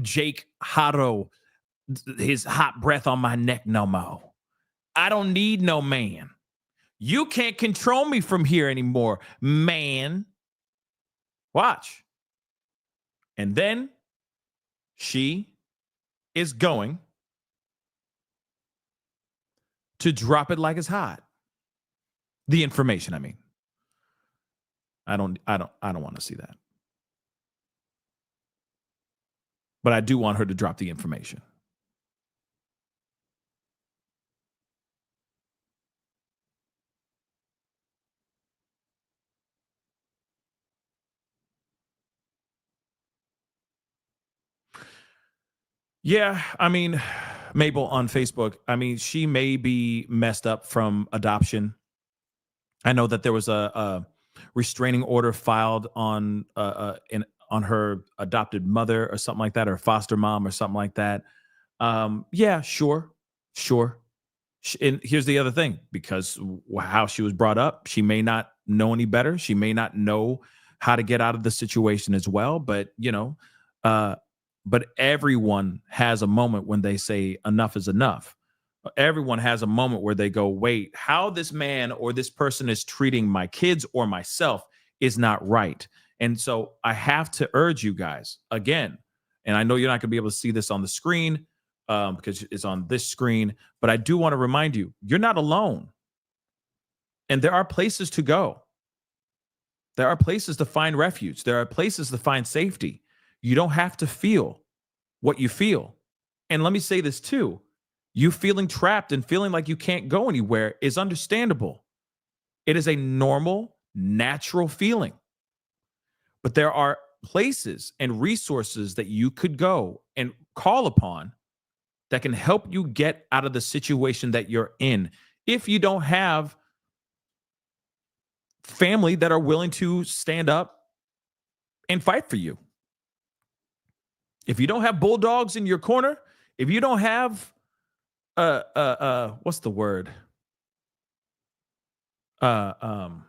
Jake Haro, his hot breath on my neck no more. I don't need no man. You can't control me from here anymore, man. Watch. And then she is going to drop it like it's hot. The information, I mean. I don't want to see that. But I do want her to drop the information. Yeah, I mean, Mabel on Facebook, I mean, she may be messed up from adoption. I know that there was a restraining order filed on her adopted mother or something like that, or foster mom or something like that. Yeah, sure. And here's the other thing, because how she was brought up, she may not know any better. She may not know how to get out of the situation as well. But, but everyone has a moment when they say enough is enough. Everyone has a moment where they go, wait, how this man or this person is treating my kids or myself is not right. And so I have to urge you guys again, and I know you're not going to be able to see this on the screen, because it's on this screen. But I do want to remind you, you're not alone. And there are places to go. There are places to find refuge. There are places to find safety. You don't have to feel what you feel. And let me say this too. You feeling trapped and feeling like you can't go anywhere is understandable. It is a normal, natural feeling. But there are places and resources that you could go and call upon that can help you get out of the situation that you're in. If you don't have family that are willing to stand up and fight for you. If you don't have bulldogs in your corner, if you don't have what's the word? Oh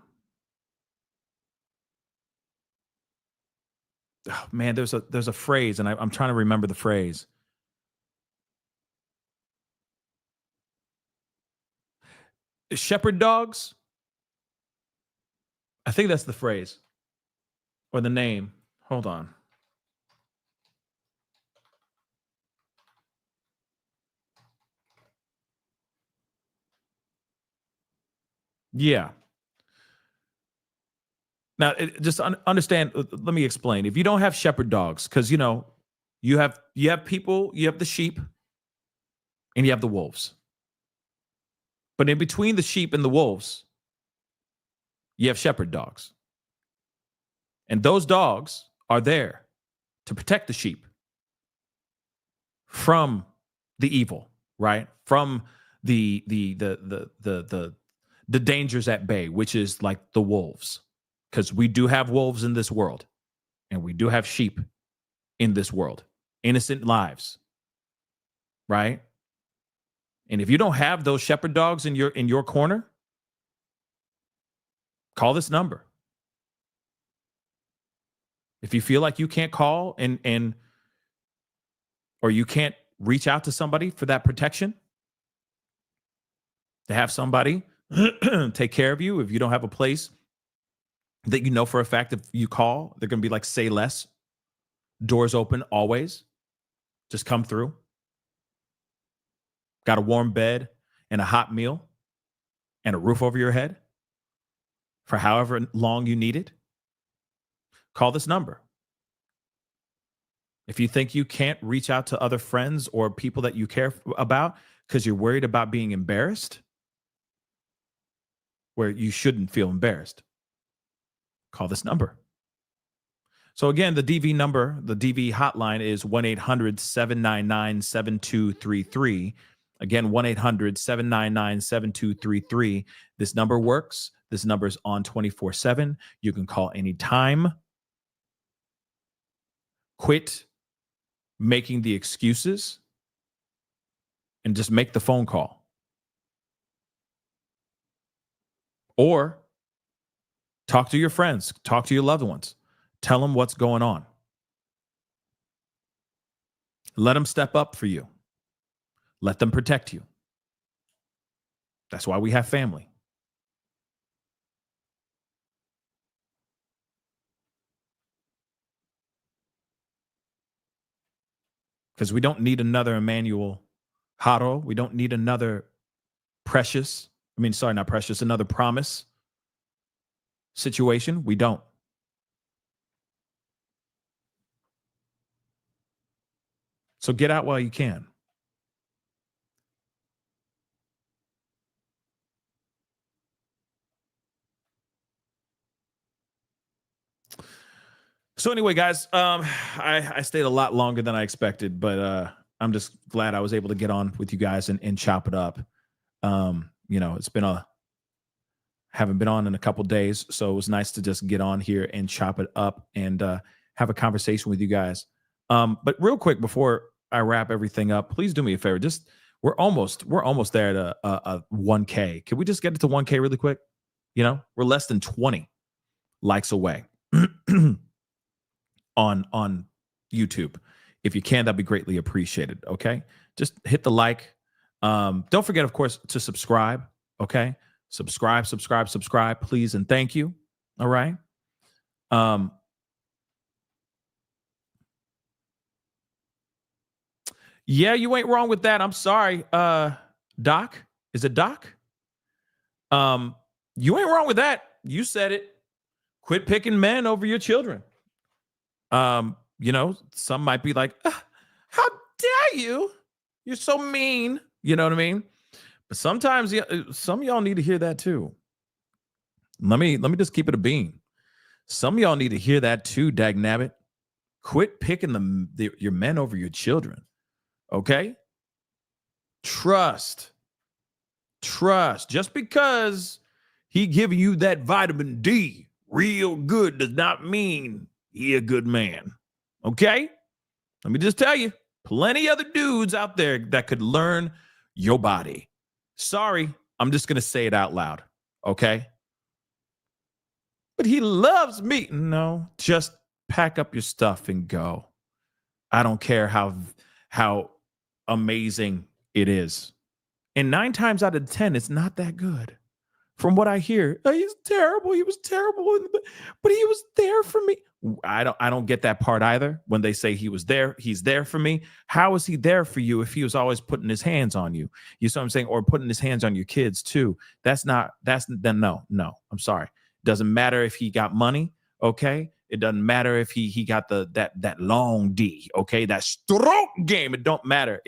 man, there's a phrase, and I'm trying to remember the phrase. Shepherd dogs? I think that's the phrase or the name. Hold on. Yeah. Now, understand. Let me explain. If you don't have shepherd dogs, because you have people, you have the sheep, and you have the wolves. But in between the sheep and the wolves, you have shepherd dogs, and those dogs are there to protect the sheep from the evil, right? From the dangers at bay, which is like the wolves. Because we do have wolves in this world, and we do have sheep in this world, innocent lives, right? And if you don't have those shepherd dogs in your corner, call this number. If you feel like you can't call and or you can't reach out to somebody for that protection, to have somebody take care of you, if you don't have a place that you know for a fact if you call, they're going to be like, say less. Doors open always. Just come through. Got a warm bed and a hot meal and a roof over your head for however long you need it. Call this number. If you think you can't reach out to other friends or people that you care about because you're worried about being embarrassed, where you shouldn't feel embarrassed, call this number. So again, the DV number, the DV hotline is 1-800-799-7233. Again, 1-800-799-7233. This number works. This number is on 24/7. You can call anytime. Quit making the excuses and just make the phone call. Or talk to your friends, talk to your loved ones. Tell them what's going on. Let them step up for you. Let them protect you. That's why we have family. Because we don't need another Emmanuel Haro. We don't need another another promise situation. We don't. So get out while you can. So anyway, guys, I stayed a lot longer than I expected, but I'm just glad I was able to get on with you guys and chop it up. It's been haven't been on in a couple days, so it was nice to just get on here and chop it up and have a conversation with you guys. But real quick before I wrap everything up, please do me a favor. Just we're almost there at a 1K. Can we just get it to 1K really quick? We're less than 20 likes away on YouTube. If you can, that'd be greatly appreciated. Okay, just hit the like. Don't forget, of course, to subscribe. Okay, subscribe, please, and thank you. All right. Yeah, you ain't wrong with that. I'm sorry. Doc, is it Doc? You ain't wrong with that. You said it. Quit picking men over your children. Some might be like, how dare you? You're so mean. You know what I mean? But sometimes some of y'all need to hear that too. Let me just keep it a bean. Some of y'all need to hear that too, dagnabbit. Quit picking your men over your children. Okay? Trust. Just because he giving you that vitamin D real good does not mean he a good man. Okay? Let me just tell you, plenty other dudes out there that could learn your body. Sorry, I'm just going to say it out loud. Okay? But he loves me. No, just pack up your stuff and go. I don't care how amazing it is. And 9 times out of 10, it's not that good. From what I hear, he's terrible. He was terrible, but he was there for me. I don't get that part either. When they say he's there for me. How is he there for you if he was always putting his hands on you? You see what I'm saying? Or putting his hands on your kids too. No. I'm sorry. Doesn't matter if he got money. Okay. It doesn't matter if he got that long D. Okay. That stroke game. It don't matter.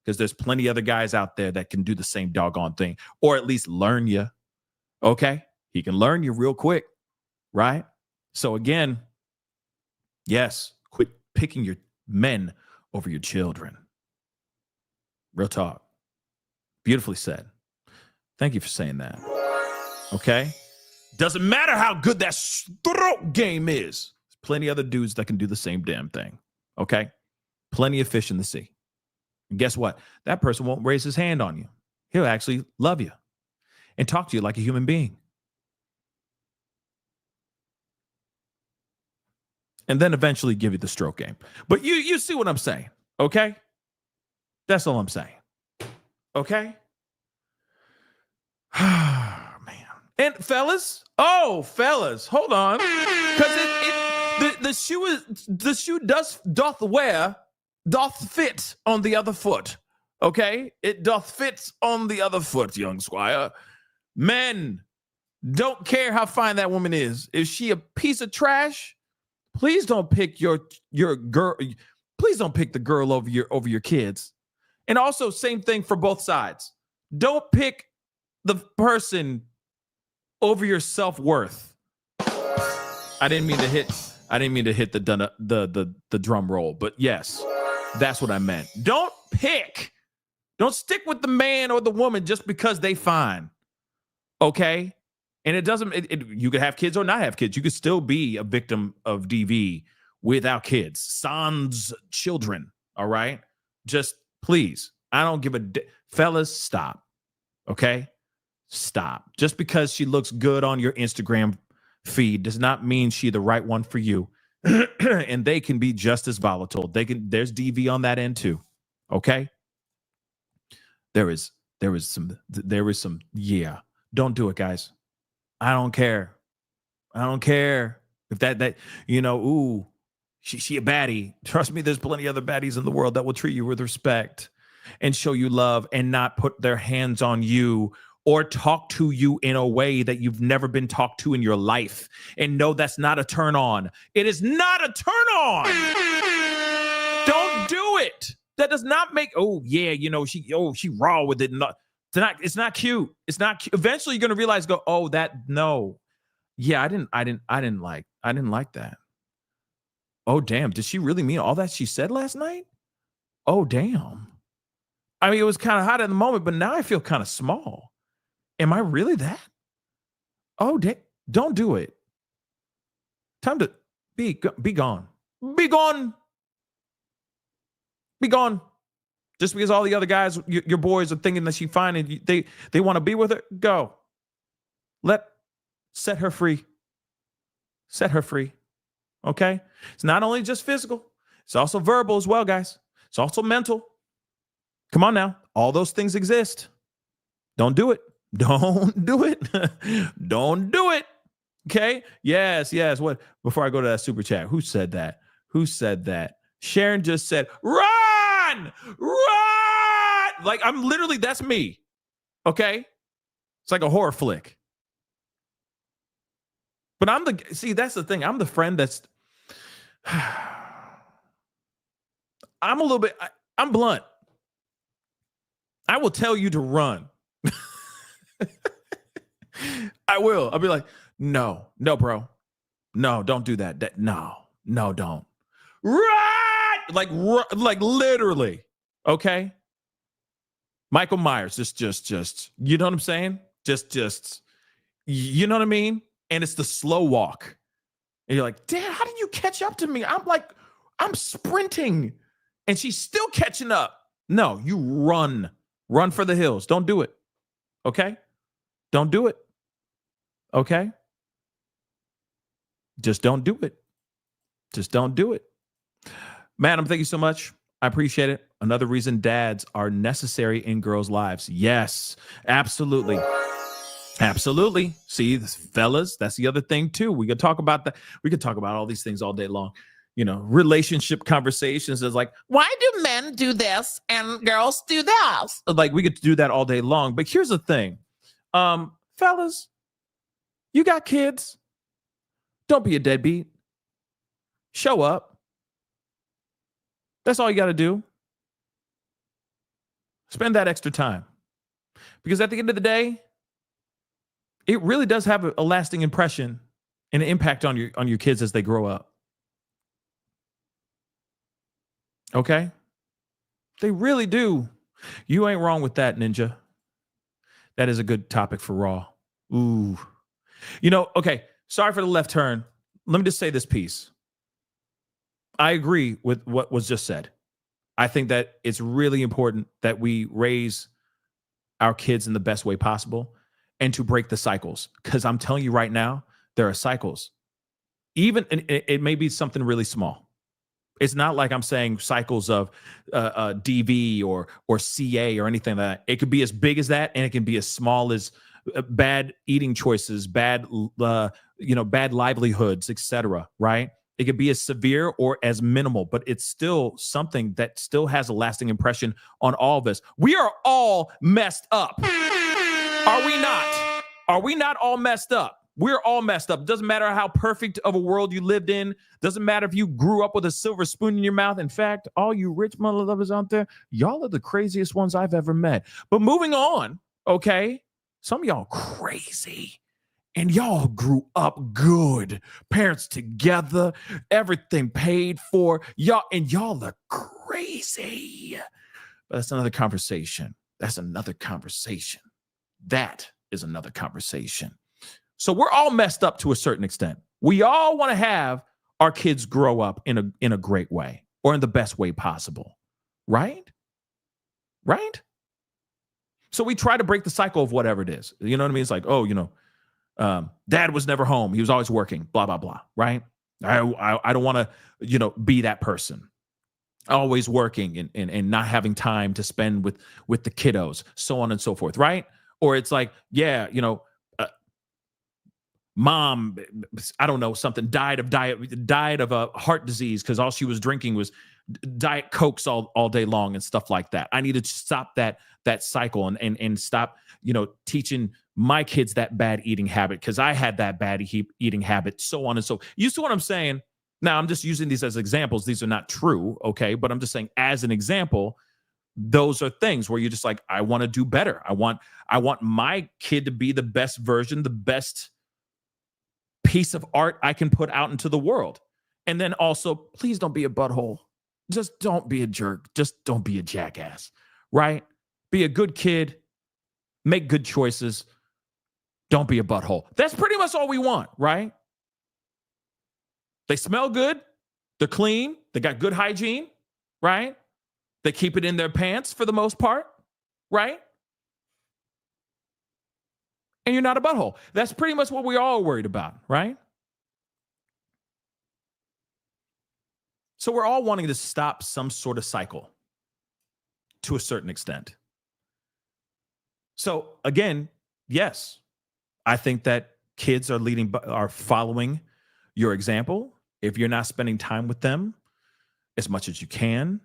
Because there's plenty other guys out there that can do the same doggone thing, or at least learn you. Okay? He can learn you real quick, right? So again, yes, quit picking your men over your children. Real talk. Beautifully said. Thank you for saying that. Okay? Doesn't matter how good that stroke game is. There's plenty other dudes that can do the same damn thing. Okay? Plenty of fish in the sea. And guess what? That person won't raise his hand on you. He'll actually love you and talk to you like a human being. And then eventually give you the stroke game. But you see what I'm saying, okay? That's all I'm saying. Okay? Man. And fellas, hold on. Because the shoe doth fit on the other foot. Okay? It doth fit on the other foot, young squire. Men, don't care how fine that woman is. Is she a piece of trash? Please don't pick your girl. Please don't pick the girl over your kids. And also, same thing for both sides. Don't pick the person over your self-worth. I didn't mean to hit the drum roll, but yes, that's what I meant. Don't stick with the man or the woman just because they fine. Okay? And it doesn't, you could have kids or not have kids. You could still be a victim of DV without kids. Sans children. All right? Just please. I don't give a fellas, stop. Okay? Stop. Just because she looks good on your Instagram feed does not mean she's the right one for you. And they can be just as volatile. There's DV on that end too. Okay? There is some, yeah. Don't do it, guys. I don't care if that ooh, she a baddie. Trust me, there's plenty of other baddies in the world that will treat you with respect and show you love and not put their hands on you or talk to you in a way that you've never been talked to in your life. And no, that's not a turn on. It is not a turn on. Don't do it. That does not make, she raw with it. It's not cute. It's not cute. Eventually you're going to realize, no. Yeah, I didn't like that. Oh, damn. Did she really mean all that she said last night? Oh, damn. I mean, it was kind of hot at the moment, but now I feel kind of small. Am I really that? Oh, don't do it. Time to be gone. Be gone. Be gone. Just because all the other guys, your boys, are thinking that she's fine and they want to be with her, go. Set her free. Set her free. Okay? It's not only just physical. It's also verbal as well, guys. It's also mental. Come on now. All those things exist. Don't do it. Don't do it. Don't do it. Okay? Yes. What? Before I go to that super chat, who said that? Sharon just said, run, run. Like I'm literally, that's me. Okay. It's like a horror flick. But that's the thing. I'm the friend that's, I'm blunt. I will tell you to run. I will. I'll be like, no, bro. No, don't do that. No, don't. Run! Like literally. Okay. Michael Myers, just, you know what I'm saying? Just, you know what I mean? And it's the slow walk. And you're like, Dad, how did you catch up to me? I'm sprinting. And she's still catching up. No, you run. Run for the hills. Don't do it. Okay? Don't do it. Okay? Just don't do it. Just don't do it. Madam, thank you so much. I appreciate it. Another reason dads are necessary in girls' lives. Yes, absolutely. Absolutely. See, fellas, that's the other thing too. We could talk about that. We could talk about all these things all day long. You know, relationship conversations is like, why do men do this and girls do that? Like we could do that all day long. But here's the thing. Fellas, you got kids. Don't be a deadbeat. Show up. That's all you got to do. Spend that extra time. Because at the end of the day, it really does have a lasting impression and an impact on your kids as they grow up. Okay? They really do. You ain't wrong with that, Ninja. That is a good topic for Raw. Ooh. You know, okay, sorry for the left turn. Let me just say this piece. I agree with what was just said. I think that it's really important that we raise our kids in the best way possible and to break the cycles. Because I'm telling you right now, there are cycles. Even, and it may be something really small. It's not like I'm saying cycles of DV or CA or anything like that. It could be as big as that, and it can be as small as bad eating choices, bad livelihoods, etc. Right? It could be as severe or as minimal, but it's still something that still has a lasting impression on all of us. We are all messed up. Are we not? Are we not all messed up? We're all messed up. Doesn't matter how perfect of a world you lived in. Doesn't matter if you grew up with a silver spoon in your mouth. In fact, all you rich mother lovers out there, y'all are the craziest ones I've ever met. But moving on, okay? Some of y'all crazy. And y'all grew up good. Parents together, everything paid for. Y'all are crazy. But that's another conversation. That's another conversation. That is another conversation. So we're all messed up to a certain extent. We all want to have our kids grow up in a great way or in the best way possible. Right? Right? So we try to break the cycle of whatever it is. You know what I mean? It's like, oh, dad was never home. He was always working, blah, blah, blah. Right? I don't want to, be that person. Always working and not having time to spend with the kiddos, so on and so forth. Right? Or it's like, yeah, mom, I don't know, something died of a heart disease because all she was drinking was Diet Cokes all day long and stuff like that. I need to stop that cycle and stop, teaching my kids that bad eating habit because I had that bad eating habit, so on and so. You see what I'm saying? Now, I'm just using these as examples. These are not true, okay? But I'm just saying as an example, those are things where you're just like, I want to do better. I want my kid to be the best version, the best piece of art I can put out into the world. And then also, please don't be a butthole. Just don't be a jerk. Just don't be a jackass, right? Be a good kid. Make good choices. Don't be a butthole. That's pretty much all we want, right? They smell good. They're clean. They got good hygiene, right? They keep it in their pants for the most part, right? And you're not a butthole. That's pretty much what we're all worried about, right? So we're all wanting to stop some sort of cycle to a certain extent. So again, yes, I think that kids are following your example. If you're not spending time with them, as much as you can,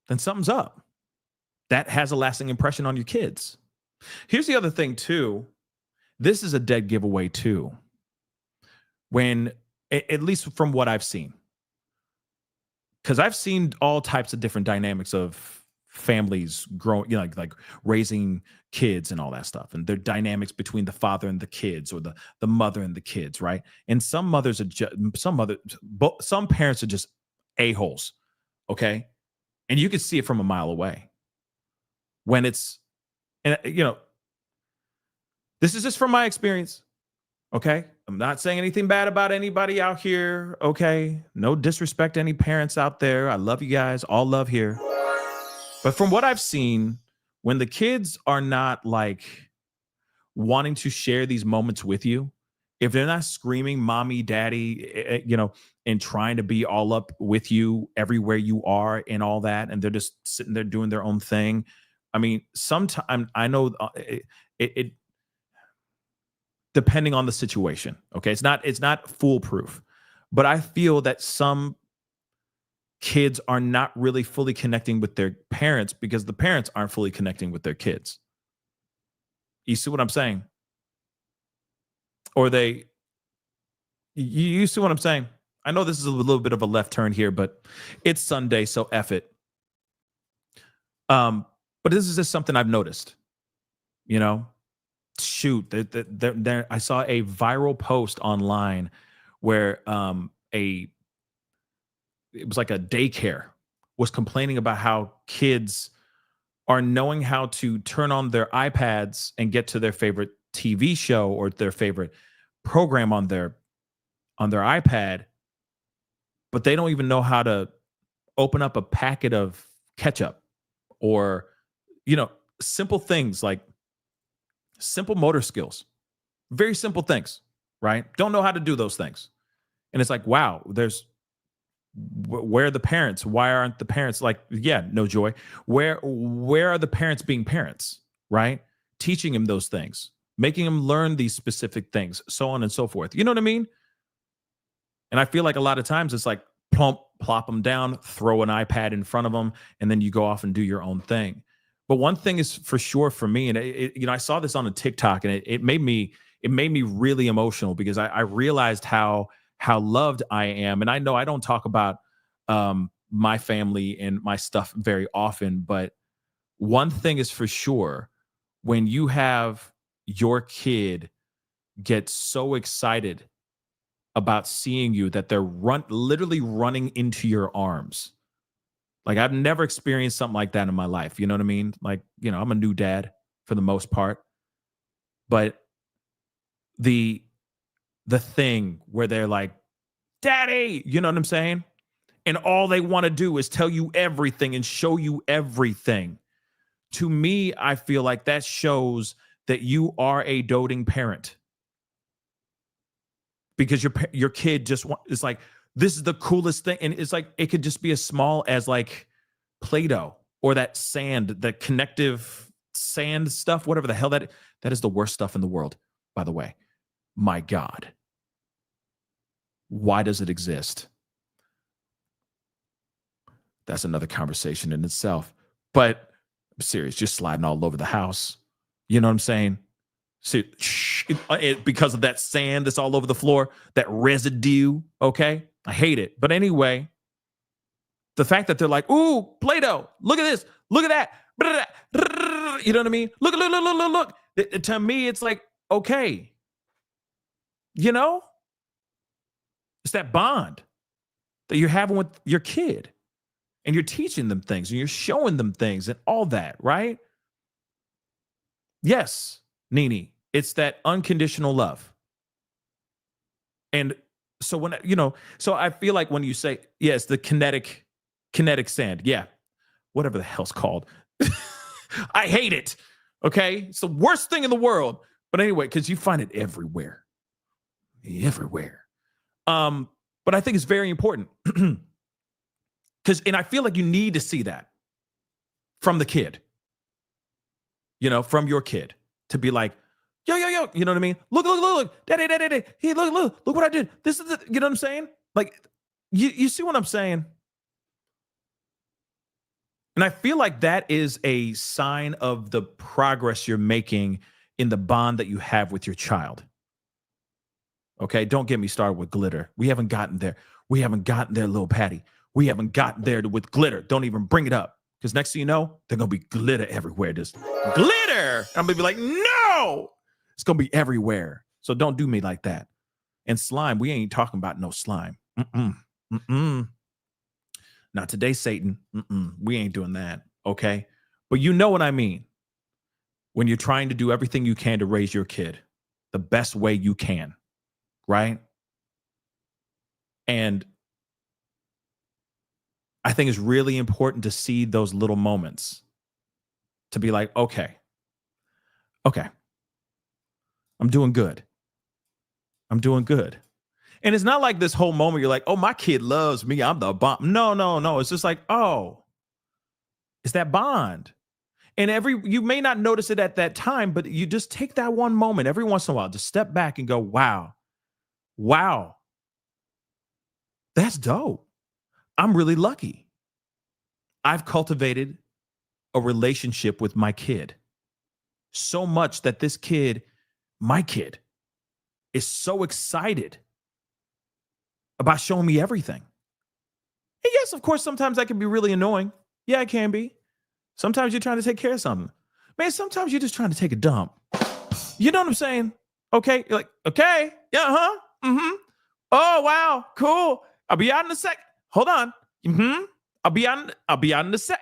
then something's up. That has a lasting impression on your kids. Here's the other thing, too. This is a dead giveaway, too. When, at least from what I've seen, because I've seen all types of different dynamics of families growing, like raising kids and all that stuff, and their dynamics between the father and the kids, or the mother and the kids, right? And some mothers are some parents are just a-holes, okay? And you can see it from a mile away. When it's, and this is just from my experience, okay? I'm not saying anything bad about anybody out here, okay? No disrespect to any parents out there. I love you guys, all love here. But from what I've seen, when the kids are not like wanting to share these moments with you, if they're not screaming mommy, daddy, and trying to be all up with you everywhere you are and all that, and they're just sitting there doing their own thing. I mean, sometimes I know it depending on the situation. Okay. It's not foolproof, but I feel that some kids are not really fully connecting with their parents because the parents aren't fully connecting with their kids. You see what I'm saying? Or you see what I'm saying? I know this is a little bit of a left turn here, but it's Sunday, so F it. But this is just something I've noticed, Shoot, I saw a viral post online where it was like a daycare was complaining about how kids are knowing how to turn on their iPads and get to their favorite TV show or their favorite program on their iPad, but they don't even know how to open up a packet of ketchup or, simple things like simple motor skills, very simple things, right? Don't know how to do those things. And it's like, wow, where are the parents? Why aren't the parents no joy? Where are the parents being parents, right? Teaching him those things, making him learn these specific things, so on and so forth. You know what I mean? And I feel like a lot of times it's like plop them down, throw an iPad in front of them, and then you go off and do your own thing. But one thing is for sure for me, and I saw this on a TikTok, and it made me really emotional because I realized how loved I am. And I know I don't talk about my family and my stuff very often, but one thing is for sure, when you have your kid get so excited about seeing you that they're literally running into your arms. Like, I've never experienced something like that in my life. You know what I mean? Like, I'm a new dad for the most part, but the thing where they're like, daddy, you know what I'm saying? And all they want to do is tell you everything and show you everything. To me, I feel like that shows that you are a doting parent. Because your kid just is like, this is the coolest thing. And it's like, it could just be as small as like Play-Doh or that sand, the connective sand stuff, whatever the hell that is the worst stuff in the world, by the way. My God. Why does it exist? That's another conversation in itself. But I'm serious, just sliding all over the house. You know what I'm saying? See, because of that sand that's all over the floor, that residue, okay? I hate it. But anyway, the fact that they're like, ooh, Play-Doh, look at this, look at that. You know what I mean? Look. To me, it's like, okay. It's that bond that you're having with your kid. And you're teaching them things and you're showing them things and all that, right? Yes, Nene, it's that unconditional love. And so so I feel like when you say, yes, the kinetic sand. Yeah. Whatever the hell's called. I hate it. Okay. It's the worst thing in the world. But anyway, because you find it everywhere. Everywhere. But I think it's very important. And I feel like you need to see that from the kid, from your kid, to be like, yo, you know what I mean? Look, daddy, hey, look what I did. This is you know what I'm saying? Like, You see what I'm saying? And I feel like that is a sign of the progress you're making in the bond that you have with your child. Okay, don't get me started with glitter. We haven't gotten there. We haven't gotten there, little Patty. We haven't gotten there with glitter. Don't even bring it up. Because next thing you know, there's going to be glitter everywhere. Just glitter. I'm going to be like, no, it's going to be everywhere. So don't do me like that. And slime, we ain't talking about no slime. Not today, Satan. We ain't doing that. Okay. But you know what I mean. When you're trying to do everything you can to raise your kid the best way you can. Right. And I think it's really important to see those little moments to be like, okay, I'm doing good. And it's not like this whole moment you're like, oh, my kid loves me. I'm the bomb. No. It's just like, oh, it's that bond. And you may not notice it at that time, but you just take that one moment every once in a while, just step back and go, wow, that's dope. I'm really lucky. I've cultivated a relationship with my kid so much that this kid, my kid, is so excited about showing me everything. And yes, of course, sometimes that can be really annoying. Yeah, it can be. Sometimes you're trying to take care of something. Man, sometimes you're just trying to take a dump. You know what I'm saying? Okay. You're like, okay. Yeah, Oh, wow. Cool. I'll be out in a sec. Hold on. I'll be out in a sec.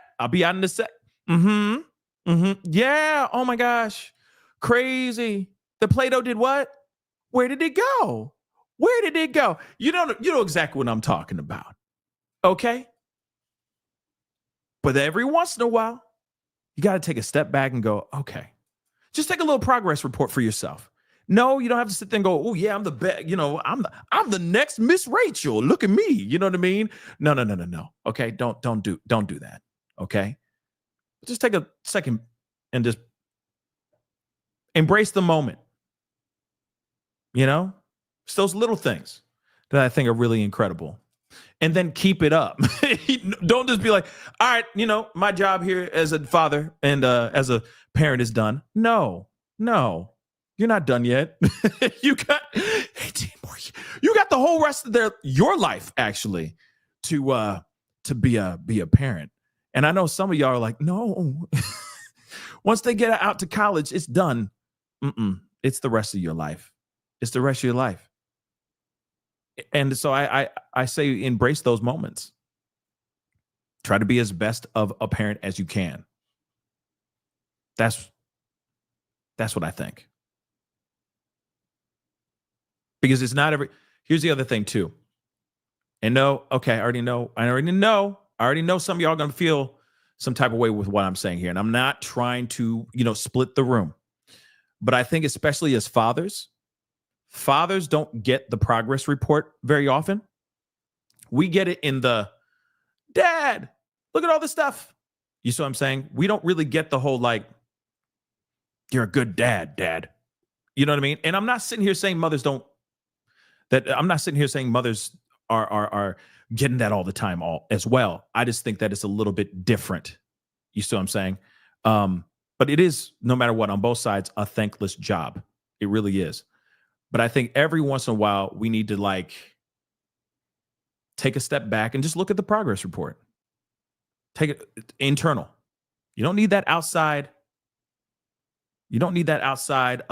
Yeah. Oh my gosh. Crazy. The Play-Doh did what? Where did it go? You know exactly what I'm talking about. Okay. But every once in a while, you got to take a step back and go, okay, just take a little progress report for yourself. No, you don't have to sit there and go, oh yeah, I'm the best. You know, I'm the next Miss Rachel. Look at me. You know what I mean? No. Okay. Don't do that. Okay. Just take a second and just embrace the moment. You know, it's those little things that I think are really incredible. And then keep it up. Don't just be like, all right, you know, my job here as a father and as a parent is done. No, you're not done yet. You got 18 more years. You got the whole rest of your life actually to be a parent. And I know some of y'all are like, no. Once they get out to college, it's done. It's the rest of your life. And so I say embrace those moments. Try to be as best of a parent as you can. That's what I think. Because it's not here's the other thing too. And no, okay, I already know some of y'all are going to feel some type of way with what I'm saying here. And I'm not trying to, split the room. But I think especially as fathers don't get the progress report very often. We get it in the, Dad, look at all this stuff. You see what I'm saying? We don't really get the whole, like, you're a good dad. You know what I mean? And I'm not sitting here saying mothers are getting that all the time as well. I just think that it's a little bit different. You see what I'm saying? But it is, no matter what, on both sides, a thankless job. It really is. But I think every once in a while, we need to take a step back and just look at the progress report. Take it internal. You don't need that outside. You don't need that outside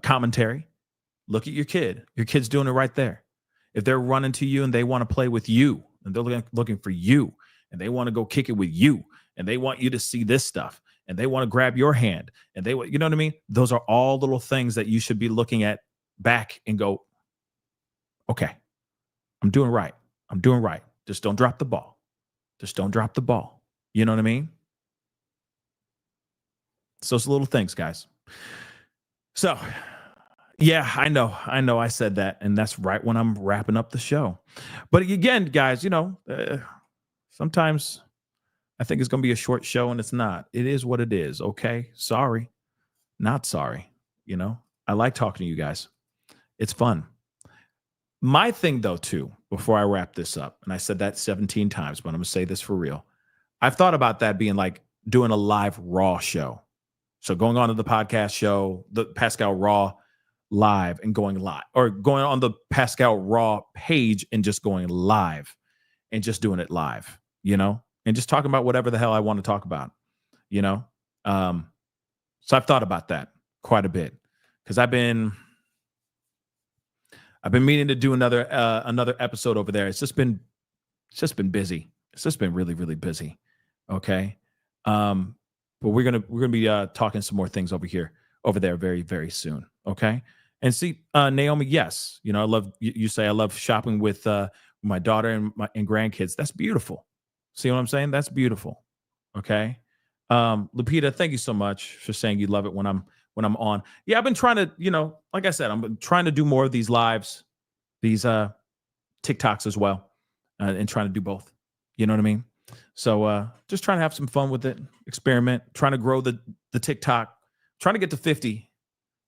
commentary. Look at your kid. Your kid's doing it right there. If they're running to you and they want to play with you and they're looking for you and they want to go kick it with you and they want you to see this stuff and they want to grab your hand and you know what I mean? Those are all little things that you should be looking at back and go, okay, I'm doing right. Just don't drop the ball. You know what I mean? It's those little things, guys. So, yeah, I know I said that, and that's right when I'm wrapping up the show. But again, guys, sometimes I think it's going to be a short show, and it's not. It is what it is, okay? Sorry. Not sorry. I like talking to you guys. It's fun. My thing, though, too, before I wrap this up, and I said that 17 times, but I'm going to say this for real. I've thought about that being like doing a live Raw show. So going on to the podcast show, the Pascal Raw live and going live, or going on the Pascal Raw page and just going live and just doing it live, and just talking about whatever the hell I want to talk about, So I've thought about that quite a bit because I've been meaning to do another episode over there. It's just been busy. It's just been really, really busy. Okay. But we're gonna be talking some more things over there very, very soon. Okay. And see, Naomi, yes, I love you say I love shopping with my daughter and grandkids. That's beautiful. See what I'm saying? That's beautiful. Okay. Lupita, thank you so much for saying you love it when I'm on. Yeah, I've been trying to, like I said, I'm trying to do more of these lives, these TikToks as well, and trying to do both. You know what I mean? So just trying to have some fun with it, experiment, trying to grow the TikTok, trying to get to 50.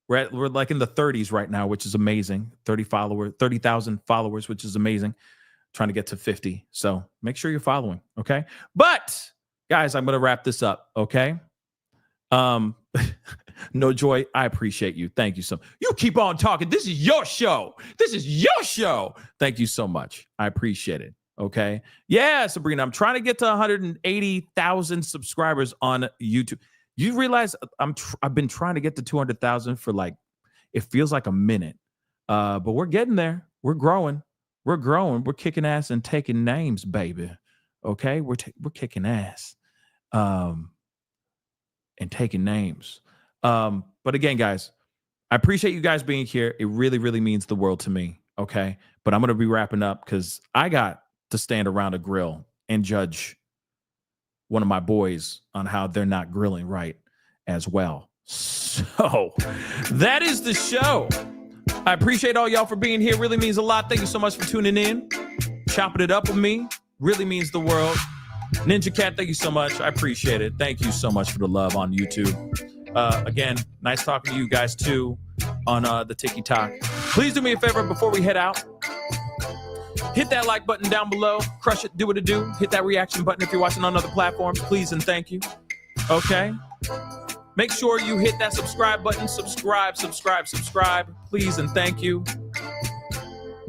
We're like in the 30s right now, which is amazing. 30,000 followers, which is amazing. Trying to get to 50. So make sure you're following. Okay. But guys, I'm going to wrap this up. Okay. No Joy, I appreciate you. Thank you so much. You keep on talking. This is your show. Thank you so much. I appreciate it. Okay. Yeah, Sabrina, I'm trying to get to 180,000 subscribers on YouTube. You realize I've been trying to get to 200,000 for it feels like a minute. But we're getting there. We're growing. We're kicking ass and taking names, baby. Okay. We're kicking ass. And taking names. But again, guys, I appreciate you guys being here. It really, really means the world to me. Okay. But I'm going to be wrapping up because I got to stand around a grill and judge one of my boys on how they're not grilling right as well. So that is the show. I appreciate all y'all for being here. Really means a lot. Thank you so much for tuning in. Chopping it up with me. Really means the world. Ninja Cat, thank you so much. I appreciate it. Thank you so much for the love on YouTube. Again, nice talking to you guys too on the TikTok. Please do me a favor before we head out. Hit that like button down below. Crush it. Do what it do. Hit that reaction button if you're watching on other platforms. Please and thank you. Okay. Make sure you hit that subscribe button. Subscribe. Please and thank you.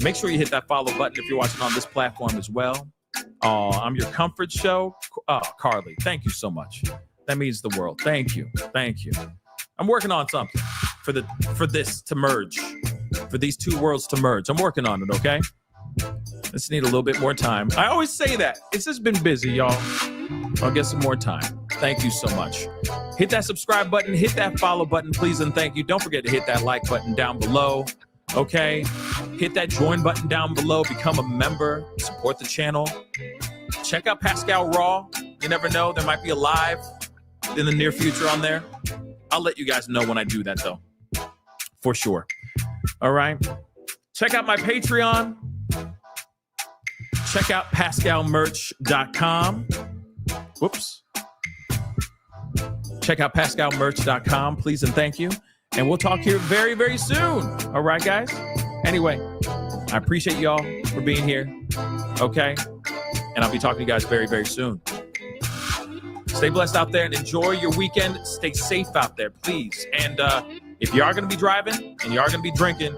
Make sure you hit that follow button if you're watching on this platform as well. Oh, I'm your comfort show. Oh, Carly, thank you so much. That means the world. Thank you. I'm working on something for this to merge, for these two worlds to merge. I'm working on it, okay? Just need a little bit more time. I always say that. It's just been busy, y'all. I'll get some more time. Thank you so much. Hit that subscribe button. Hit that follow button, please, and thank you. Don't forget to hit that like button down below. Okay, hit that join button down below. Become a member. Support the channel. Check out Pascal Raw. You never know. There might be a live in the near future on there. I'll let you guys know when I do that, though. For sure. All right. Check out my Patreon. Check out pascalmerch.com. Whoops. Check out pascalmerch.com, please and thank you. And we'll talk here very, very soon. All right, guys? Anyway, I appreciate y'all for being here. Okay? And I'll be talking to you guys very, very soon. Stay blessed out there and enjoy your weekend. Stay safe out there, please. And if you are going to be driving and you are going to be drinking,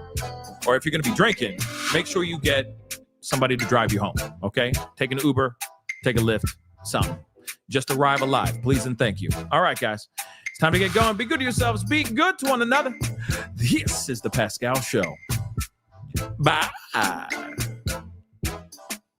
or if you're going to be drinking, make sure you get somebody to drive you home. Okay? Take an Uber, take a Lyft, something. Just arrive alive, please and thank you. All right, guys. It's time to get going. Be good to yourselves. Be good to one another. This is the Pascal Show. Bye.